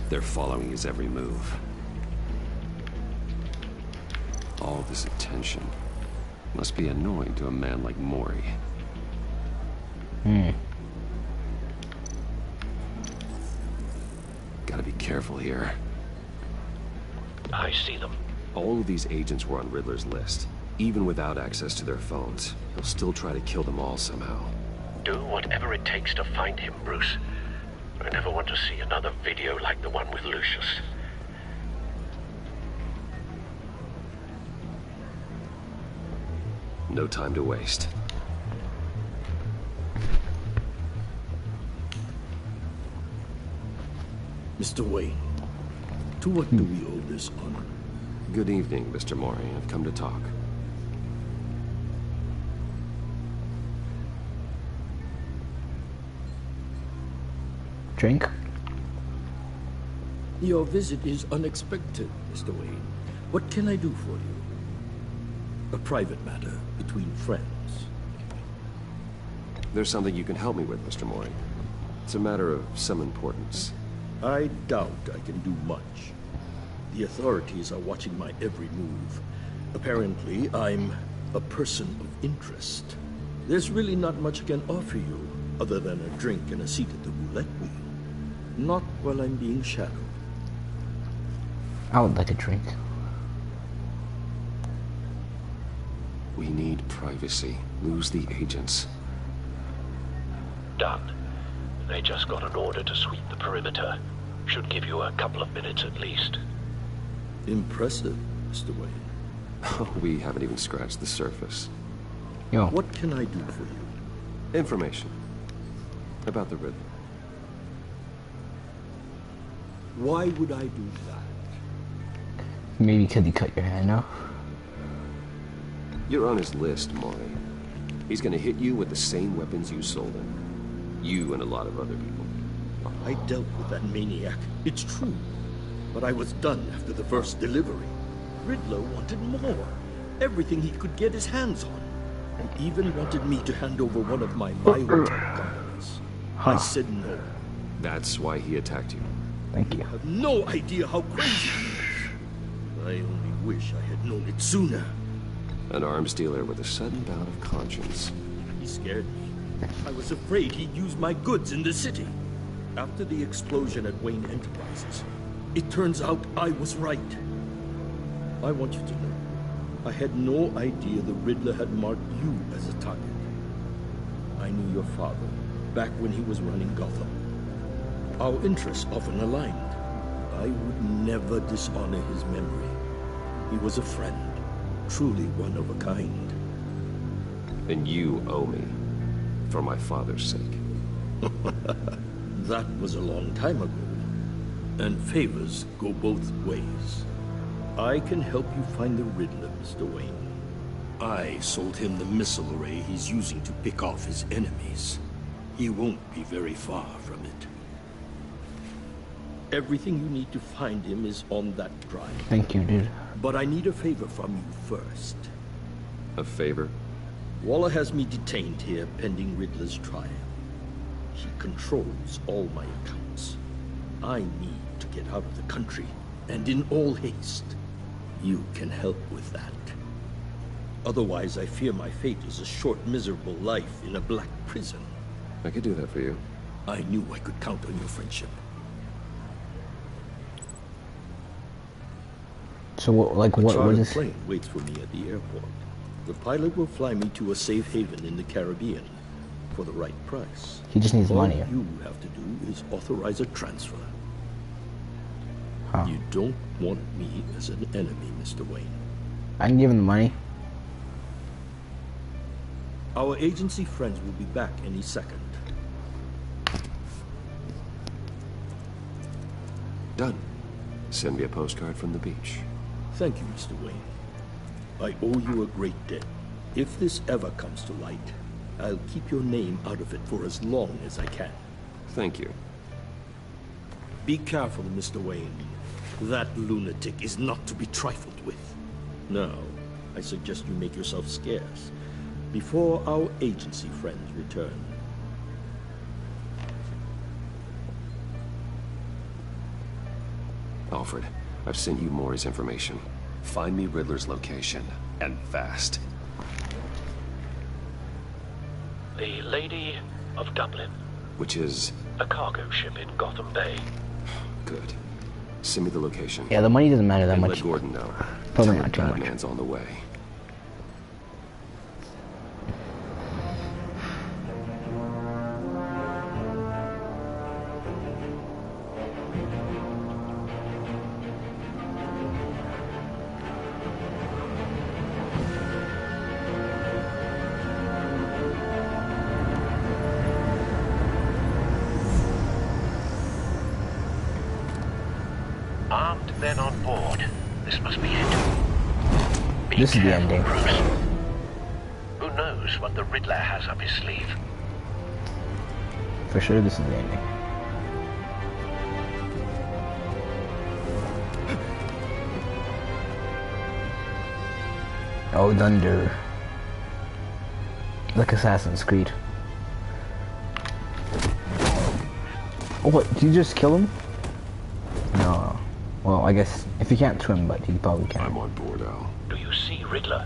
Speaker 1: They're following his every move. All this attention must be annoying to a man like Maury. Gotta be careful here.
Speaker 17: I see them.
Speaker 1: All of these agents were on Riddler's list. Even without access to their phones, he'll still try to kill them all somehow.
Speaker 17: Do whatever it takes to find him, Bruce. I never want to see another video like the one with Lucius.
Speaker 1: No time to waste.
Speaker 9: Mr. Wayne, to what do we owe this honor?
Speaker 1: Good evening, Mr. Mori. I've come to talk.
Speaker 5: Drink?
Speaker 9: Your visit is unexpected, Mr. Wayne. What can I do for you? A private matter between friends.
Speaker 1: There's something you can help me with, Mr. Mori. It's a matter of some importance.
Speaker 9: I doubt I can do much. The authorities are watching my every move. Apparently, I'm a person of interest. There's really not much I can offer you, other than a drink and a seat at the roulette wheel. Not while I'm being shadowed.
Speaker 5: I would like a drink.
Speaker 1: We need privacy. Lose the agents.
Speaker 4: Done. They just got an order to sweep the perimeter. Should give you a couple of minutes at least.
Speaker 9: Impressive, Mr. Wayne.
Speaker 1: Oh, we haven't even scratched the surface.
Speaker 5: Yo.
Speaker 9: What can I do for you?
Speaker 1: Information. About the Riddler.
Speaker 9: Why would I do that?
Speaker 5: Maybe because you cut your hand off.
Speaker 1: You're on his list, Mori. He's gonna hit you with the same weapons you sold him. You and a lot of other people.
Speaker 9: I dealt with that maniac. It's true. But I was done after the first delivery. Riddler wanted more. Everything he could get his hands on. And even wanted me to hand over one of my biotech companies. I said no.
Speaker 1: That's why he attacked you.
Speaker 5: Thank you.
Speaker 9: You have no idea how crazy he is. I only wish I had known it sooner.
Speaker 1: An arms dealer with a sudden bout of conscience.
Speaker 9: He scared me. I was afraid he'd use my goods in the city. After the explosion at Wayne Enterprises, it turns out I was right. I want you to know, I had no idea the Riddler had marked you as a target. I knew your father back when he was running Gotham. Our interests often aligned. I would never dishonor his memory. He was a friend, truly one of a kind.
Speaker 1: And you owe me, for my father's sake.
Speaker 9: That was a long time ago. And favors go both ways. I can help you find the Riddler, Mr. Wayne. I sold him the missile array he's using to pick off his enemies. He won't be very far from it. Everything you need to find him is on that drive.
Speaker 5: Thank you, dude.
Speaker 9: But I need a favor from you first.
Speaker 1: A favor?
Speaker 9: Waller has me detained here pending Riddler's trial. He controls all my accounts. I need to get out of the country, and in all haste. You can help with that. Otherwise, I fear my fate is a short, miserable life in a black prison.
Speaker 1: I could do that for you.
Speaker 9: I knew I could count on your friendship.
Speaker 5: So, what is...
Speaker 9: A plane waits for me at the airport. The pilot will fly me to a safe haven in the Caribbean for the right price.
Speaker 5: He just needs money.
Speaker 9: All you have to do is authorize a transfer.
Speaker 5: Huh.
Speaker 9: You don't want me as an enemy, Mr. Wayne.
Speaker 5: I can give him the money.
Speaker 9: Our agency friends will be back any second.
Speaker 1: Done. Send me a postcard from the beach.
Speaker 9: Thank you, Mr. Wayne. I owe you a great debt. If this ever comes to light, I'll keep your name out of it for as long as I can.
Speaker 1: Thank you.
Speaker 9: Be careful, Mr. Wayne. That lunatic is not to be trifled with. Now, I suggest you make yourself scarce before our agency friends return.
Speaker 1: Alfred, I've sent you Mori's information. Find me Riddler's location, and fast.
Speaker 4: The Lady of Dublin.
Speaker 1: Which is?
Speaker 4: A cargo ship in Gotham Bay.
Speaker 1: Good. Send me the location.
Speaker 5: Yeah, the money doesn't matter that much.
Speaker 1: Let Gordon know.
Speaker 5: Probably not too much.
Speaker 1: Batman's on the way.
Speaker 4: Armed men on board. This must be it.
Speaker 5: This is the ending.
Speaker 4: Bruce. Who knows what the Riddler has up his sleeve?
Speaker 5: For sure, this is the ending. Oh, thunder. Like Assassin's Creed. Oh, what? Did you just kill him? No. Well, I guess if you can't swim, but you probably can.
Speaker 1: I'm on board, Al.
Speaker 4: Do you see Riddler?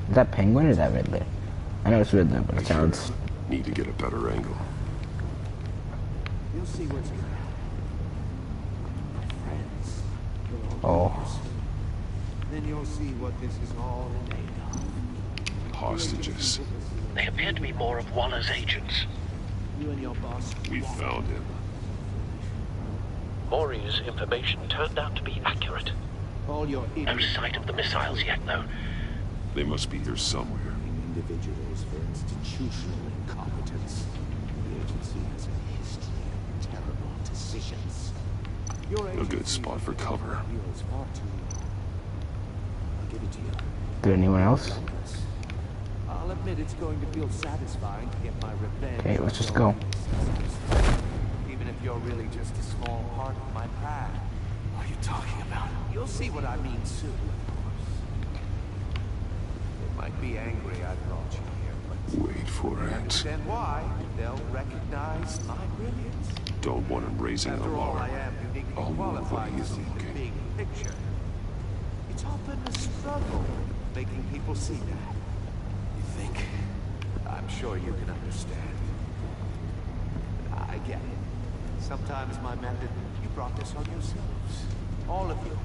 Speaker 5: Is that Penguin or is that Riddler? I know it's Riddler, but it sounds...
Speaker 1: Need to get a better angle.
Speaker 10: You'll see what's going on. Friends.
Speaker 5: Oh.
Speaker 10: Then you'll see what this is all made of.
Speaker 1: Hostages.
Speaker 4: They appear to be more of Waller's agents.
Speaker 10: You and your boss.
Speaker 1: We found him.
Speaker 4: Maury's information turned out to be accurate.
Speaker 10: All your
Speaker 4: No sight of the missiles yet, though.
Speaker 1: They must be here somewhere.
Speaker 10: Individuals for institutional incompetence. The agency has a history of terrible decisions.
Speaker 1: A good spot for cover.
Speaker 10: I'll give it to you.
Speaker 5: Did anyone else?
Speaker 10: I'll admit it's going to feel satisfying to get my revenge.
Speaker 5: Okay, let's just go.
Speaker 10: Even if you're really just a small part of my plan. What are you talking about? You'll see what I mean soon, of course. They might be angry I brought you here, but...
Speaker 1: Wait for it.
Speaker 10: Understand why? They'll recognize my brilliance.
Speaker 1: Don't want him raising
Speaker 10: After
Speaker 1: an
Speaker 10: all,
Speaker 1: alarm.
Speaker 10: I am uniquely
Speaker 1: I'll move when
Speaker 10: qualified
Speaker 1: he
Speaker 10: to
Speaker 1: is
Speaker 10: see the
Speaker 1: looking.
Speaker 10: big picture. It's often a struggle making people see that. You think? I'm sure you can understand. I get it. Sometimes my method, you brought this on yourselves. All of you.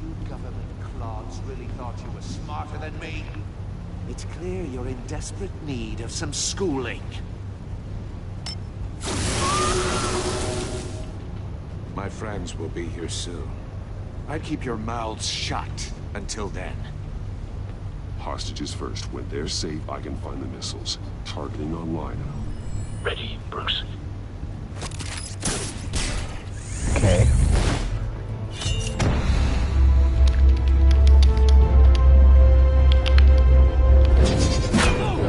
Speaker 10: You government clods really thought you were smarter than me. It's clear you're in desperate need of some schooling. My friends will be here soon. I'd keep your mouths shut until then.
Speaker 1: Hostages first. When they're safe, I can find the missiles. Targeting online.
Speaker 4: Ready, Bruce.
Speaker 5: Okay.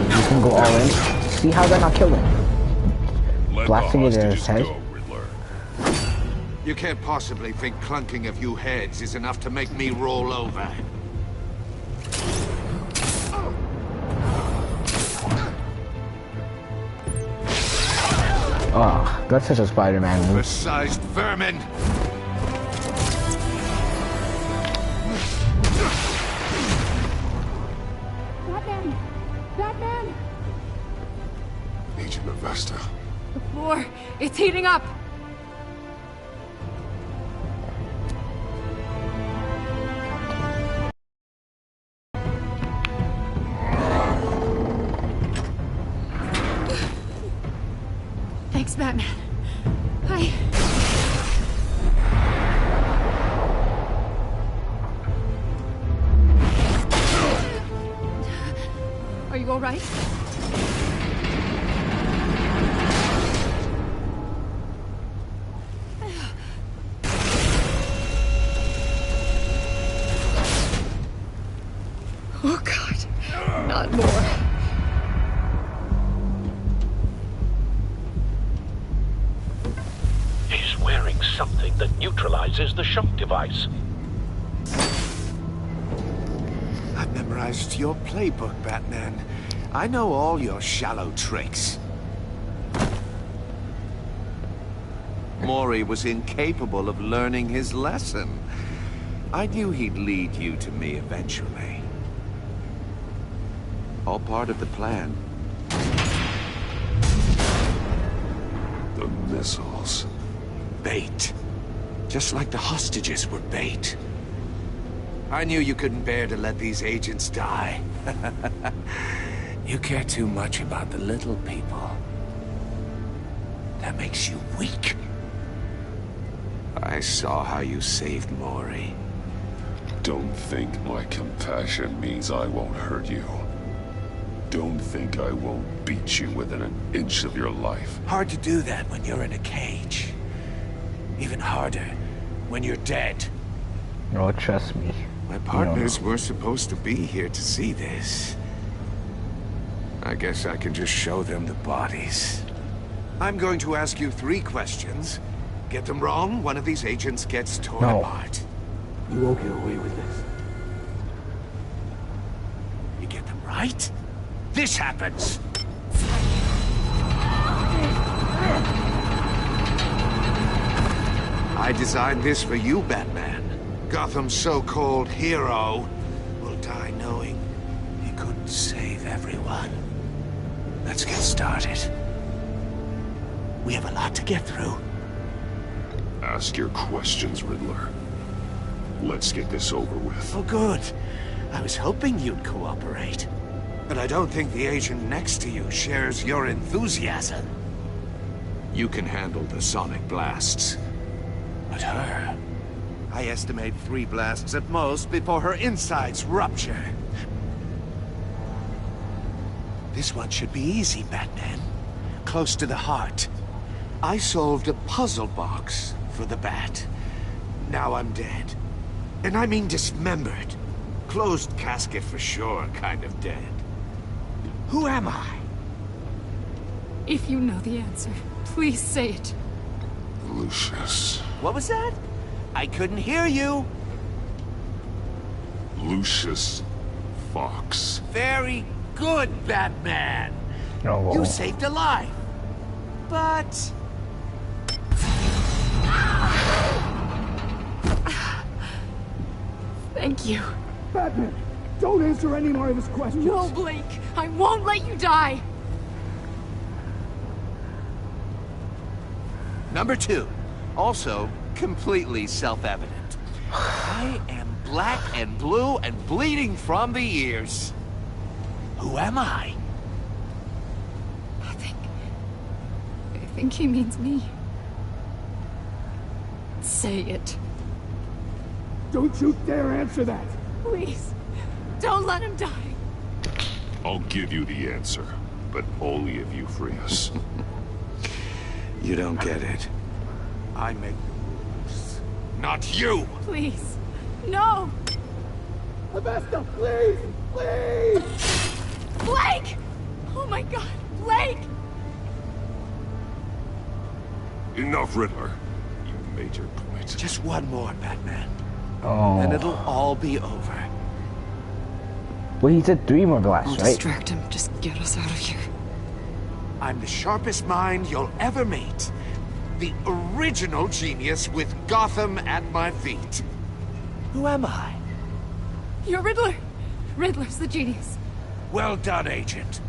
Speaker 5: You can go all in. See how they're not killing. Blasting it in his head.
Speaker 10: You can't possibly think clunking a few heads is enough to make me roll over.
Speaker 5: Oh, that's such a Spider-Man move.
Speaker 10: Oversized vermin!
Speaker 11: Batman! Batman!
Speaker 1: Agent Avesta.
Speaker 11: The floor, it's heating up! Thanks, Batman. Are you all right? Oh, God. Not more.
Speaker 4: He's wearing something that neutralizes the shock device.
Speaker 10: I've memorized your playbook, Batman. I know all your shallow tricks. Maury was incapable of learning his lesson. I knew he'd lead you to me eventually. All part of the plan.
Speaker 1: The missiles.
Speaker 10: Bait. Just like the hostages were bait. I knew you couldn't bear to let these agents die. You care too much about the little people. That makes you weak. I saw how you saved Maury.
Speaker 1: Don't think my compassion means I won't hurt you. Don't think I won't
Speaker 13: beat you within an inch of your life.
Speaker 10: Hard to do that when you're in a cage. Even harder when you're dead.
Speaker 5: Oh, trust me.
Speaker 6: My partners were supposed to be here to see this. I guess I can just show them the bodies. I'm going to ask you 3 questions. Get them wrong, one of these agents gets torn apart.
Speaker 10: You won't get away with this.
Speaker 6: You get them right, this happens. I designed this for you, Batman. Gotham's so-called hero will die knowing he couldn't save everyone. Let's get started. We have a lot to get through.
Speaker 13: Ask your questions, Riddler. Let's get this over with.
Speaker 6: Oh, good. I was hoping you'd cooperate. But I don't think the agent next to you shares your enthusiasm. You can handle the sonic blasts. But her... I estimate 3 blasts at most before her insides rupture. This one should be easy, Batman. Close to the heart. I solved a puzzle box for the Bat. Now I'm dead. And I mean dismembered. Closed casket for sure, kind of dead. Who am I?
Speaker 11: If you know the answer, please say it.
Speaker 13: Lucius.
Speaker 10: What was that? I couldn't hear you.
Speaker 13: Lucius Fox.
Speaker 10: Very good, Batman.
Speaker 5: Oh.
Speaker 10: You saved a life. But...
Speaker 11: Thank you.
Speaker 9: Batman, don't answer any more of his questions.
Speaker 11: No, Blake. I won't let you die.
Speaker 10: Number 2. Also, completely self-evident. I am black and blue and bleeding from the ears. Who am I?
Speaker 11: I think he means me. Say it.
Speaker 9: Don't you dare answer that!
Speaker 11: Please, don't let him die.
Speaker 13: I'll give you the answer, but only if you free us.
Speaker 6: You don't get it. I make the rules, not you!
Speaker 11: Please, no!
Speaker 9: Avesta, please! Please!
Speaker 11: Blake! Oh my God, Blake!
Speaker 13: Enough, Riddler. You've made your point.
Speaker 6: Just one more, Batman.
Speaker 5: Oh.
Speaker 6: And it'll all be over.
Speaker 5: Well, he said 3 more blasts,
Speaker 14: I'll
Speaker 5: right?
Speaker 14: distract him. Just get us out of here.
Speaker 6: I'm the sharpest mind you'll ever meet. The original genius with Gotham at my feet. Who am I?
Speaker 11: You're Riddler. Riddler's the genius.
Speaker 6: Well done, Agent.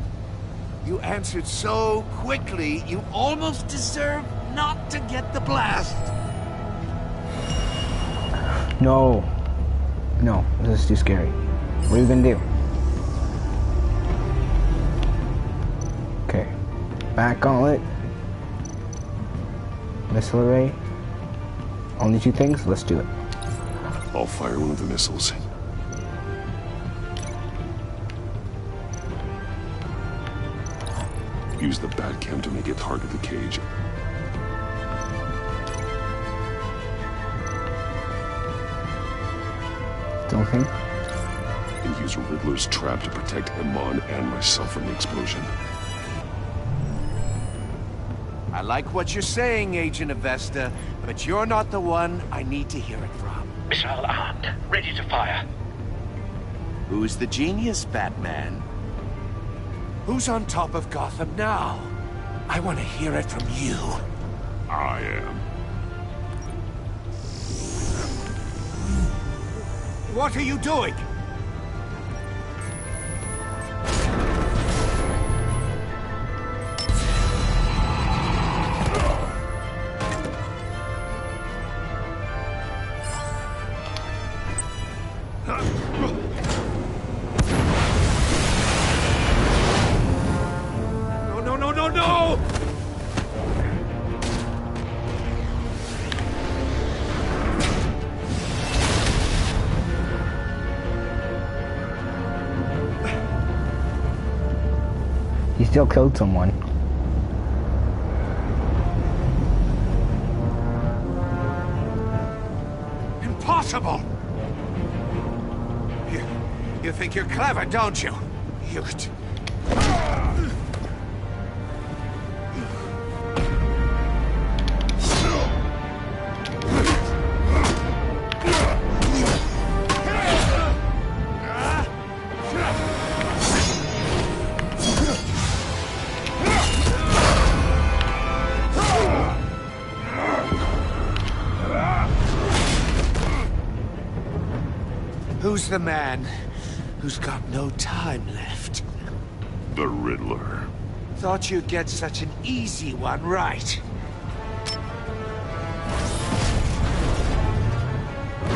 Speaker 6: You answered so quickly, you almost deserve not to get the blast.
Speaker 5: No. No, this is too scary. What are you gonna do? Okay. Back gauntlet. Missile array. Only 2 things? Let's do it.
Speaker 13: I'll fire one of the missiles. Use the Batcam to make it target the cage.
Speaker 5: Still think?
Speaker 13: And use Riddler's trap to protect Iman and myself from the explosion.
Speaker 10: I like what you're saying, Agent Avesta, but you're not the one I need to hear it from.
Speaker 6: Missile armed, ready to fire.
Speaker 10: Who's the genius, Batman?
Speaker 6: Who's on top of Gotham now? I want to hear it from you.
Speaker 13: I am.
Speaker 6: What are you doing? No!
Speaker 5: still killed someone.
Speaker 10: Impossible! You think you're clever, don't you? You could... Who's the man who's got no time left?
Speaker 13: The Riddler.
Speaker 10: Thought you'd get such an easy one right.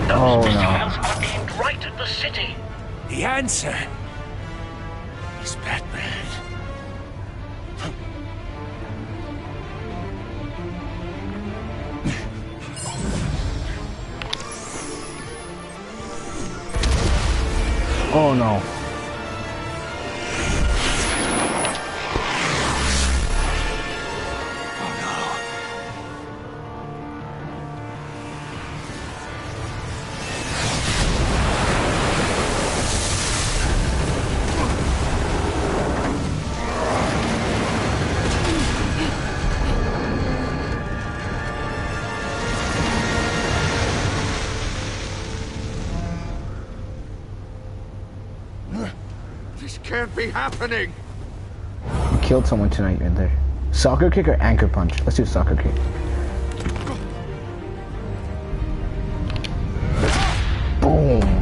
Speaker 5: Oh no.
Speaker 4: Are aimed right at the city.
Speaker 10: The answer is Batman.
Speaker 5: Oh no.
Speaker 10: This can't be happening.
Speaker 5: You killed someone tonight, Riddler. Soccer kick or anchor punch? Let's do soccer kick. Boom.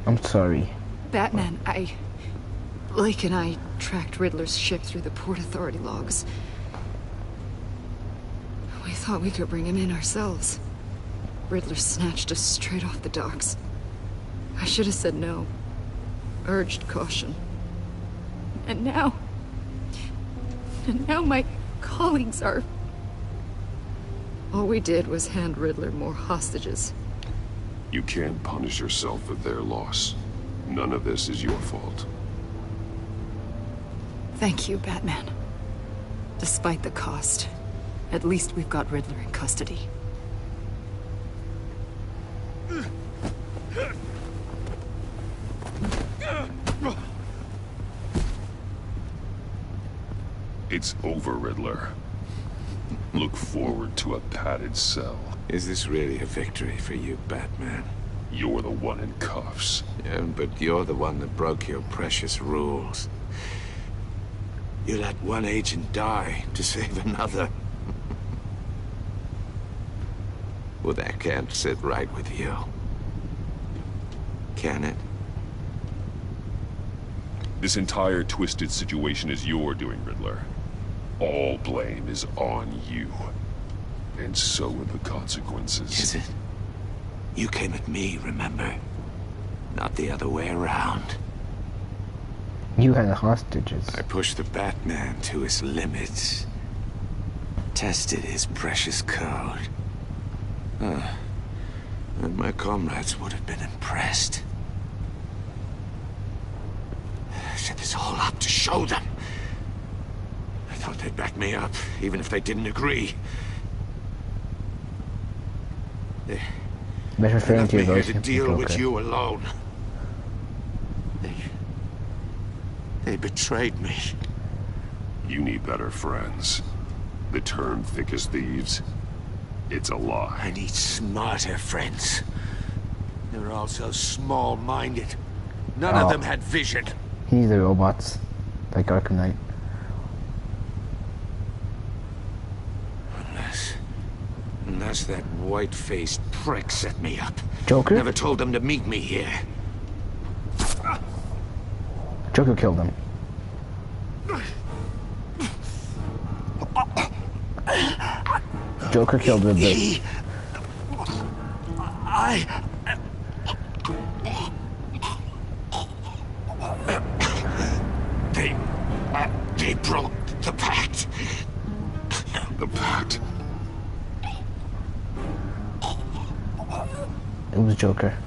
Speaker 5: I'm sorry.
Speaker 14: Batman, Blake and I tracked Riddler's ship through the Port Authority logs. We thought we could bring him in ourselves. Riddler snatched us straight off the docks. I should have said no. Urged caution. And now my colleagues are... All we did was hand Riddler more hostages.
Speaker 13: You can't punish yourself for their loss. None of this is your fault.
Speaker 14: Thank you, Batman. Despite the cost, at least we've got Riddler in custody.
Speaker 13: It's over, Riddler. Look forward to a padded cell.
Speaker 6: Is this really a victory for you, Batman?
Speaker 13: You're the one in cuffs.
Speaker 6: Yeah, but you're the one that broke your precious rules. You let one agent die to save another. Well, that can't sit right with you. Can it?
Speaker 13: This entire twisted situation is your doing, Riddler. All blame is on you. And so are the consequences.
Speaker 6: Is it? You came at me, remember? Not the other way around.
Speaker 5: You had the hostages.
Speaker 6: I pushed the Batman to his limits. Tested his precious code. And my comrades would have been impressed. I set this all up to show them. I thought they'd back me up, even if they didn't agree.
Speaker 5: They're referring to
Speaker 6: here
Speaker 5: those
Speaker 6: to deal with you alone. They betrayed me.
Speaker 13: You need better friends. The term thick as thieves, it's a lie.
Speaker 6: I need smarter friends. They're all so small-minded. None of them had vision.
Speaker 5: He's the robots, like Arkham Knight.
Speaker 6: Unless that white-faced prick set me up.
Speaker 5: Joker?
Speaker 6: Never told them to meet me here.
Speaker 5: Joker killed him. Joker killed Riddler.
Speaker 6: broke the pact.
Speaker 16: The pact?
Speaker 5: It was Joker.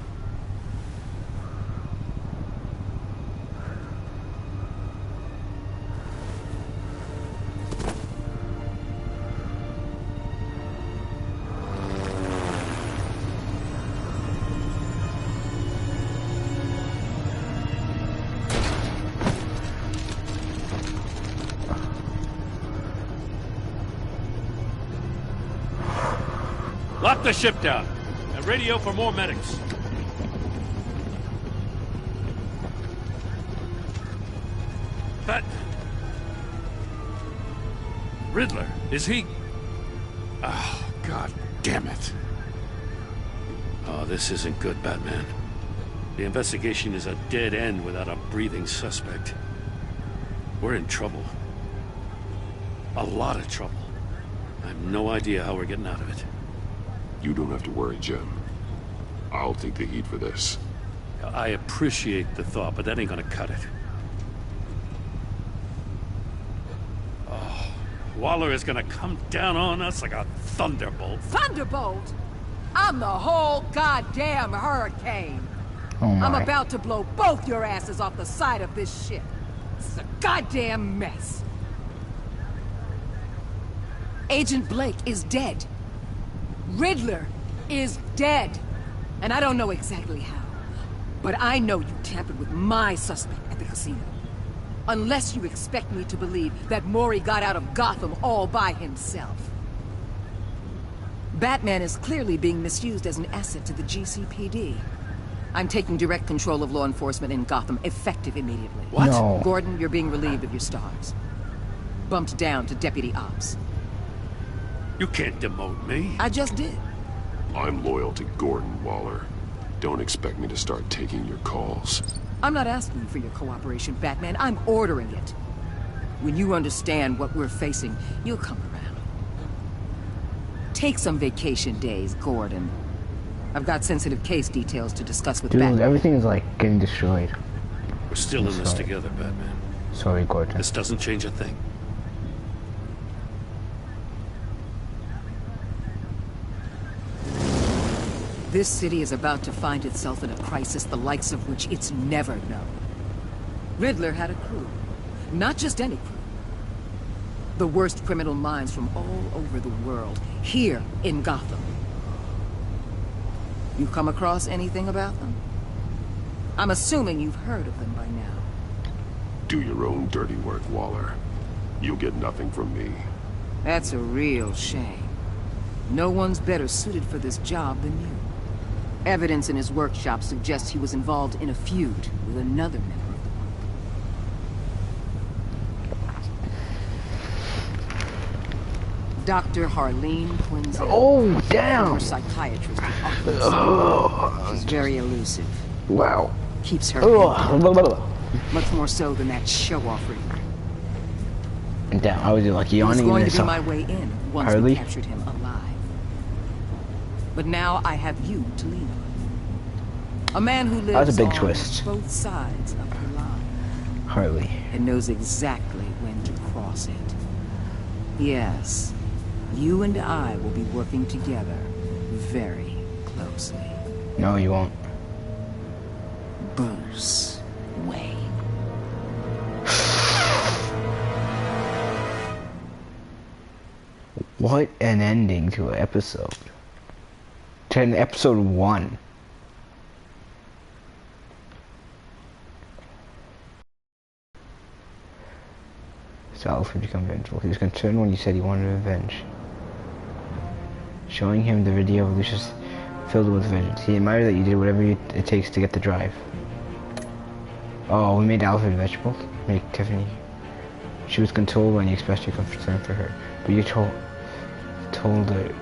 Speaker 3: Lock the ship down and radio for more medics. That... Riddler, is he... Oh, God damn it. Oh, this isn't good, Batman. The investigation is a dead end without a breathing suspect. We're in trouble. A lot of trouble. I have no idea how we're getting out of it.
Speaker 13: You don't have to worry, Jim. I'll take the heat for this.
Speaker 3: I appreciate the thought, but that ain't gonna cut it. Oh, Waller is gonna come down on us like a thunderbolt.
Speaker 12: Thunderbolt? I'm the whole goddamn hurricane.
Speaker 5: Oh my.
Speaker 12: I'm about to blow both your asses off the side of this ship. This is a goddamn mess. Agent Blake is dead. Riddler is dead. And I don't know exactly how. But I know you tampered with my suspect at the casino. Unless you expect me to believe that Mori got out of Gotham all by himself. Batman is clearly being misused as an asset to the GCPD. I'm taking direct control of law enforcement in Gotham, effective immediately.
Speaker 3: What?
Speaker 5: No.
Speaker 12: Gordon, you're being relieved of your stars. Bumped down to Deputy Ops.
Speaker 3: You can't demote me.
Speaker 12: I just did.
Speaker 13: I'm loyal to Gordon, Waller. Don't expect me to start taking your calls.
Speaker 12: I'm not asking for your cooperation, Batman. I'm ordering it. When you understand what we're facing, you'll come around. Take some vacation days, Gordon. I've got sensitive case details to discuss with
Speaker 5: Dude,
Speaker 12: Batman.
Speaker 5: everything is like getting destroyed.
Speaker 3: We're still in this together, Batman.
Speaker 5: Sorry, Gordon.
Speaker 3: This doesn't change a thing.
Speaker 12: This city is about to find itself in a crisis the likes of which it's never known. Riddler had a crew. Not just any crew. The worst criminal minds from all over the world, here in Gotham. You come across anything about them? I'm assuming you've heard of them by now.
Speaker 13: Do your own dirty work, Waller. You'll get nothing from me.
Speaker 12: That's a real shame. No one's better suited for this job than you. Evidence in his workshop suggests he was involved in a feud with another member of the group. Dr. Harleen Quinzel.
Speaker 5: Oh, damn!
Speaker 12: Former psychiatrist at Arkham. She's very elusive.
Speaker 5: Wow.
Speaker 12: Keeps her much more so than that show-off Riddler.
Speaker 5: Damn, I was like yawning.
Speaker 12: He was going to be my way in once
Speaker 5: Harley?
Speaker 12: we captured him alive. But now I have you to lean on. A man who lives
Speaker 5: That was a big
Speaker 12: on
Speaker 5: twist.
Speaker 12: both sides of the line.
Speaker 5: Harley.
Speaker 12: And knows exactly when to cross it. Yes, you and I will be working together very closely.
Speaker 5: No, you won't.
Speaker 12: Bruce Wayne.
Speaker 5: What an ending to an episode. To an episode 1. So Alfred become vengeful. He was concerned when you said he wanted revenge. Showing him the video of Lucius filled with vengeance. He admired that you did whatever it takes to get the drive. Oh, we made Alfred vegetable. Make Tiffany. She was consoled when you expressed your concern for her, but you told her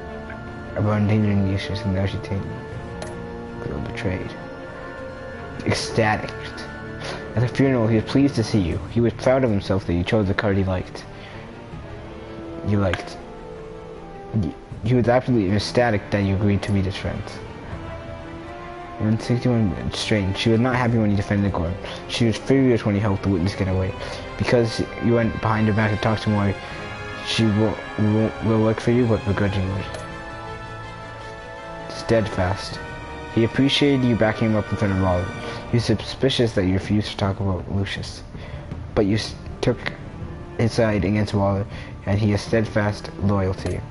Speaker 5: about endangering Lucius, and now she felt betrayed. Ecstatic. At the funeral, he was pleased to see you. He was proud of himself that you chose the card he liked. He was absolutely ecstatic that you agreed to meet his friends. And 61 strange. She was not happy when you defended Gordon. She was furious when you helped the witness get away. Because you went behind her back to talk to Maury, she will work for you, but begrudgingly. Steadfast. He appreciated you backing him up in front of Waller. He was suspicious that you refused to talk about Lucius. But you took his side against Waller, and he is steadfast loyal to you.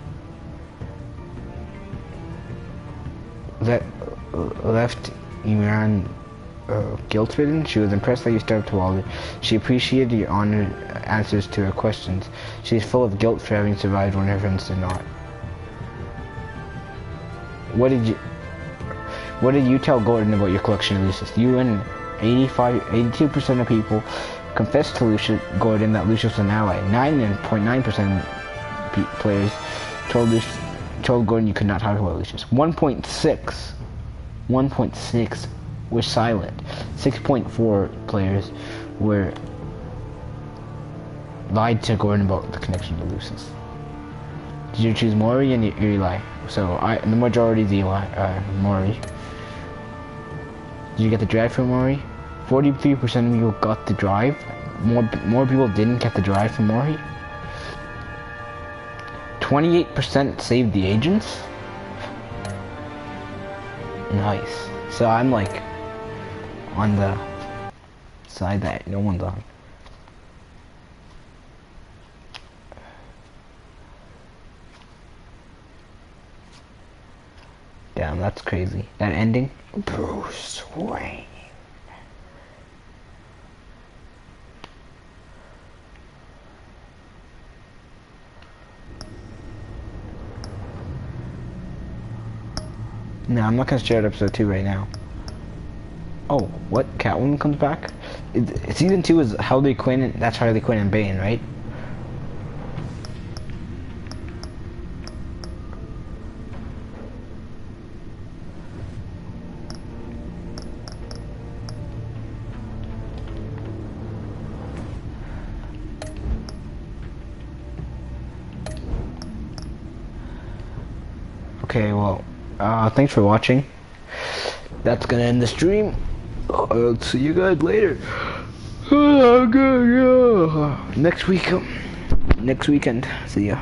Speaker 5: Left Iran guilt-ridden. She was impressed that you stuck to Waller. She appreciated your honored answers to her questions. She is full of guilt for having survived when her friends did not. What did you tell Gordon about your collection of Lucius? You and 82% of people confessed to Gordon that Lucius was an ally. 9.9% players told Gordon you could not talk about Lucius. 1.6 were silent. 6.4 players lied to Gordon about the connection to Lucius. Did you choose Maury and Eli? So the majority is Maury. Did you get the drive from Maury? 43% of you got the drive. More people didn't get the drive from Maury. 28% saved the agents. Nice. So I'm like on the side that no one's on. Damn, that's crazy. That ending? Bruce Wayne. No, I'm not gonna start episode 2 right now. Oh, what? Catwoman comes back? Season 2 is Harley Quinn. That's Harley Quinn and Bane, right? Okay, well, thanks for watching. That's gonna end the stream. I'll see you guys later. Next weekend. See ya.